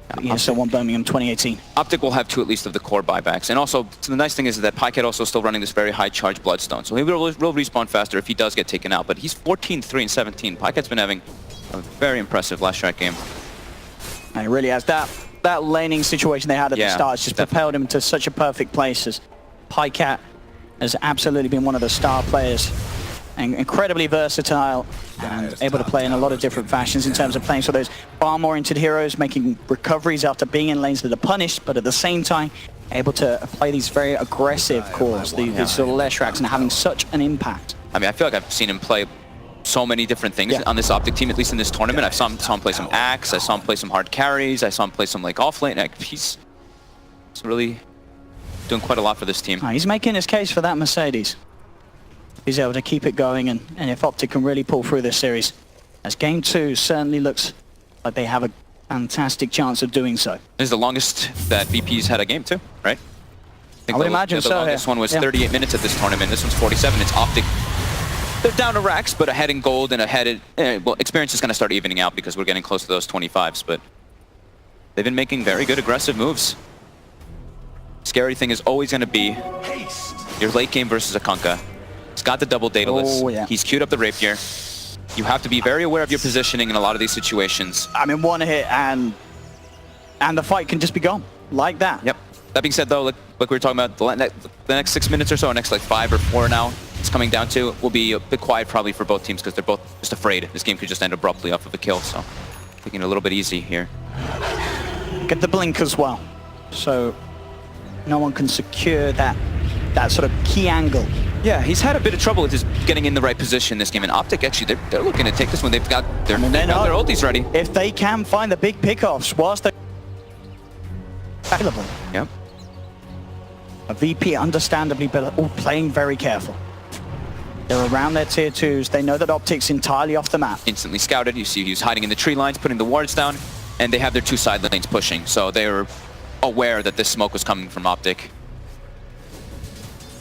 ESL 1 Birmingham 2018. Optic will have 2 at least of the core buybacks. And also, the nice thing is that Pycat also still running this very high charge Bloodstone. So he will respawn faster if he does get taken out. But he's 14, 3, and 17. Pycat's been having a very impressive last track game. And it really has. That laning situation they had at the start has just propelled him to such a perfect place, as Pycat has absolutely been one of the star players. And incredibly versatile and able to play in a lot of different fashions in terms of playing so those farm-oriented heroes, making recoveries after being in lanes that are punished, but at the same time able to play these very aggressive cores, these sort of Leshraks, and having such an impact. I mean, I feel like I've seen him play so many different things on this Optic team, at least in this tournament. I saw him play some Axe, I saw him play some hard carries, I saw him play some like off-lane. He's really doing quite a lot for this team. He's making his case for that Mercedes. He's able to keep it going, and if Optic can really pull through this series, as Game 2 certainly looks like they have a fantastic chance of doing so. This is the longest that VP's had a game too, right? I would imagine so. The longest one was 38 minutes at this tournament. This one's 47. It's Optic. They're down to racks, but ahead in gold and ahead in... well, experience is going to start evening out because we're getting close to those 25s, but they've been making very good aggressive moves. Scary thing is always going to be your late game versus a Kunkka. He's got the double Daedalus. He's queued up the Rapier. You have to be very aware of your positioning in a lot of these situations. I mean, one hit and the fight can just be gone like that. Yep. That being said, though, like we were talking about, the next 6 minutes or so, next like 5 or 4 now, it's coming down to, will be a bit quiet probably for both teams because they're both just afraid. This game could just end abruptly off of a kill, so taking it a little bit easy here. Get the blink as well, so no one can secure that sort of key angle. Yeah, he's had a bit of trouble with just getting in the right position this game. And Optic, actually, they're looking to take this one. They've got their ultis ready. If they can find the big pickoffs whilst they're available. Yep. A VP understandably playing very careful. They're around their tier 2s. They know that Optic's entirely off the map. Instantly scouted. You see he's hiding in the tree lines, putting the wards down, and they have their 2 side lanes pushing. So they were aware that this smoke was coming from Optic.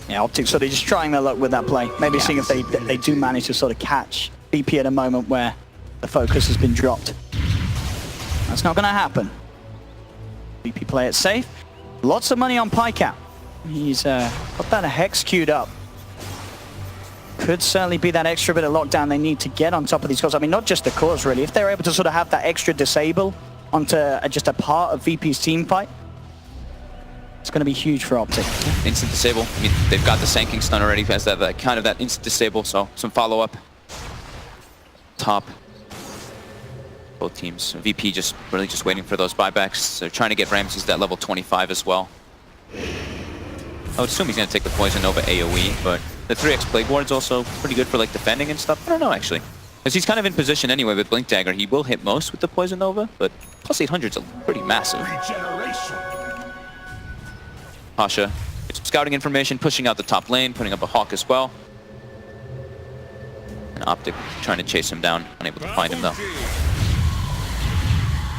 Yeah, Optic sort of just trying their luck with that play. Maybe seeing if they do manage to sort of catch VP at a moment where the focus has been dropped. That's not going to happen. VP play it safe. Lots of money on Pycat. He's got that Hex queued up. Could certainly be that extra bit of lockdown they need to get on top of these cores. I mean, not just the cores, really. If they're able to sort of have that extra disable onto just a part of VP's team fight, it's going to be huge for Optic. Instant disable. I mean, they've got the Sanking stun already. Has that kind of that instant disable. So some follow up. Top. Both teams. VP just really just waiting for those buybacks. They're trying to get Ramses that level 25 as well. I would assume he's going to take the Poison Nova AoE, but the 3x Plague Ward's also pretty good for like defending and stuff. I don't know actually. Because he's kind of in position anyway with Blink Dagger. He will hit most with the Poison Nova, but plus 800's pretty massive. Pasha, some scouting information, pushing out the top lane, putting up a Hawk as well. And Optic trying to chase him down, unable to find him though.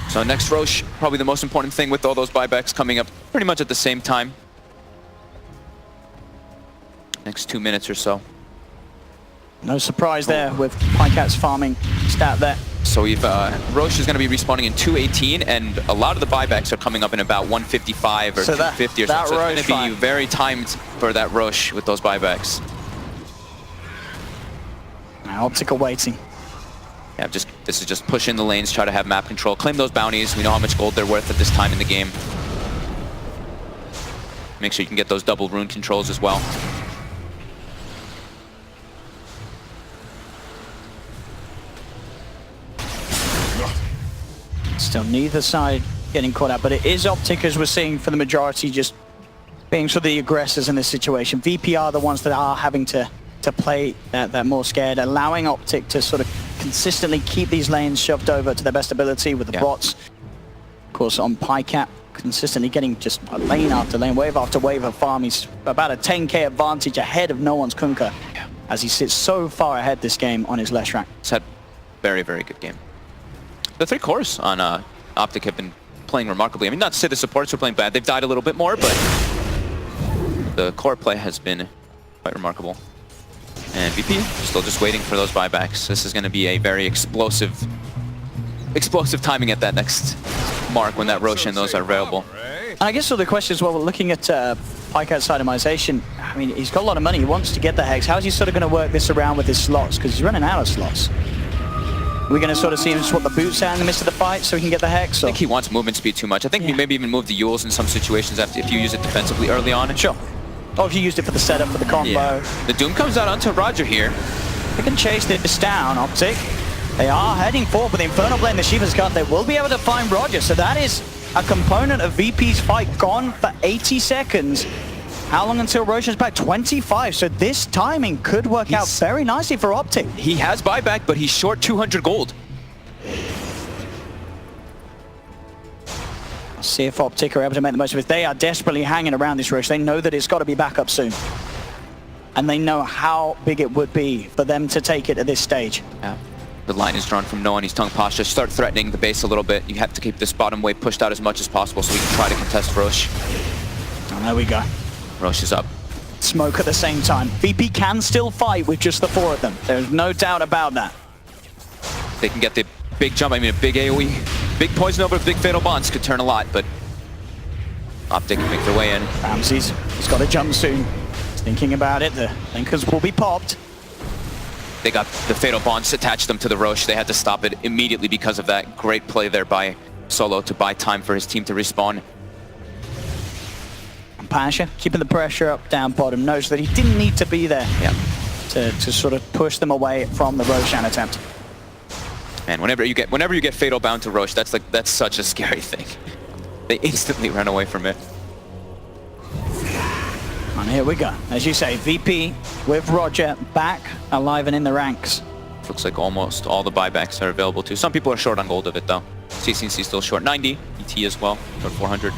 So next Roche, probably the most important thing with all those buybacks coming up pretty much at the same time. Next 2 minutes or so. No surprise there with Pycat's farming stat there. So we've Roche is going to be respawning in 218, and a lot of the buybacks are coming up in about 155 or So 250 or that something. So Roche it's going to be fight. very timed for that Roche with those buybacks. Now Optic are waiting. Yeah, this is just push in the lanes, try to have map control, claim those bounties. We know how much gold they're worth at this time in the game. Make sure you can get those double rune controls as well. Still neither side getting caught out, but it is Optic, as we're seeing, for the majority, just being sort of the aggressors in this situation. VP are the ones that are having to play that more scared, allowing Optic to sort of consistently keep these lanes shoved over to their best ability with the bots. Of course, on PyCap, consistently getting just lane after lane, wave after wave of farm. He's about a 10k advantage ahead of no one's Kunkka, as he sits so far ahead this game on his Leshrac. It's had very, very good game. The 3 cores on Optic have been playing remarkably. I mean, not to say the supports are playing bad. They've died a little bit more, but the core play has been quite remarkable. And VP still just waiting for those buybacks. This is going to be a very explosive timing at that next mark when that Roche and those are available. And I guess so the question is, well, looking at PyCat's itemization, I mean, he's got a lot of money. He wants to get the Hex. How's he sort of going to work this around with his slots? Because he's running out of slots. Are we going to sort of see him swap the boots out in the midst of the fight so he can get the Hex? I think he wants movement speed too much. I think he maybe even move the Yules in some situations if you use it defensively early on. Sure. Or if you used it for the setup, for the combo. Yeah. The Doom comes out onto Roger here. They can chase this down, Optic. They are heading forward with the Infernal Blade and the Shiva's Cut. They will be able to find Roger. So that is a component of VP's fight gone for 80 seconds. How long until Roger's back? 25. So this timing could work out very nicely for Optic. He has buyback, but he's short 200 gold. See if Optic are able to make the most of it. They are desperately hanging around this Roche. They know that it's got to be back up soon. And they know how big it would be for them to take it at this stage. Yeah. The line is drawn from no on his tongue posture. Start threatening the base a little bit. You have to keep this bottom wave pushed out as much as possible so we can try to contest Roche. And there we go. Roche is up. Smoke at the same time. VP can still fight with just the 4 of them. There's no doubt about that. They can get the big jump. I mean, a big AoE. Big poison over big fatal bonds could turn a lot, but Optic can make their way in. Ramses, he's got to jump soon. He's thinking about it. The Linkers will be popped. They got the fatal bonds, attached them to the Roche. They had to stop it immediately because of that. Great play there by Solo to buy time for his team to respawn. And Pasha, keeping the pressure up down bottom, knows that he didn't need to be there to sort of push them away from the Roshan attempt. Man, whenever you get fatal bound to Roche, that's such a scary thing. They instantly run away from it. And here we go. As you say, VP with Roger back alive and in the ranks. Looks like almost all the buybacks are available too. Some people are short on gold of it though. CCNC still short 90, ET as well, short 400.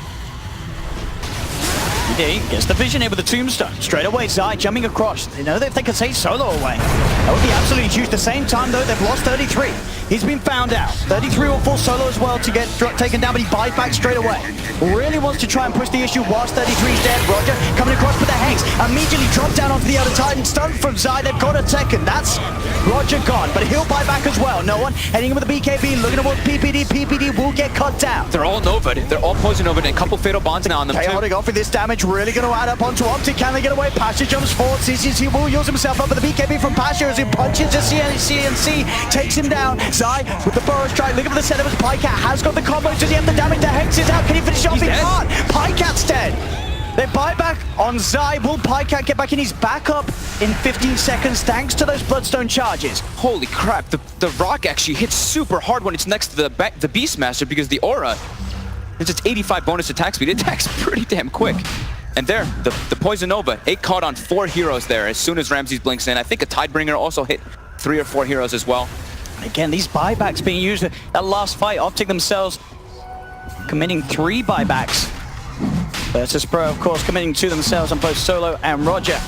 He gets the vision here with the tombstone. Straight away, Zai jumping across. They know that if they could take Solo away, that would be absolutely huge. At the same time, though, they've lost 33. He's been found out. 33 will fall Solo as well to get taken down, but he buys back straight away. Really wants to try and push the issue whilst 33's dead. Roger coming across with the Hex. Immediately dropped down onto the other Titan. Stun from Zai. They've got a Tekken. That's Roger gone, but he'll buy back as well. No one heading in with the BKB, looking towards PPD. PPD will get cut down. They're all Nova'd. They're all poison Nova'd, and a couple fatal bonds now on them too. Chaotic off with this damage, really going to add up onto Optic. Can they get away? Pasha jumps forward. CCNC will use himself up with the BKB from Pasha as he punches to CNC, takes him down. Zai with the Burrow Strike, looking for the setup as PyCat has got the combo. Does he have the damage? The Hex is out. Can he finish off? He can't. PyCat's dead. They buy back on Zai. Will PyCat get back in? He's back up in 15 seconds thanks to those Bloodstone charges. Holy crap, the rock actually hits super hard when it's next to the Beastmaster because the aura, it's its 85 bonus attack speed. It attacks pretty damn quick. And there, the Poison Nova, 8 caught on 4 heroes there as soon as Ramses blinks in. I think a Tidebringer also hit 3 or 4 heroes as well. Again, these buybacks being used. That last fight, Optic themselves committing 3 buybacks. Versus Pro, of course, committing 2 themselves on both Solo and Roger.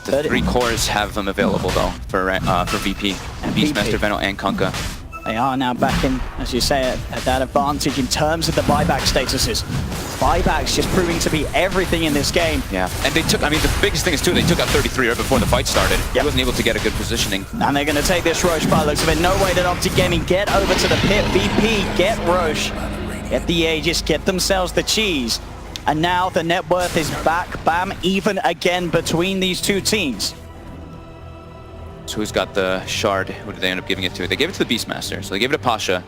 The 3 cores have them available though for VP. And Beastmaster, Venom, and Kunkka. They are now back in, as you say, at that advantage in terms of the buyback statuses. Buybacks just proving to be everything in this game. Yeah, and they took, I mean, the biggest thing is too, they took out 33 right before the fight started. He wasn't able to get a good positioning. And they're going to take this Roche by the looks of it. No way that Optic Gaming get over to the pit. VP, get Roche, get the Aegis, get themselves the cheese. And now the net worth is back, bam, even again between these two teams. So who's got the shard? Who did they end up giving it to? They gave it to the Beastmaster, so they gave it to Pasha.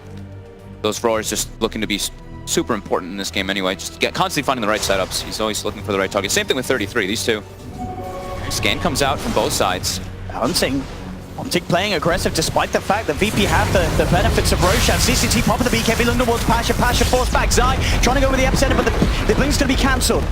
Those roars just looking to be super important in this game anyway. Just constantly finding the right setups. He's always looking for the right target. Same thing with 33, these two. Scan comes out from both sides. Bouncing. Optic playing aggressive despite the fact that VP have the benefits of Roshan. CCT pop of the BKB looking towards Pasha. Pasha forced back. Zai trying to go with the epicenter, but the blink's going to be cancelled.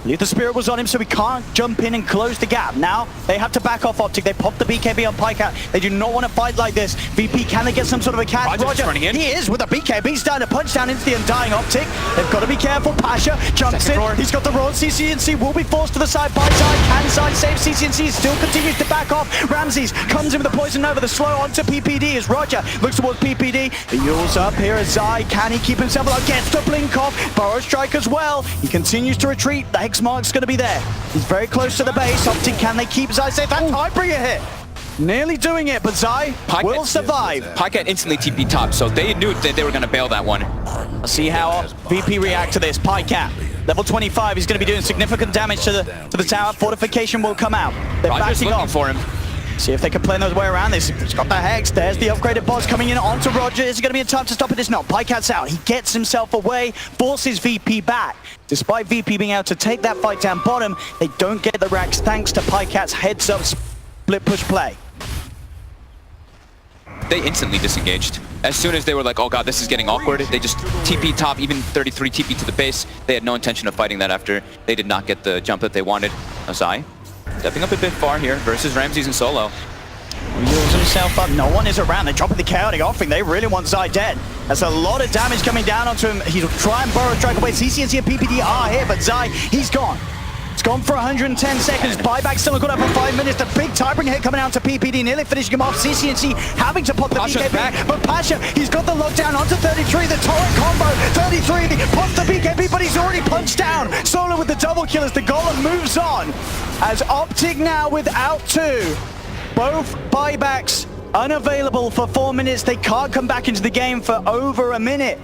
Lethal Spirit was on him, so he can't jump in and close the gap. Now they have to back off Optic. They pop the BKB on Pikeout. They do not want to fight like this. VP, can they get some sort of a catch? Roger running in. He is with a BKB starting to punch down into the Undying Optic. They've got to be careful. Pasha jumps in. He's got the roar. CCNC will be forced to the side by side. Can side save? CCNC still continues to back off. Ramses comes in with the poison over the slow onto PPD as Roger looks towards PPD. The Yule's up here as Zai. Can he keep himself alive? Gets the blink off. Burrow strike as well. He continues to retreat. The Hex Mark's going to be there. He's very close to the base. Optic, can they keep Zai safe? That Tidebringer hit. Nearly doing it, but Zai will survive. Pikecat instantly TP top, so they knew that they were going to bail that one. Let's see how VP react to this. Pikecat, level 25. He's going to be doing significant damage to the tower. Fortification will come out. They're Roger's backing looking off. for him. See if they can play their way around this. He's got the Hex. There's the upgraded boss coming in onto Roger. Is it going to be a time to stop it? It's not. Pikeat's out. He gets himself away, forces VP back. Despite VP being able to take that fight down bottom, they don't get the racks thanks to Pikeat's heads-up split push play. They instantly disengaged. As soon as they were like, oh god, this is getting awkward, they just TP top, even 33 TP to the base. They had no intention of fighting that after they did not get the jump that they wanted. Zai stepping up a bit far here versus Ramses in solo. Heals himself up. No one is around. They're dropping the chaotic offering. They really want Zai dead. There's a lot of damage coming down onto him. He'll try and burrow strike away. CCNC and PPD are here, but Zai, he's gone. It's gone for 110 seconds. Buyback still got up for 5 minutes. The big Tidebringer hit coming out to PPD, nearly finishing him off. CCNC having to pop the BKB back. But Pasha, he's got the lockdown onto 33. The torrent combo. 33 pops the BKB, but he's already punched down. Solo with the double kill as the Golem moves on. As Optic now without two. Both buybacks unavailable for 4 minutes. They can't come back into the game for over a minute.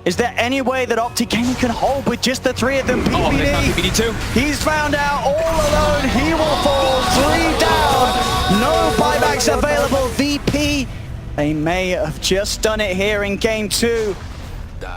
Is there any way that Optic Gaming can hold with just the three of them? PPD, PPD too. He's found out all alone. He will fall 3 down. No buybacks available. VP, they may have just done it here in game 2.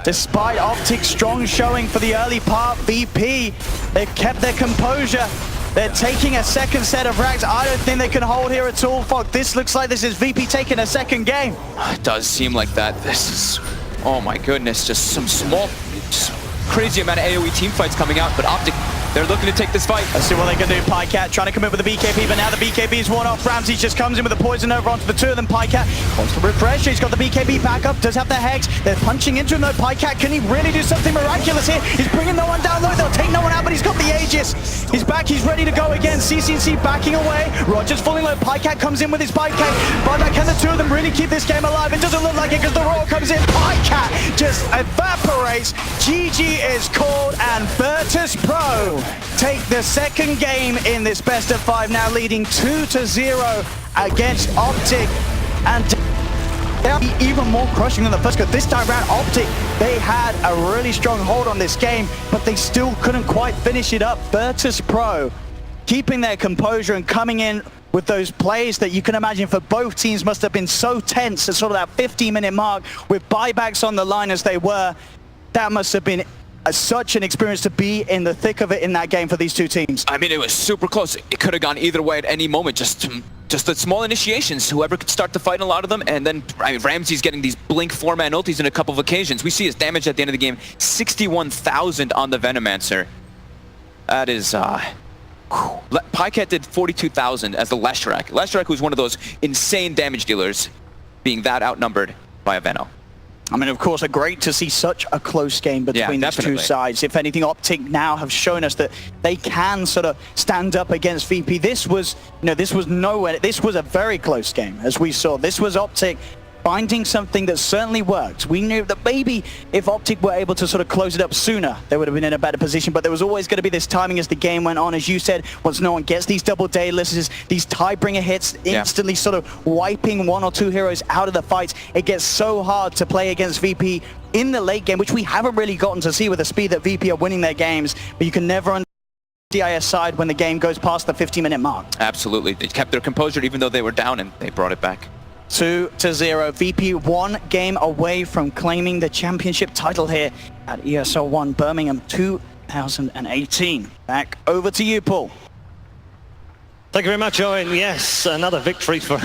Despite Optic's strong showing for the early part, VP, they've kept their composure. They're taking a second set of racks. I don't think they can hold here at all, Fog. This looks like this is VP taking a second game. It does seem like that. This is, oh my goodness, just some small, just crazy amount of AoE team fights coming out, but Optic, they're looking to take this fight. Let's see what they can do. Pikecat trying to come in with the BKB, but now the BKB is worn off. Ramses just comes in with the poison over onto the two of them. Pikecat wants to refresh. He's got the BKB back up, does have the Hex. They're punching into him though. Pikecat, can he really do something miraculous here? He's bringing no one down though. They'll take no one out, but he's got the Aegis. He's back, he's ready to go again. CCNC backing away. Roger's falling low. Pikecat comes in with his Buyback. Buyback, can the two of them really keep this game alive? It doesn't look like it because the roar comes in. Pikecat just evaporates. GG is called and Virtus Pro take the second game in this best of 5, now leading 2-0 against Optic. And they'll be even more crushing than the first, because this time around Optic, they had a really strong hold on this game, but they still couldn't quite finish it up. Virtus Pro keeping their composure and coming in with those plays that you can imagine for both teams must have been so tense at sort of that 15-minute mark with buybacks on the line as they were. That must have been such an experience to be in the thick of it in that game for these two teams. I mean, it was super close. It could have gone either way at any moment. Just the small initiations, whoever could start to fight a lot of them, and then I mean, Ramsey's getting these blink 4-man ultis in a couple of occasions. We see his damage at the end of the game, 61,000 on the Venomancer. That is, Pikecat did 42,000 as the Leshrac. Leshrac, who's one of those insane damage dealers, being that outnumbered by a Veno. I mean, of course, great to see such a close game between these two sides. If anything, Optic now have shown us that they can sort of stand up against VP. This was, you know, this was nowhere. This was a very close game, as we saw. This was Optic finding something that certainly worked. We knew that maybe if Optic were able to sort of close it up sooner, they would have been in a better position, but there was always going to be this timing as the game went on. As you said, once no one gets these double daylesses, these tie-bringer hits, instantly sort of wiping one or two heroes out of the fights, it gets so hard to play against VP in the late game, which we haven't really gotten to see with the speed that VP are winning their games, but you can never understand DIS side when the game goes past the 50-minute mark. Absolutely. They kept their composure even though they were down, and they brought it back. 2-0. VP 1 game away from claiming the championship title here at ESL 1 Birmingham 2018. Back over to you, Paul. Thank you very much, Owen. Yes, another victory for...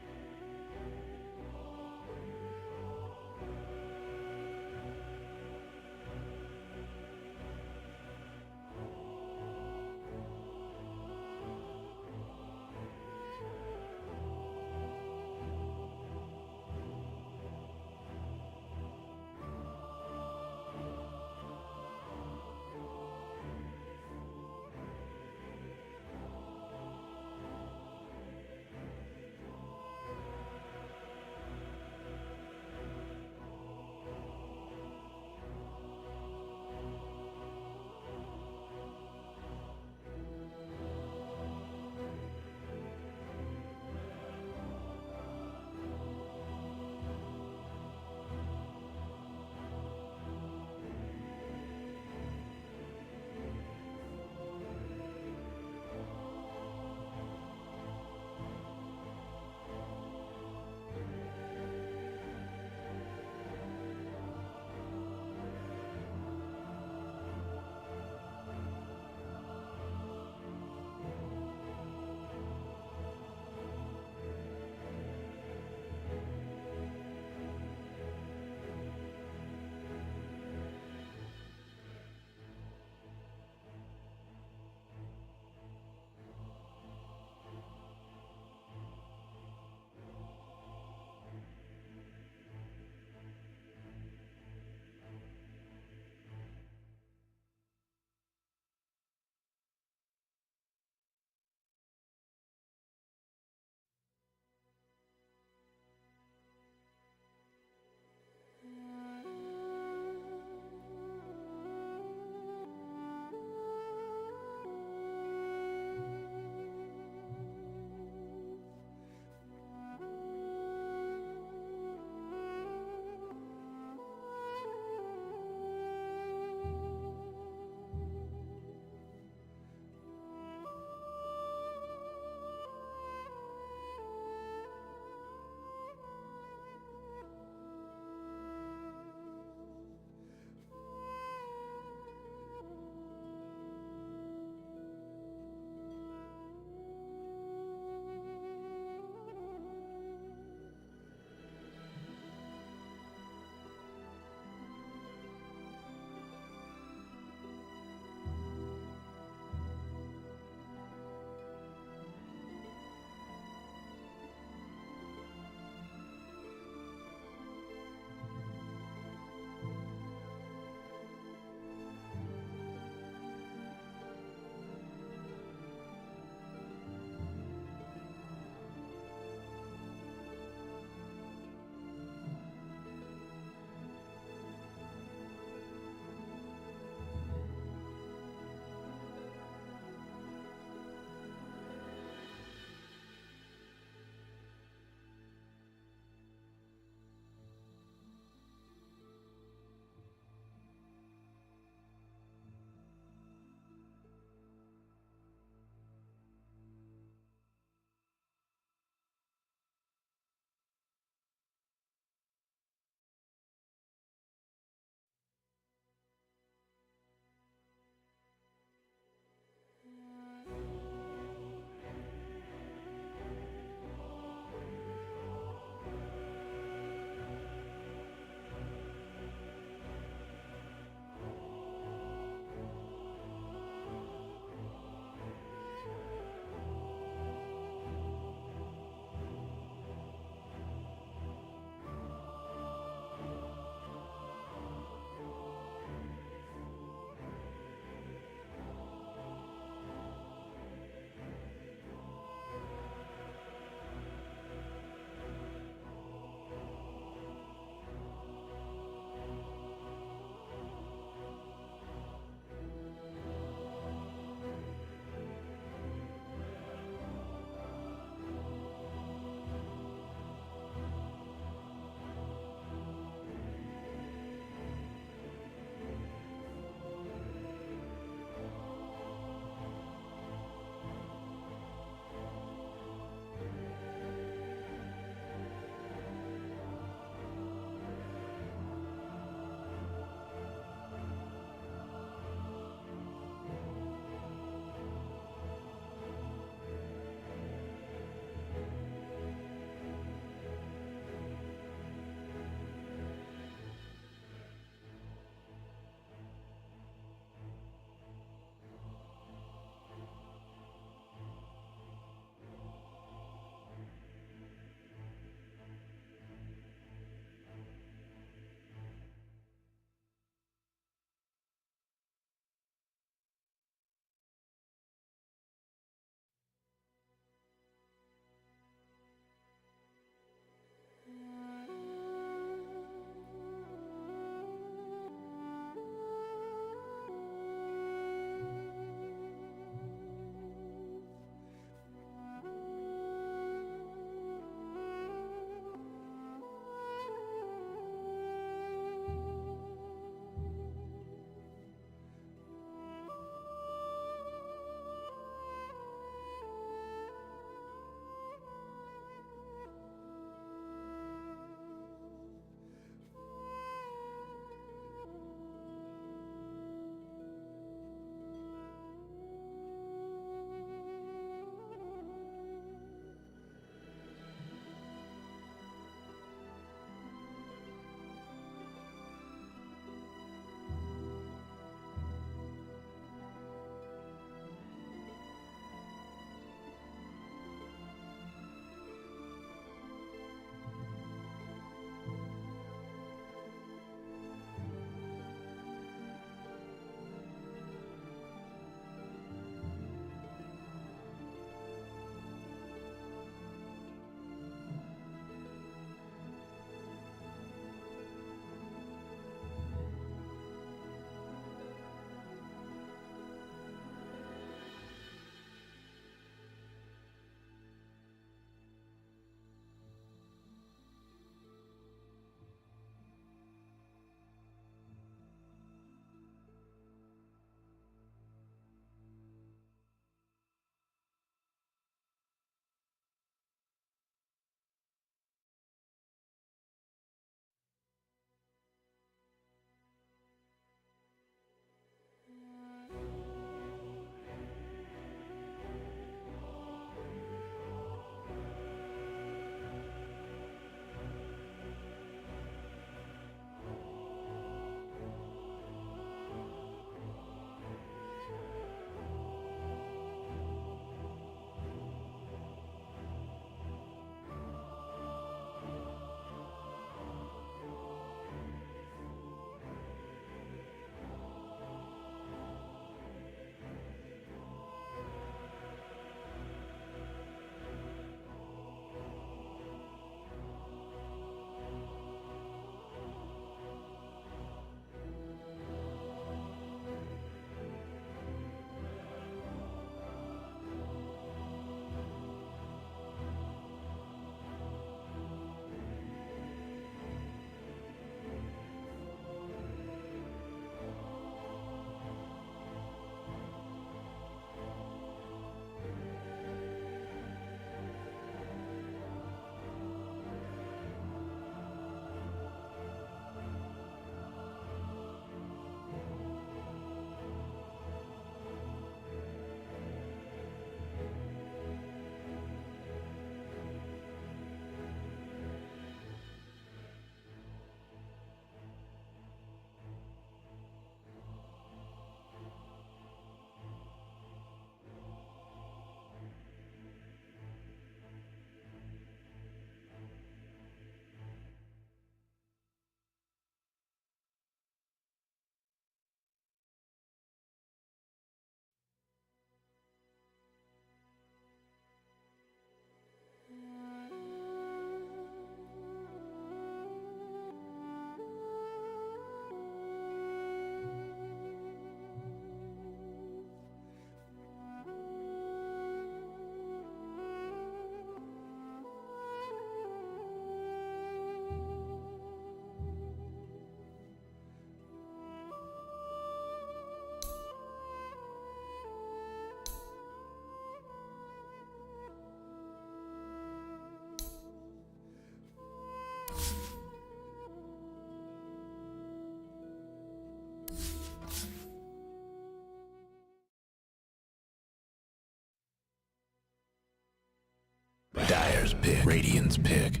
pick. Radiant's pick.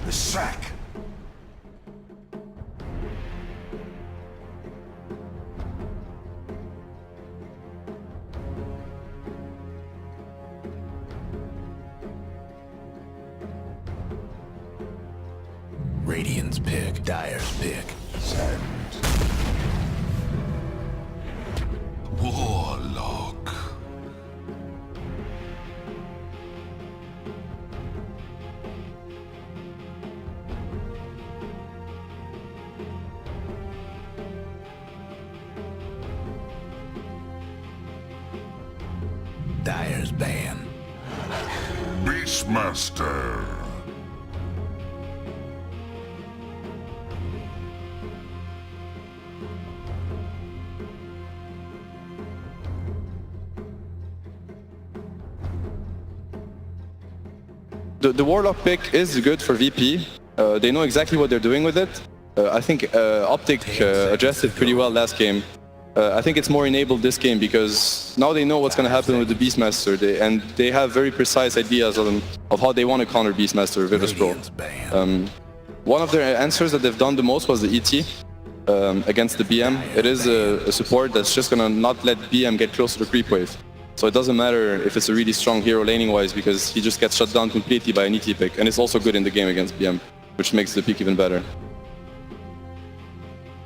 The sack. Radiant's pick. Dire's pick. Sand. Warlock. Dire's ban. Beastmaster. The Warlock pick is good for VP. They know exactly what they're doing with it. I think Optic addressed it pretty well last game. I think it's more enabled this game because now they know what's going to happen with the Beastmaster, and they have very precise ideas of how they want to counter Beastmaster Virtus Pro. One of their answers that they've done the most was the ET against the BM. It is a support that's just going to not let BM get close to the creep wave. So it doesn't matter if it's a really strong hero laning-wise because he just gets shut down completely by an ET pick, and it's also good in the game against BM, which makes the pick even better.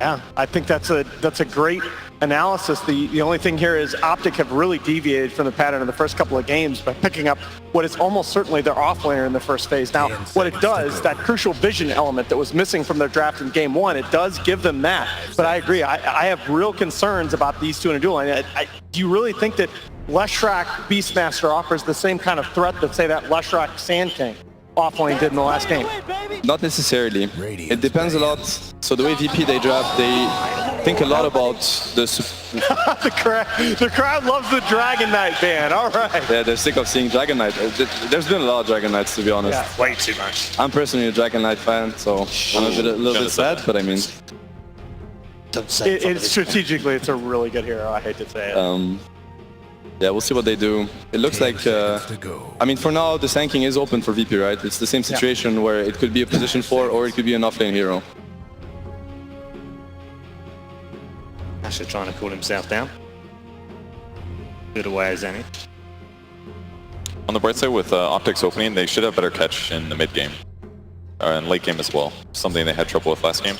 Yeah, I think that's a great analysis. The only thing here is Optic have really deviated from the pattern of the first couple of games by picking up what is almost certainly their offlaner in the first phase. Now, what it does, that crucial vision element that was missing from their draft in game one, it does give them that. But I agree, I have real concerns about these two in a duel. Do you really think that Leshrac Beastmaster offers the same kind of threat that, say, that Leshrac Sand King offlane did in the last game? Not necessarily. It depends a lot. So the way VP they draft, they think a lot about the the crowd loves the Dragon Knight ban. All right. Yeah, they're sick of seeing Dragon Knight. There's been a lot of Dragon Knights, to be honest. Yeah. Way too much. I'm personally a Dragon Knight fan, so I'm a little bit sad, but I mean... Strategically, it's a really good hero. I hate to say it. Yeah, we'll see what they do. It looks like, I mean, for now, the Sand King is open for VP, right? It's the same situation where it could be a position 4 or it could be an offlane hero. Asher trying to cool himself down. Good away as any. On the bright side, with Optics opening, they should have better catch in the mid game. And late game as well. Something they had trouble with last game.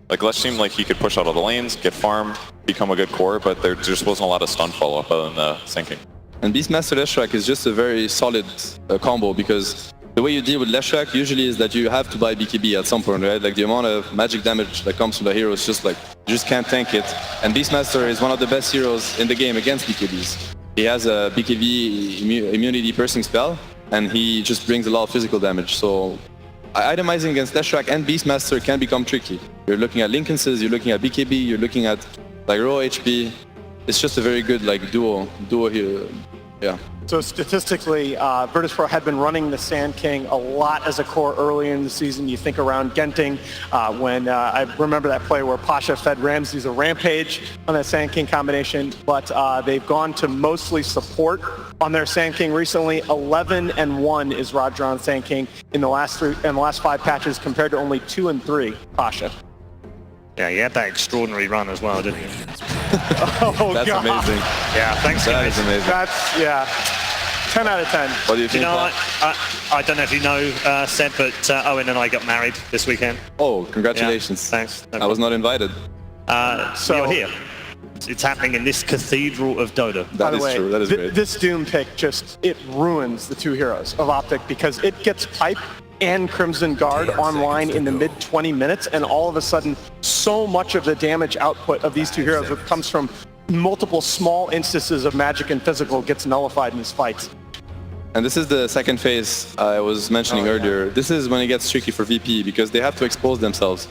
Like, Lesh seemed like he could push out all the lanes, get farm, become a good core, but there just wasn't a lot of stun follow-up other than the Sand King. And Beastmaster Leshrac is just a very solid combo because the way you deal with Leshrac usually is that you have to buy BKB at some point, right? Like the amount of magic damage that comes from the hero is just like, you just can't tank it. And Beastmaster is one of the best heroes in the game against BKBs. He has a BKB immunity piercing spell, and he just brings a lot of physical damage. So itemizing against Leshrac and Beastmaster can become tricky. You're looking at Linkenses, you're looking at BKB, you're looking at like raw HP. It's just a very good like duo here. Yeah. So statistically, Virtus Pro had been running the Sand King a lot as a core early in the season. You think around Genting, when I remember that play where Pasha fed Ramses a rampage on that Sand King combination, but they've gone to mostly support on their Sand King recently. 11-1 is Rodron Sand King in the last 5 patches compared to only 2 and 3 Pasha. Yeah, you had that extraordinary run as well, didn't you? Oh, That's God. amazing. Yeah, thanks That guys. is amazing. That's, yeah, 10 out of 10. What do you think? You know, I don't know if you know, Seb, but Owen and I got married this weekend. Oh, congratulations. Yeah, thanks. No I was not invited. so you're here. It's happening in this cathedral of Dota. By That the is way, true. That is great. this Doom pick it ruins the 2 heroes of Optic because it gets Pipe and Crimson Guard online in the mid 20 minutes, and all of a sudden so much of the damage output of these 2 heroes that comes from multiple small instances of magic and physical gets nullified in these fights. And this is the second phase I was mentioning earlier. This is when it gets tricky for VP because they have to expose themselves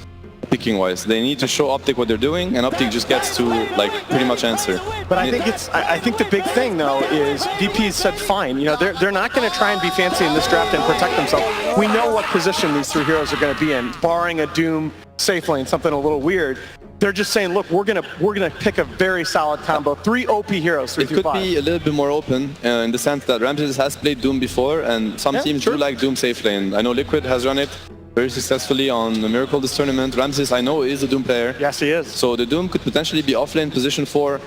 picking wise. They need to show Optic what they're doing, and Optic just gets to like pretty much answer. But I think the big thing though is VP said fine. You know, they're not going to try and be fancy in this draft and protect themselves. We know what position these 3 heroes are going to be in, barring a Doom safe lane, something a little weird. They're just saying, look, we're gonna pick a very solid combo. 3 OP heroes, 3 It could be a little bit more open in the sense that Ramses has played Doom before, and some teams do like Doom safe lane. I know Liquid has run it very successfully on the Miracle this tournament. Ramses, I know, is a Doom player. Yes, he is. So the Doom could potentially be offlane position 4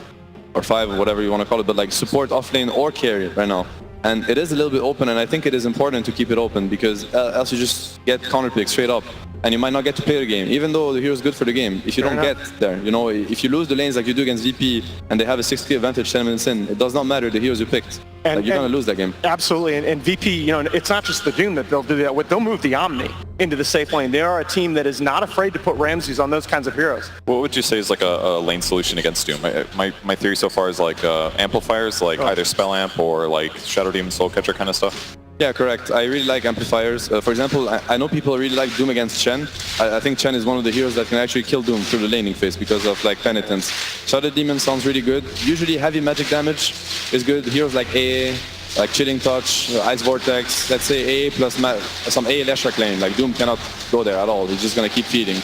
or 5, or whatever you want to call it, but like support offlane or carry right now. And it is a little bit open, and I think it is important to keep it open because else you just get counter pick straight up, and you might not get to play the game, even though the hero is good for the game. If you don't get there, you know, if you lose the lanes like you do against VP, and they have a 6k advantage 10 minutes in, it does not matter the heroes you picked. Like, you're gonna lose that game. Absolutely, and VP, you know, it's not just the Doom that they'll do that with. They'll move the Omni into the safe lane. They are a team that is not afraid to put Ramses on those kinds of heroes. What would you say is like a lane solution against Doom? My theory so far is like amplifiers, like either Spell Amp or like Shadow Demon Soul Catcher kind of stuff. Yeah, correct. I really like amplifiers. For example, I know people really like Doom against Chen. I think Chen is one of the heroes that can actually kill Doom through the laning phase because of like penitence. Shadow Demon sounds really good. Usually heavy magic damage is good. Heroes like AA, like Chilling Touch, Ice Vortex, let's say AA plus some AA Leshrac lane. Like Doom cannot go there at all. He's just gonna keep feeding.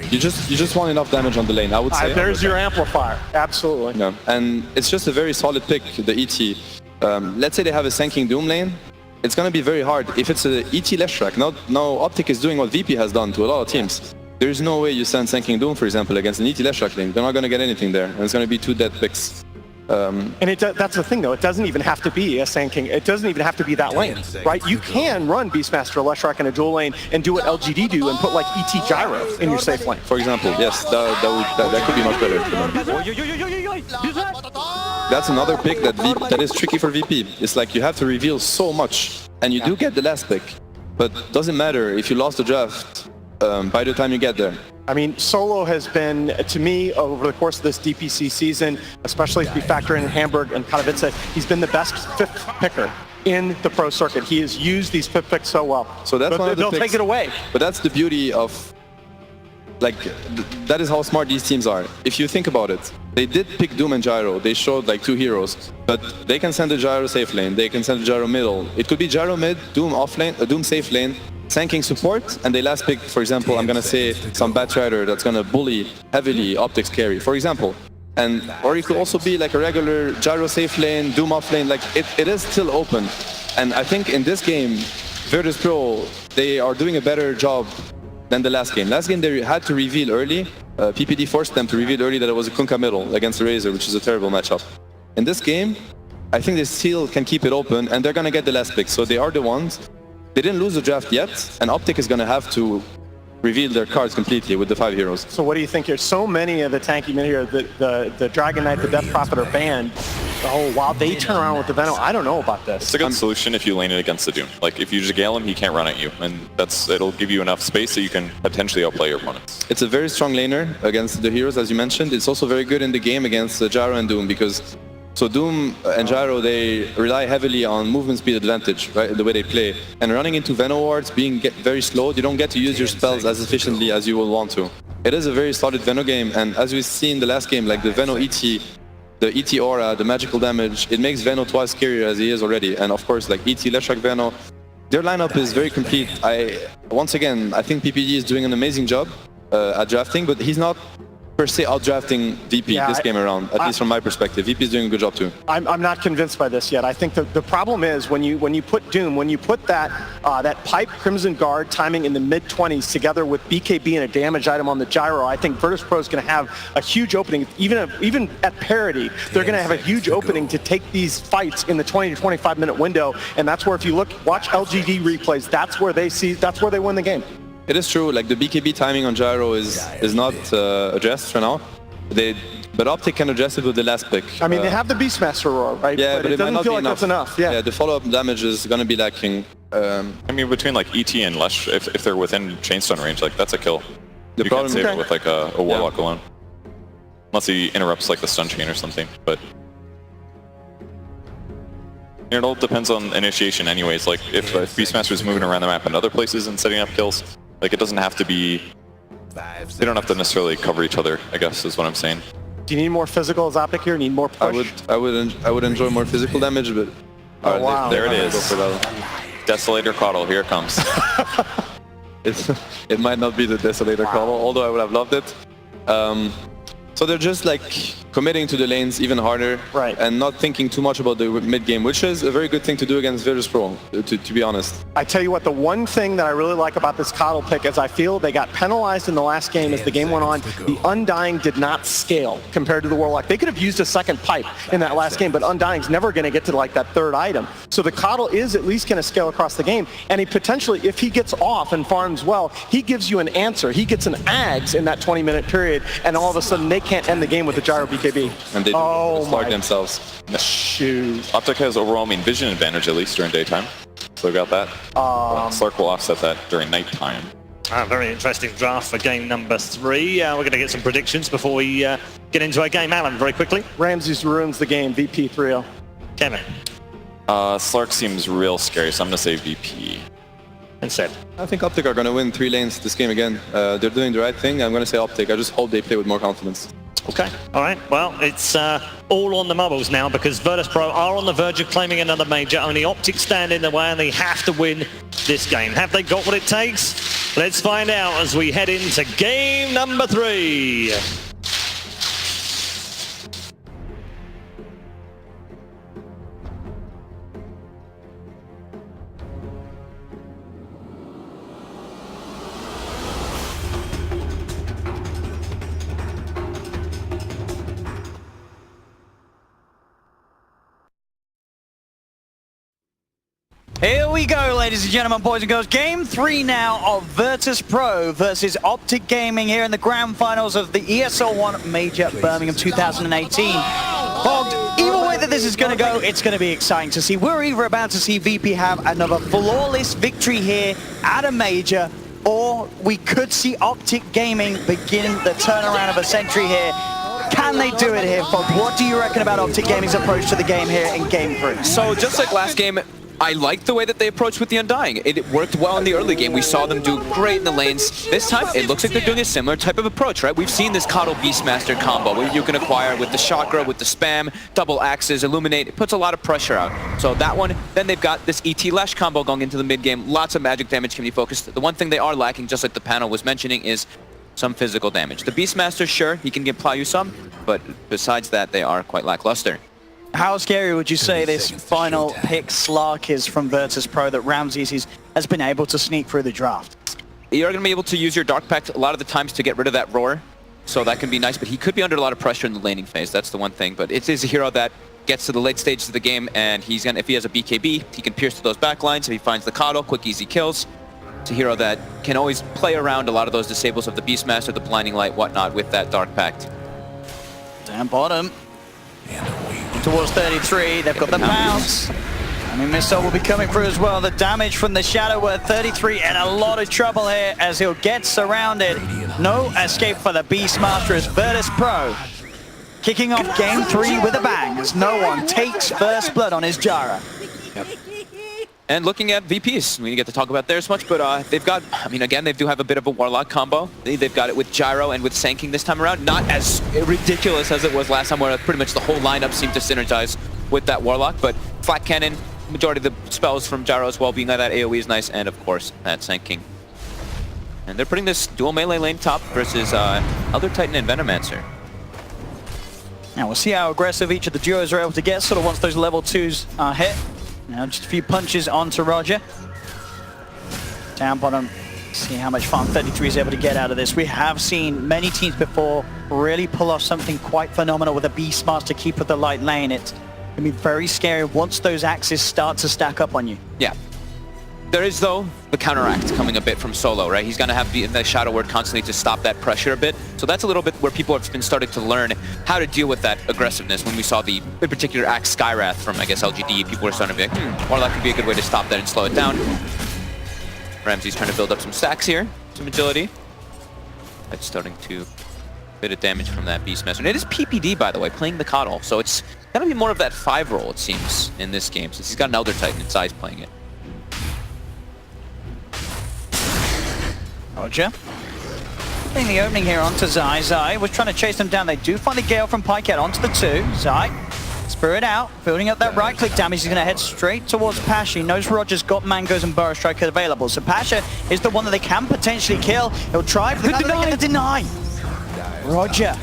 You just want enough damage on the lane, I would say. There's your amplifier. Absolutely. Yeah, and it's just a very solid pick, the ET. Let's say they have a Sanking Doom lane, it's going to be very hard. If it's a ET Leshrac, now Optic is doing what VP has done to a lot of teams. There's no way you send Sanking Doom, for example, against an ET Leshrac lane. They're not going to get anything there, and it's going to be 2 dead picks. And that's the thing, though. It doesn't even have to be a Sanking. It doesn't even have to be that lane, right? You can run Beastmaster Leshrac in a dual lane and do what LGD do and put like ET Gyro in your safe lane. For example, yes, that could be much better for them. That's another pick that is tricky for VP. It's like you have to reveal so much, and you do get the last pick, but doesn't matter if you lost the draft by the time you get there. I mean, Solo has been, to me, over the course of this DPC season, especially if we factor in Hamburg and Katowice, he's been the best 5th picker in the pro circuit. He has used these 5th picks so well. So that's one of the they'll picks, take it away. But that's the beauty of, like, that is how smart these teams are. If you think about it, they did pick Doom and Gyro. They showed like 2 heroes, but they can send a Gyro safe lane. They can send a Gyro middle. It could be Gyro mid, Doom off lane, Doom safe lane, Sanking support, and they last pick, for example, I'm gonna say some bad trader that's gonna bully heavily Optics carry, for example. Or it could also be like a regular Gyro safe lane, Doom off lane, like it is still open. And I think in this game, Virtus Pro, they are doing a better job than the last game. Last game they had to reveal early. PPD forced them to reveal early that it was a Kunkka middle against the Razor, which is a terrible matchup. In this game, I think they still can keep it open, and they're gonna get the last pick. So they are the ones. They didn't lose the draft yet, and Optic is going to have to reveal their cards completely with the 5 heroes. So what do you think here? So many of the tanky mid here, the Dragon Knight, the Death Prophet are banned. Oh, wow, they turn around with the Venom. I don't know about this. It's a good solution if you lane it against the Doom. Like, if you just gale him, he can't run at you, and it'll give you enough space so you can potentially outplay your opponents. It's a very strong laner against the heroes, as you mentioned. It's also very good in the game against Gyro and Doom, because so Doom and Gyro, they rely heavily on movement speed advantage, right, the way they play. And running into Venom wards, being very slow, you don't get to use your spells as efficiently as you will want to. It is a very solid Venom game, and as we see in the last game, like the Venom ET, the ET aura, the magical damage, it makes Venom twice scarier as he is already. And of course, like ET Leshrac Venom, their lineup is very complete. Once again, I think PPD is doing an amazing job at drafting, but he's not per se out-drafting VP this game around, at least from my perspective. VP is doing a good job too. I'm not convinced by this yet. I think the problem is when you put Doom, when you put that pipe Crimson Guard timing in the mid-20s together with BKB and a damage item on the Gyro, I think Virtus Pro is going to have a huge opening. Even at parity, they're going to have a huge opening to take these fights in the 20 to 25 minute window, and that's where if you watch LGD replays, that's where they win the game. It is true, like the BKB timing on Gyro is not addressed for now. But Optic can address it with the last pick. I mean, they have the Beastmaster Roar, right? Yeah, but it doesn't might not feel be like enough. that's enough. Yeah, the follow-up damage is going to be lacking. I mean, between like ET and Lesh, if they're within Chainstone range, like that's a kill. The you problem can't save it with like a Warlock alone. Unless he interrupts like the stun chain or something, but it all depends on initiation anyways. Like if Beastmaster is moving around the map in other places and setting up kills, like it doesn't have to be, they don't have to necessarily cover each other, I guess is what I'm saying. Do you need more physical as Optic here? Need more push? I would enjoy more physical damage, but wow. There it is. Desolator Coddle, here it comes. it might not be the Desolator combo, although I would have loved it. So they're just like committing to the lanes even harder, right, and not thinking too much about the mid game, which is a very good thing to do against Virtus Pro, to be honest. I tell you what, the one thing that I really like about this Coddle pick is I feel they got penalized in the last game as the game went on. The Undying did not scale compared to the Warlock. They could have used a second pipe in that last game, but Undying's never going to get to like that third item. So the Coddle is at least going to scale across the game, and he potentially, if he gets off and farms well, he gives you an answer. He gets an Ags in that 20-minute period, and all of a sudden they can't end the game with the Gyro BKB. And they start themselves. Shoot. Optic has overwhelming vision advantage, at least during daytime. So we got that. Slark will offset that during nighttime. Very interesting draft for game number 3. We're going to get some predictions before we get into our game. Alan, very quickly. Ramses ruins the game, VP 3-0. Kevin. Slark seems real scary, so I'm going to say VP. And Seb. I think Optic are going to win 3 lanes this game again. They're doing the right thing. I'm going to say Optic. I just hope they play with more confidence. Okay, all right. Well, it's all on the marbles now because Virtus Pro are on the verge of claiming another major. Only Optic stand in the way and they have to win this game. Have they got what it takes? Let's find out as we head into game number 3. Here we go, ladies and gentlemen, boys and girls. Game 3 now of Virtus Pro versus Optic Gaming here in the Grand Finals of the ESL 1 Major Birmingham 2018. Bogged, either way that this is going to go, it's going to be exciting to see. We're either about to see VP have another flawless victory here at a Major, or we could see Optic Gaming begin the turnaround of a century here. Can they do it here, Fogg? What do you reckon about Optic Gaming's approach to the game here in Game 3? So just like last game, I like the way that they approached with the Undying. It worked well in the early game. We saw them do great in the lanes. This time, it looks like they're doing a similar type of approach, right? We've seen this Coddle Beastmaster combo where you can acquire with the Chakra, with the spam, double axes, illuminate. It puts a lot of pressure out. So that one, then they've got this ET Lash combo going into the mid game. Lots of magic damage can be focused. The one thing they are lacking, just like the panel was mentioning, is some physical damage. The Beastmaster, sure, he can apply you some, but besides that, they are quite lackluster. How scary would you say this final pick Slark is from Virtus Pro that Ramses has been able to sneak through the draft? You're going to be able to use your Dark Pact a lot of the times to get rid of that roar, so that can be nice, but he could be under a lot of pressure in the laning phase. That's the one thing, but it is a hero that gets to the late stages of the game, and he's gonna, if he has a BKB, he can pierce to those back lines. If he finds the Coddle, quick, easy kills. It's a hero that can always play around a lot of those disables of the Beastmaster, the Blinding Light, whatnot, with that Dark Pact. Down bottom. Towards 33, they've got the bounce. I mean, Missile will be coming through as well. The damage from the Shadow Word, 33, and a lot of trouble here as he'll get surrounded. No escape for the Beastmaster as Virtus Pro kicking off Game 3 with a bang as no one takes first blood on his Jara. Yep. And looking at VPs, we didn't get to talk about theirs much, but they've got, I mean, again, they do have a bit of a Warlock combo. They've got it with Gyro and with Sanking this time around. Not as ridiculous as it was last time, where pretty much the whole lineup seemed to synergize with that Warlock, but Flat Cannon, majority of the spells from Gyro as well, being that AoE is nice, and of course, that Sanking. And they're putting this dual melee lane top versus Elder Titan and Venomancer. Now we'll see how aggressive each of the duos are able to get, sort of once those level 2s are hit. Now just a few punches onto Roger. Down bottom, see how much farm 33 is able to get out of this. We have seen many teams before really pull off something quite phenomenal with a Beastmaster keep with the light lane. It can be very scary once those axes start to stack up on you. Yeah. There is, though, the counteract coming a bit from Solo, right? He's going to have the Shadow Word constantly to stop that pressure a bit. So that's a little bit where people have been starting to learn how to deal with that aggressiveness. When we saw the in particular axe Skywrath from, I guess, LGD, people were starting to be like, Warlock could be a good way to stop that and slow it down. Ramsey's trying to build up some stacks here, some agility. That's starting to bit of damage from that Beastmaster. And it is PPD, by the way, playing the Coddle. So it's going to be more of that 5 role, it seems, in this game, since he's got an Elder Titan and Zai's playing it. Roger. Getting the opening here onto Zai. Zai was trying to chase them down. They do find the Gale from Pikehead onto the 2. Zai Spirit out, building up that right-click damage. He's going to head straight towards Pasha. He knows Roger's got Mangoes and Burrow Striker available. So Pasha is the one that they can potentially kill. He'll try for the deny. Roger,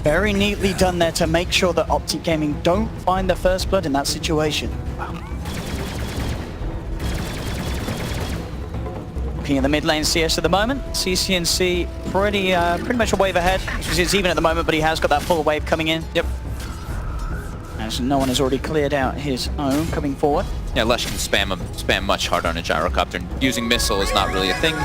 very neatly done there to make sure that Optic Gaming don't find the first blood in that situation. Looking at the mid lane CS at the moment, CCNC pretty much a wave ahead. It's even at the moment, but he has got that full wave coming in. Yep. As no one has already cleared out his own coming forward. Yeah, Lesh can spam much harder on a gyrocopter. Using missile is not really a thing.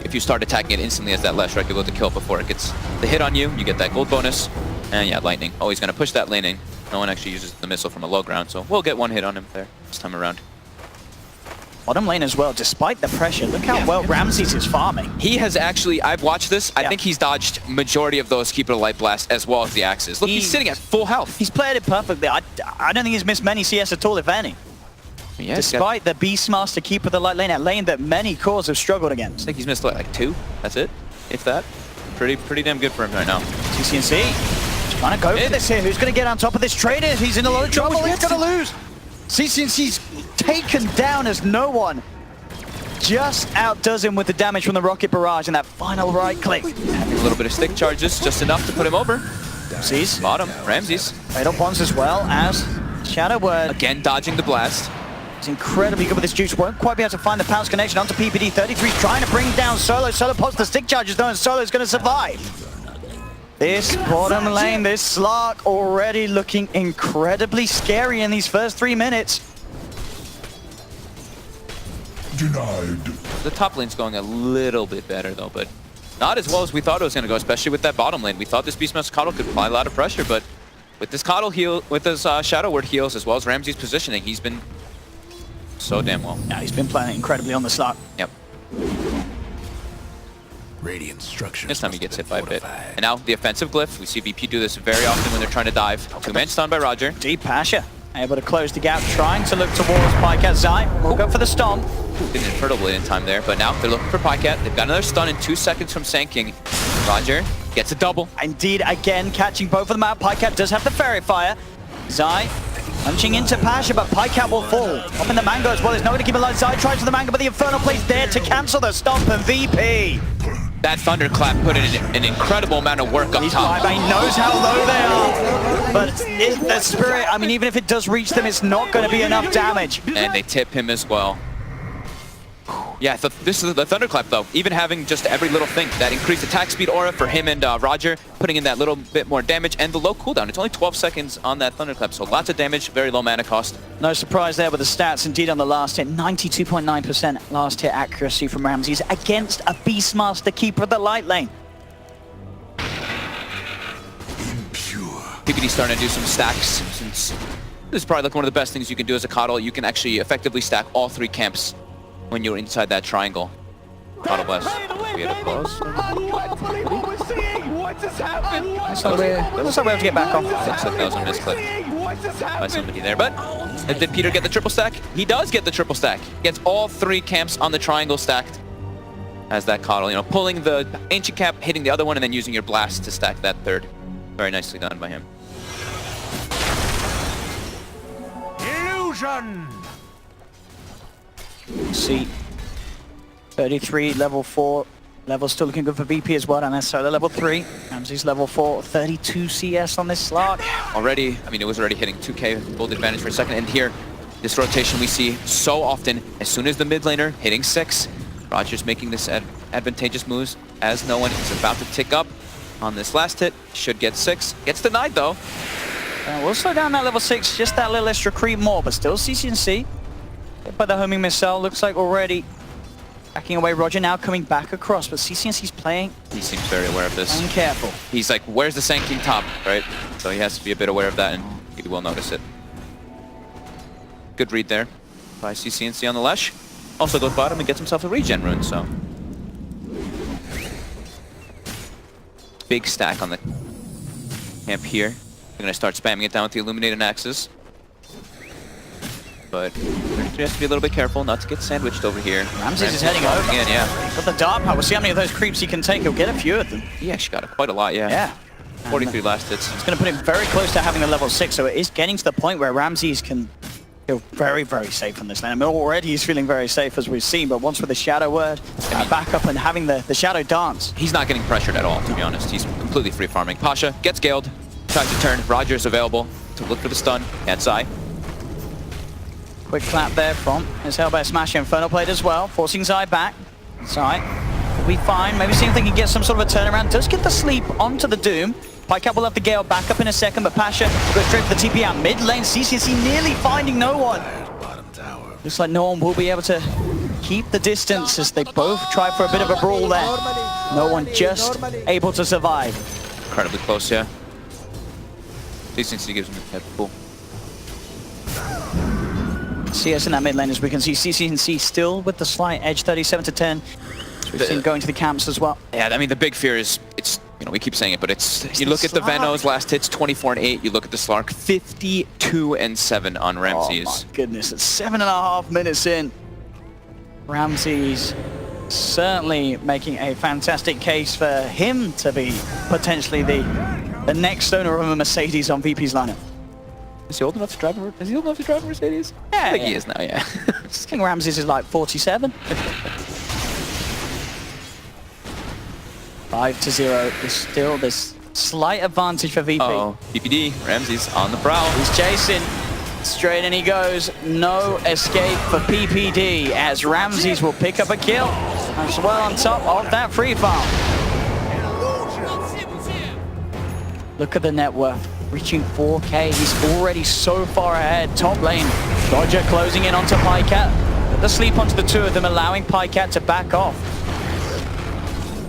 If you start attacking it instantly as that Lesh, you're able to kill before it gets the hit on you. You get that gold bonus. And yeah, lightning. Always going to push that laning. No one actually uses the missile from a low ground, so we'll get one hit on him there this time around. Bottom lane as well, despite the pressure. Look how well Ramses is farming. He has actually, I've watched this, I think he's dodged majority of those Keeper of the Light Blast as well as the axes. Look, he's sitting at full health. He's played it perfectly. I don't think he's missed many CS at all, if any. Yeah, despite the Beastmaster Keeper of the Light Lane, a lane that many cores have struggled against. I think he's missed like 2, that's it, if that. Pretty damn good for him right now. CCNC trying to go for this here. Who's going to get on top of this trader? He's in a lot of trouble. He's going to lose. CCNC's taken down as no one just outdoes him with the damage from the rocket barrage and that final right click. Having a little bit of stick charges, just enough to put him over. Ramses. Bottom, Ramses. Fatal Bonds as well as Shadow Word. Again, dodging the blast. He's incredibly good with this juice. Won't quite be able to find the pounce connection onto PPD. 33 trying to bring down Solo. Solo pops the stick charges though, and Solo's going to survive. This bottom lane, this Slark already looking incredibly scary in these first 3 minutes. Denied. The top lane's going a little bit better though, but not as well as we thought it was going to go, especially with that bottom lane. We thought this Beastmaster Coddle could apply a lot of pressure, but with this Coddle heal, with his Shadow Word heals, as well as Ramses' positioning, he's been so damn well. Yeah, he's been playing incredibly on the Slark. Yep. Radiant structure. This time he gets hit by a bit. And now the offensive glyph. We see VP do this very often when they're trying to dive. 2-man stun by Roger. Deep Pasha able to close the gap, trying to look towards Pycat. Zai will go for the stomp. Didn't Infernal Blade in time there, but now they're looking for Pycat. They've got another stun in 2 seconds from Sanking. Roger gets a double. Indeed, again, catching both of them out. Pycat does have the Fairy Fire. Zai punching into Pasha, but Pycat will fall. Up in the Mango as well. There's no way to keep him alive. Zai tries for the Mango, but the Infernal Blade's there to cancel the stomp, and VP. That Thunderclap put in an incredible amount of work up top. He knows how low they are. But the Spirit, I mean, even if it does reach them, it's not going to be enough damage. And they tip him as well. Yeah, this is the Thunderclap though. Even having just every little thing, that increased attack speed aura for him and Roger, putting in that little bit more damage, and the low cooldown. It's only 12 seconds on that Thunderclap, so lots of damage, very low mana cost. No surprise there with the stats. Indeed, on the last hit, 92.9% last hit accuracy from Ramses against a Beastmaster Keeper of the Light Lane. PPD starting to do some stacks, since this is probably like one of the best things you can do as a Coddle. You can actually effectively stack all 3 camps when you're inside that triangle. Coddle Blast. We had a pause. What just happened? Looks like we have to get back off. Looks like that was a misclick by somebody there. But did Peter get the triple stack? He does get the triple stack. Gets all 3 camps on the triangle stacked as that Coddle. You know, pulling the ancient cap, hitting the other one, and then using your blast to stack that 3rd. Very nicely done by him. Illusion. See, 33, level 4. Level still looking good for VP as well, and that's Solo level 3. Ramses level 4, 32 CS on this Slark. Already, I mean, it was already hitting 2k gold advantage for a second, and here, this rotation we see so often. As soon as the mid laner hitting 6, Roger's making this advantageous moves as no one is about to tick up on this last hit. Should get 6. Gets denied though. We'll slow down that level 6, just that little extra creep more, but still CCNC. Hit by the homing missile, looks like already backing away. Roger now coming back across, but CCNC's playing. He seems very aware of this. And careful. He's like, where's the Sand King top, right? So he has to be a bit aware of that, and he will notice it. Good read there by CCNC on the Lesh. Also goes bottom and gets himself a regen rune, so. Big stack on the camp here. They're going to start spamming it down with the illuminated axes. But he has to be a little bit careful not to get sandwiched over here. Ramses is heading over. Again, yeah. Got the dart power. We'll see how many of those creeps he can take. He'll get a few of them. He actually got quite a lot, yeah. Yeah. 43 last hits. It's going to put him very close to having the level 6, so it is getting to the point where Ramses can feel very, very safe on this lane. I mean, already he's feeling very safe, as we've seen, but once with the Shadow Word, back up and having the Shadow Dance. He's not getting pressured at all, to be honest. He's completely free farming. Pasha gets scaled, tries to turn. Roger's available to look for the stun. Can't Zai. Quick clap there from his Hellbear Smash Infernal Blade as well, forcing Zai back. Zai will be fine. Maybe see if they can get some sort of a turnaround. Does get the sleep onto the Doom. Pikecat will have the Gale back up in a second, but Pasha goes straight for the TP out mid lane. CCNC nearly finding no one. Looks like no one will be able to keep the distance as they both try for a bit of a brawl there. No one just able to survive. Incredibly close, yeah. CCNC gives him the head pull. CS in that mid lane, as we can see CCNC still with the slight edge, 37 to 10. We've seen going to the camps as well. Yeah, I mean, the big fear is, it's, you know, we keep saying it, but it's, you look at the Venos last hits, 24 and 8. You look at the Slark, 52 and 7 on Ramses. Oh my goodness, it's 7.5 minutes in. Ramses certainly making a fantastic case for him to be potentially the next owner of a Mercedes on VP's lineup. Is he old enough to drive a Mercedes? Yeah, I think he is now, yeah. I think Ramses is like 47. 5-0 is still this slight advantage for VP. Uh-oh, PPD, Ramses on the prowl. He's chasing. Straight in he goes. No escape for PPD as Ramses will pick up a kill as well on top of that free farm. Look at the net worth. Reaching 4K. He's already so far ahead. Top lane. Roger closing in onto Pikecat. Put the sleep onto the two of them, allowing Pikecat to back off.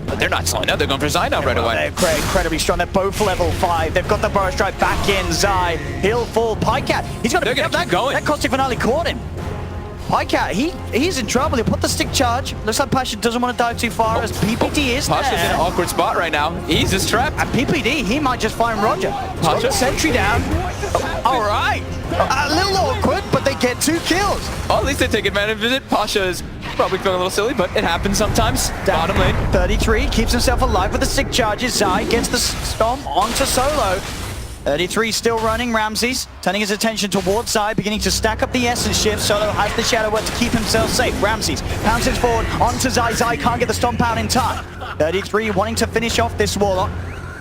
But they're not slowing down. They're going for Zai now right away. They're incredibly strong. They're both level 5. They've got the Burrow Strike back in. Zai, he'll fall. Pikecat, he's got to pick up that. That Caustic Finale caught him. Pikecat, he's in trouble. He'll put the stick charge. Looks like Pasha doesn't want to dive too far as PPD is there. Pasha's in an awkward spot right now. He's just trapped. And PPD, he might just find Roger. Pasha sentry down. All right. A little awkward, but they get 2 kills. Well, at least they take advantage of it. Pasha is probably feeling a little silly, but it happens sometimes. Down bottom lane. 33, keeps himself alive with the stick charges. Zai gets the stomp onto Solo. 33 still running. Ramses turning his attention towards Zai, beginning to stack up the essence shift. Solo has the Shadow Word to keep himself safe. Ramses pounces forward onto Zai. Zai can't get the stomp out in time. 33 wanting to finish off this Warlock.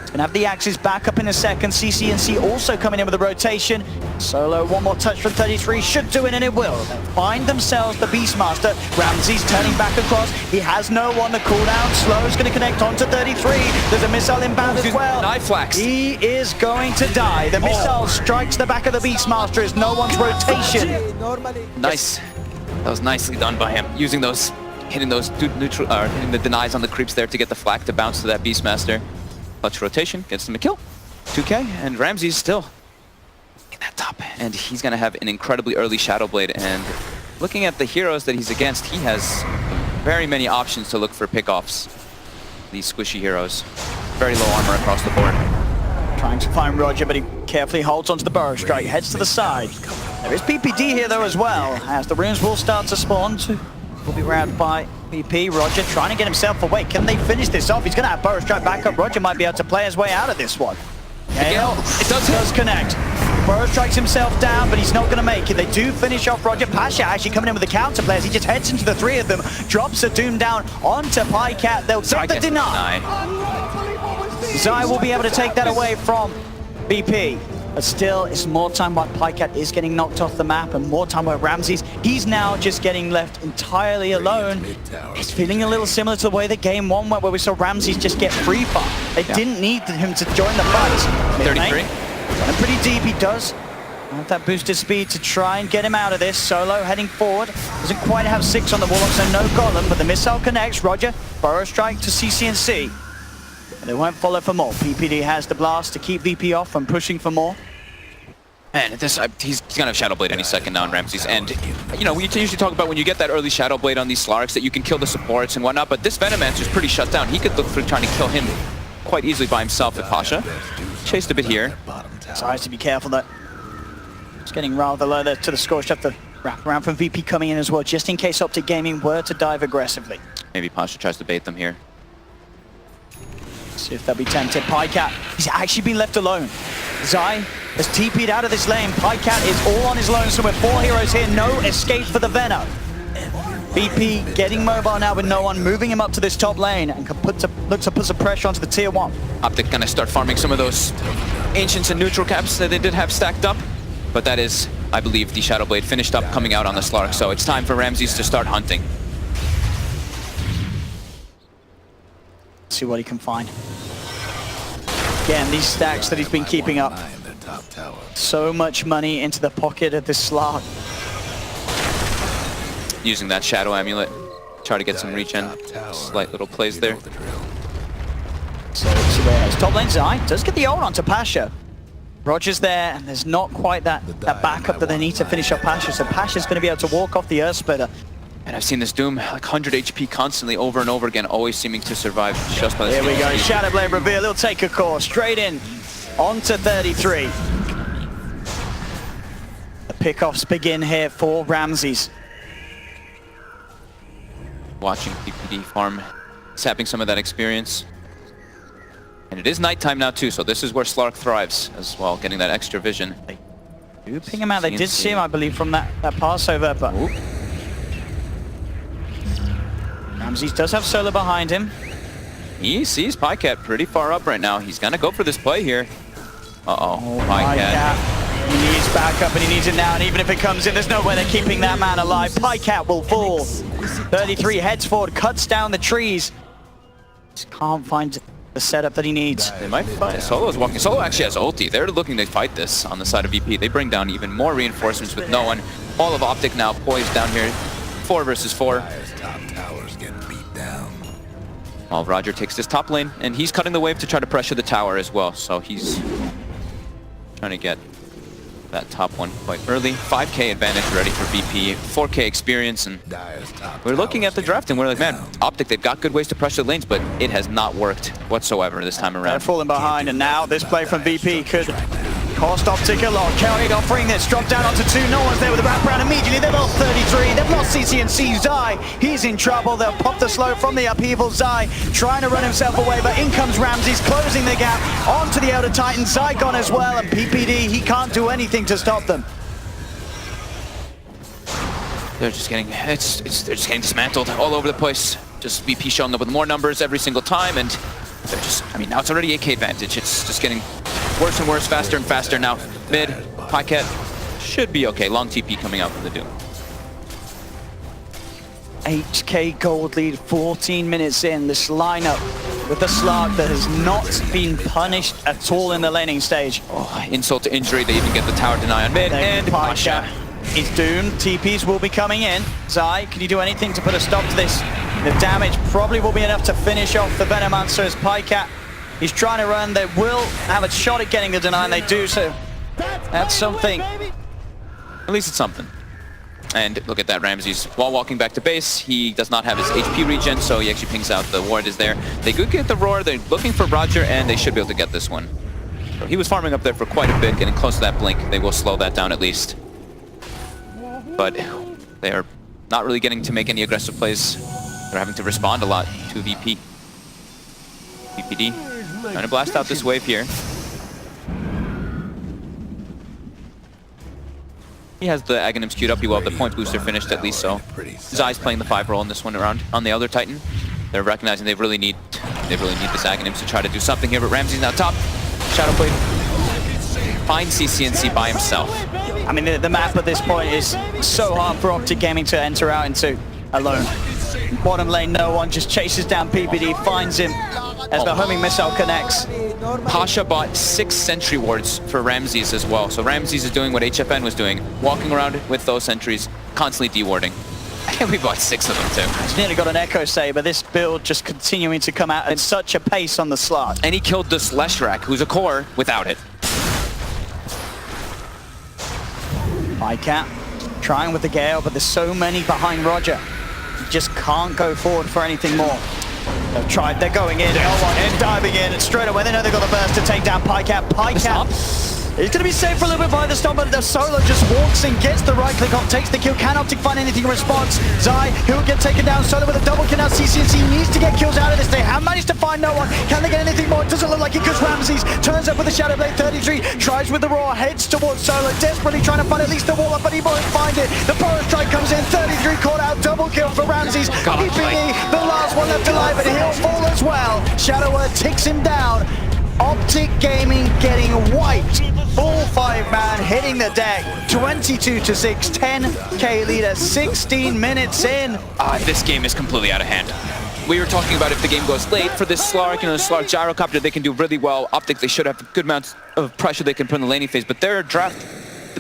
He's going to have the axes back up in a second. CCNC also coming in with a rotation. Solo, one more touch from 33. Should do it, and it will. They'll find themselves the Beastmaster. Ramses turning back across. He has no one. The cooldown slow is going to connect onto 33. There's a missile inbound as well. Knife flax. He is going to die. The missile strikes the back of the Beastmaster as no one's rotation. Nice. That was nicely done by him. Using those, hitting those neutral, hitting the denies on the creeps there to get the flak to bounce to that Beastmaster. Clutch rotation, gets them a kill. 2K, and Ramses still in that top end. And he's going to have an incredibly early Shadow Blade. And looking at the heroes that he's against, he has very many options to look for pickoffs. These squishy heroes. Very low armor across the board. Trying to find Roger, but he carefully holds onto the Burrow Strike, heads to the side. There is PPD here though as well, as the runes will start to spawn. Will be grabbed by PP. Roger trying to get himself away. Can they finish this off? He's going to have Burrow Strike back up. Roger might be able to play his way out of this one. Gale, it does connect. Burrow strikes himself down, but he's not going to make it. They do finish off Roger. Pasha actually coming in with the counter players. He just heads into the 3 of them, drops a Doom down onto Pikecat. They'll get the deny. Zai will be able to take that away from BP. But still, it's more time while Pikecat is getting knocked off the map, and more time where Ramses, he's now just getting left entirely alone. It's feeling a little similar to the way that game 1 went, where we saw Ramses just get free farm. They didn't need him to join the fight. 33. Running pretty deep, he does have that boosted speed to try and get him out of this. Solo heading forward. Doesn't quite have 6 on the Warlock, so no Golem, but the missile connects. Roger, Burrow Strike to CCNC. They won't follow for more. PPD has the blast to keep VP off from pushing for more. And this, he's going to have Shadow Blade any second now on Ramses. And, you know, we usually talk about when you get that early Shadow Blade on these Slarks that you can kill the supports and whatnot, but this Venomancer is pretty shut down. He could look for trying to kill him quite easily by himself with Pasha. Chased a bit here. So I have to be careful that it's getting rather low there to the score. Should have to wrap around from VP coming in as well, just in case Optic Gaming were to dive aggressively. Maybe Pasha tries to bait them here. See if they'll be tempted. Pycat, he's actually been left alone. Zai has TP'd out of this lane. Pycat is all on his lonesome with 4 heroes here. No escape for the Venom. VP getting mobile now with no one, moving him up to this top lane and can look to put some pressure onto the tier 1. Optic gonna start farming some of those Ancients and neutral caps that they did have stacked up. But that is, I believe, the Shadow Blade finished up coming out on the Slark. So it's time for Ramses to start hunting. See what he can find. Again, these stacks that he's been keeping up. So much money into the pocket of this Slark. Using that Shadow Amulet, try to get some regen. Slight little plays there. So there's top lane Zai does get the ult onto Pasha. Roger's there, and there's not quite that backup that they need to finish up Pasha. So Pasha's going to be able to walk off the Earth Splitter. And I've seen this Doom, like 100 HP constantly over and over again, always seeming to survive just by the Here we go, Shadow Blade reveal, he'll take a course, straight in, onto 33. The pickoffs begin here for Ramses. Watching PPD farm, sapping some of that experience. And it is nighttime now too, so this is where Slark thrives as well, getting that extra vision. They do ping him out, they did see him, I believe, from that passover, but... Ooh. Ramses does have Solar behind him. He sees Pycat pretty far up right now. He's gonna go for this play here. Uh-oh, Pycat. He needs backup and he needs it now, and even if it comes in, there's no way they're keeping that man alive. Pycat will fall. 33 heads forward, cuts down the trees. Just can't find the setup that he needs. They might find Solo's walking. Solo actually has ulti. They're looking to fight this on the side of VP. They bring down even more reinforcements with no one. All of Optic now poised down here. 4 versus 4. Well, Roger takes this top lane, and he's cutting the wave to try to pressure the tower as well. So he's trying to get that top one quite early. 5k advantage ready for VP, 4k experience, and we're looking at the draft and we're like, man, Optic, they've got good ways to pressure lanes, but it has not worked whatsoever this time around. They're falling behind, and now this play from VP could cost Optic a lot. Carried offering this, dropped down onto 2, no one's there with the wraparound immediately. They've lost 33, they've lost CCNC. Zai, he's in trouble. They'll pop the slow from the upheaval. Zai trying to run himself away, but in comes Ramses, closing the gap onto the Elder Titan. Zai gone as well, and PPD, he can't do anything to stop them. They're just getting, they're just getting dismantled all over the place. Just VP showing up with more numbers every single time, and they're just, I mean, now it's already 8k advantage. It's just getting worse and worse, faster and faster now. Mid, Pycat should be okay. Long TP coming out from the Doom. 8k gold lead, 14 minutes in. This lineup with the Slark that has not been punished at all in the laning stage. Oh, insult to injury, they even get the tower deny on mid, and Pasha is doomed. TPs will be coming in. Zai, can you do anything to put a stop to this? The damage probably will be enough to finish off the Venomancer as Pycat. He's trying to run. They will have a shot at getting the deny, and they do, so that's something. At least it's something. And look at that, Ramses. While walking back to base, he does not have his HP regen, so he actually pings out the ward is there. They could get the roar. They're looking for Roger, and they should be able to get this one. So he was farming up there for quite a bit, getting close to that blink. They will slow that down at least. But they are not really getting to make any aggressive plays. They're having to respond a lot to VP. VPD trying to blast out this wave here. He has the Aghanims queued up. He will have the point booster finished at least, so Zai's playing the 5 role in this one around on the Elder Titan. They're recognizing they really need this Aghanims to try to do something here, but Ramses now top. Shadow Blade finds CCNC by himself. I mean, the map at this point is so hard for Optic Gaming to enter out into alone. Bottom lane, no one, just chases down PPD, finds him as the homing missile connects. Pasha bought 6 sentry wards for Ramses as well. So Ramses is doing what HFN was doing, walking around with those sentries, constantly dewarding. And we bought 6 of them too. He's nearly got an Echo Saber. This build just continuing to come out at such a pace on the Slark. And he killed this Leshrac, who's a core, without it. Pycat trying with the Gale, but there's so many behind Roger. He just can't go forward for anything more. They've tried, they're going in, no one in, diving in, and straight away they know they've got the burst to take down Pycat. Pycat He's going to be saved for a little bit by the stun, but the Solo just walks in, gets the right click on, takes the kill. Can Optic find anything in response? Zai, he'll get taken down. Solo with a double kill now. CCNC needs to get kills out of this. They have managed to find no one. Can they get anything more? It doesn't look like it because Ramses turns up with the Shadow Blade. 33 tries with the Roar, heads towards Solo, desperately trying to find at least the wall up, but he won't find it. The Power Strike comes in. 33 caught out. Double kill for Ramses. EPD, the last one left alive, and he'll fall as well. Shadower ticks him down. Optic Gaming getting wiped. Full 5-man hitting the deck. 22-6, 10k leader, 16 minutes in. This game is completely out of hand. We were talking about if the game goes late for this Slark, the Slark Gyrocopter, they can do really well. Optic, they should have good amounts of pressure they can put in the laning phase, but their draft,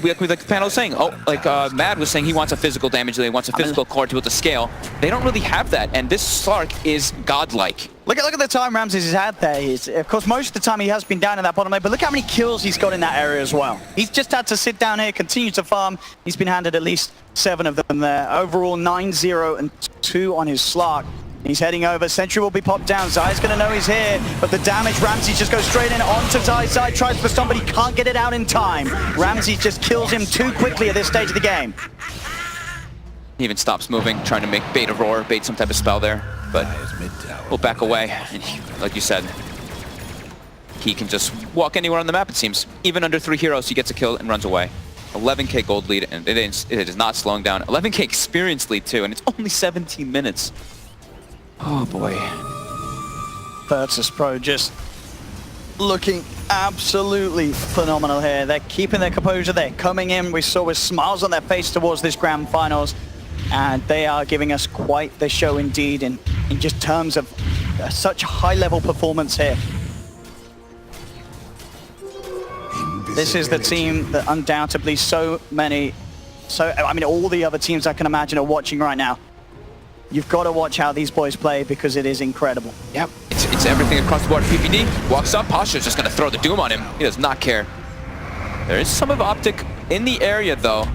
like the panel was saying, Mad was saying he wants a physical damage, he wants a physical core to be able to scale. They don't really have that, and this Slark is godlike. Look at the time Ramses has had there. Of course, most of the time he has been down in that bottom lane, but look how many kills he's got in that area as well. He's just had to sit down here, continue to farm. He's been handed at least 7 of them there. Overall, 9-0 and 2 on his Slark. He's heading over. Sentry will be popped down. Zai's going to know he's here, but the damage, Ramses just goes straight in onto Zai. Zai tries for stun, but he can't get it out in time. Ramses just kills him too quickly at this stage of the game. He even stops moving, trying to bait a roar, bait some type of spell there, but we'll back away. And like you said, he can just walk anywhere on the map, it seems. Even under 3 heroes, he gets a kill and runs away. 11k gold lead, and it is not slowing down. 11k experience lead too, and it's only 17 minutes. Oh boy. Virtus Pro just looking absolutely phenomenal here. They're keeping their composure. They're coming in, we saw, with smiles on their face towards this grand finals. And they are giving us quite the show indeed in just terms of such high-level performance here. This is the team that undoubtedly all the other teams I can imagine are watching right now. You've got to watch how these boys play because it is incredible. Yep, it's everything across the board. PPD walks up, Pasha's just going to throw the Doom on him. He does not care. There is some of Optic in the area though.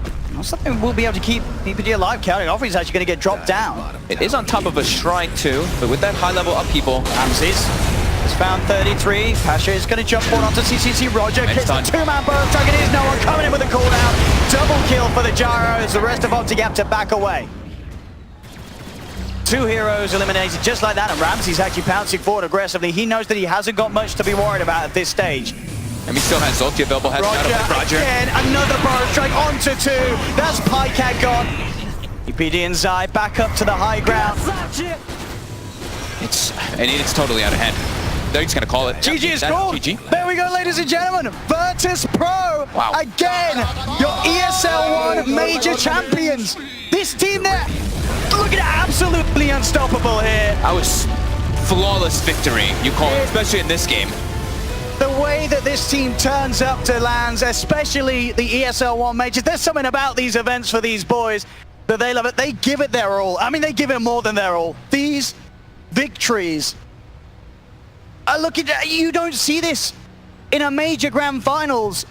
Something we'll be able to keep PPD alive. Counting off, he's actually going to get dropped down. It is on top of a shrine too, but with that high level upheaval, Ramses has found 33. Pasha is going to jump forward onto CCC. Roger hits the 2-man burst. Target is no one coming in with a cooldown. Double kill for the Gyros. The rest of Optic have to back away. 2 heroes eliminated just like that, and Ramses actually pouncing forward aggressively. He knows that he hasn't got much to be worried about at this stage. And he still has Ulti available. Roger again, another Power Strike onto 2. That's Pycat gone. EPD and Zai back up to the high ground. It's totally out of hand. They're just gonna call it. GG is called. GG. There we go, ladies and gentlemen. Virtus Pro. Wow. Again, your ESL 1 major champions. This team there, looking absolutely unstoppable here. I was flawless victory, you call it, especially in this game. The way that this team turns up to lands, especially the ESL 1 majors, there's something about these events for these boys that they love it. They give it their all. I mean, they give it more than their all. These victories are looking, you don't see this in a major grand finals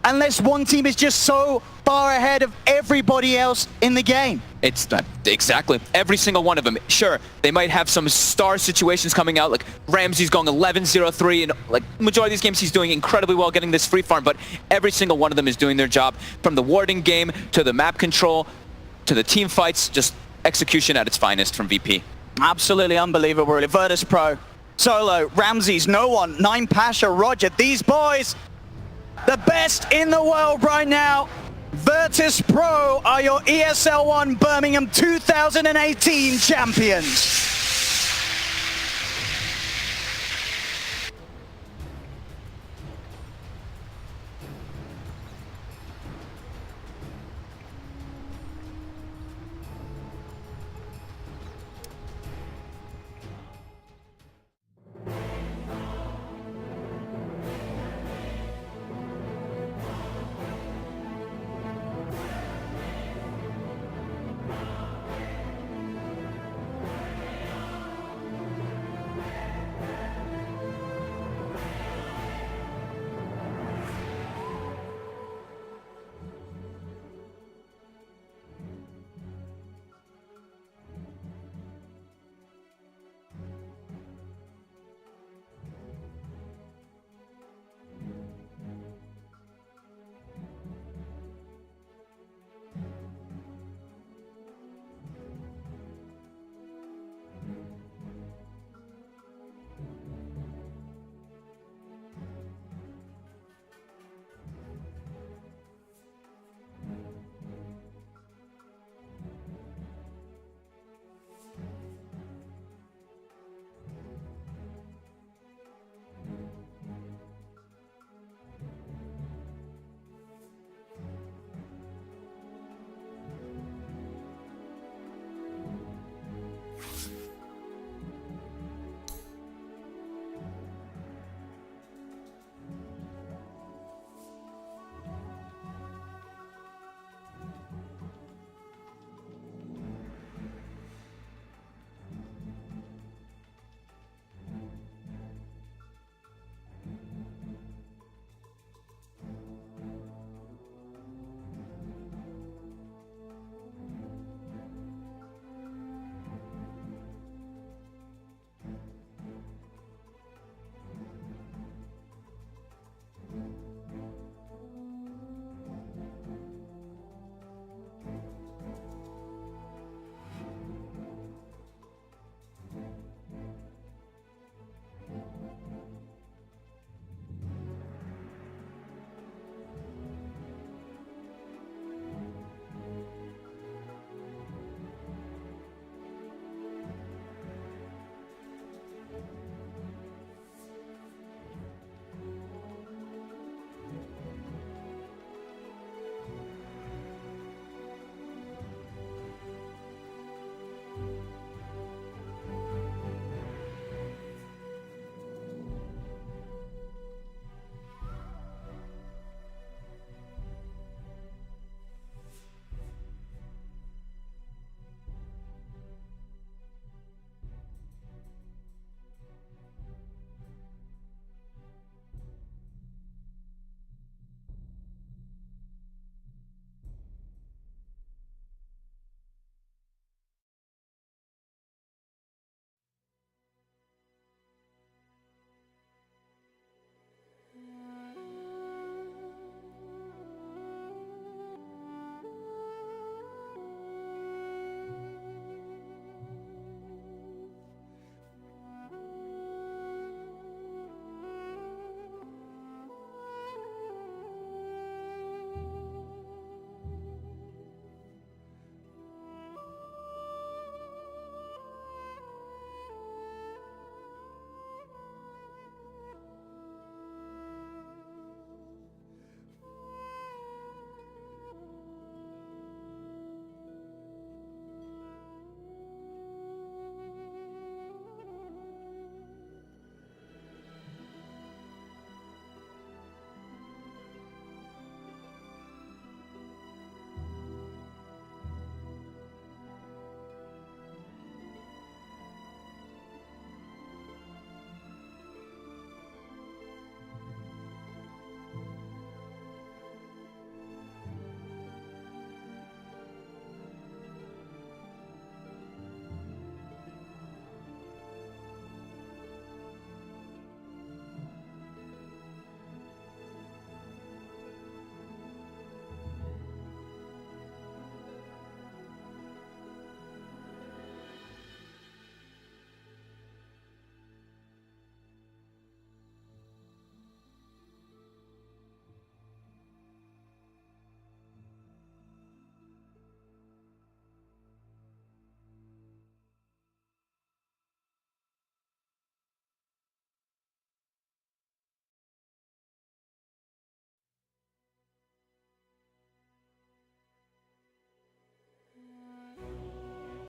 unless one team is just so far ahead of everybody else in the game. It's not exactly every single one of them. Sure, they might have some star situations coming out, like Ramsey's going 11-0-3, and like majority of these games he's doing incredibly well getting this free farm, but every single one of them is doing their job, from the warding game to the map control to the team fights. Just execution at its finest from VP. Absolutely unbelievable, really. Virtus Pro, Solo, Ramses, no one, 9 Pasha, Roger. These boys, the best in the world right now. Virtus Pro are your ESL 1 Birmingham 2018 champions.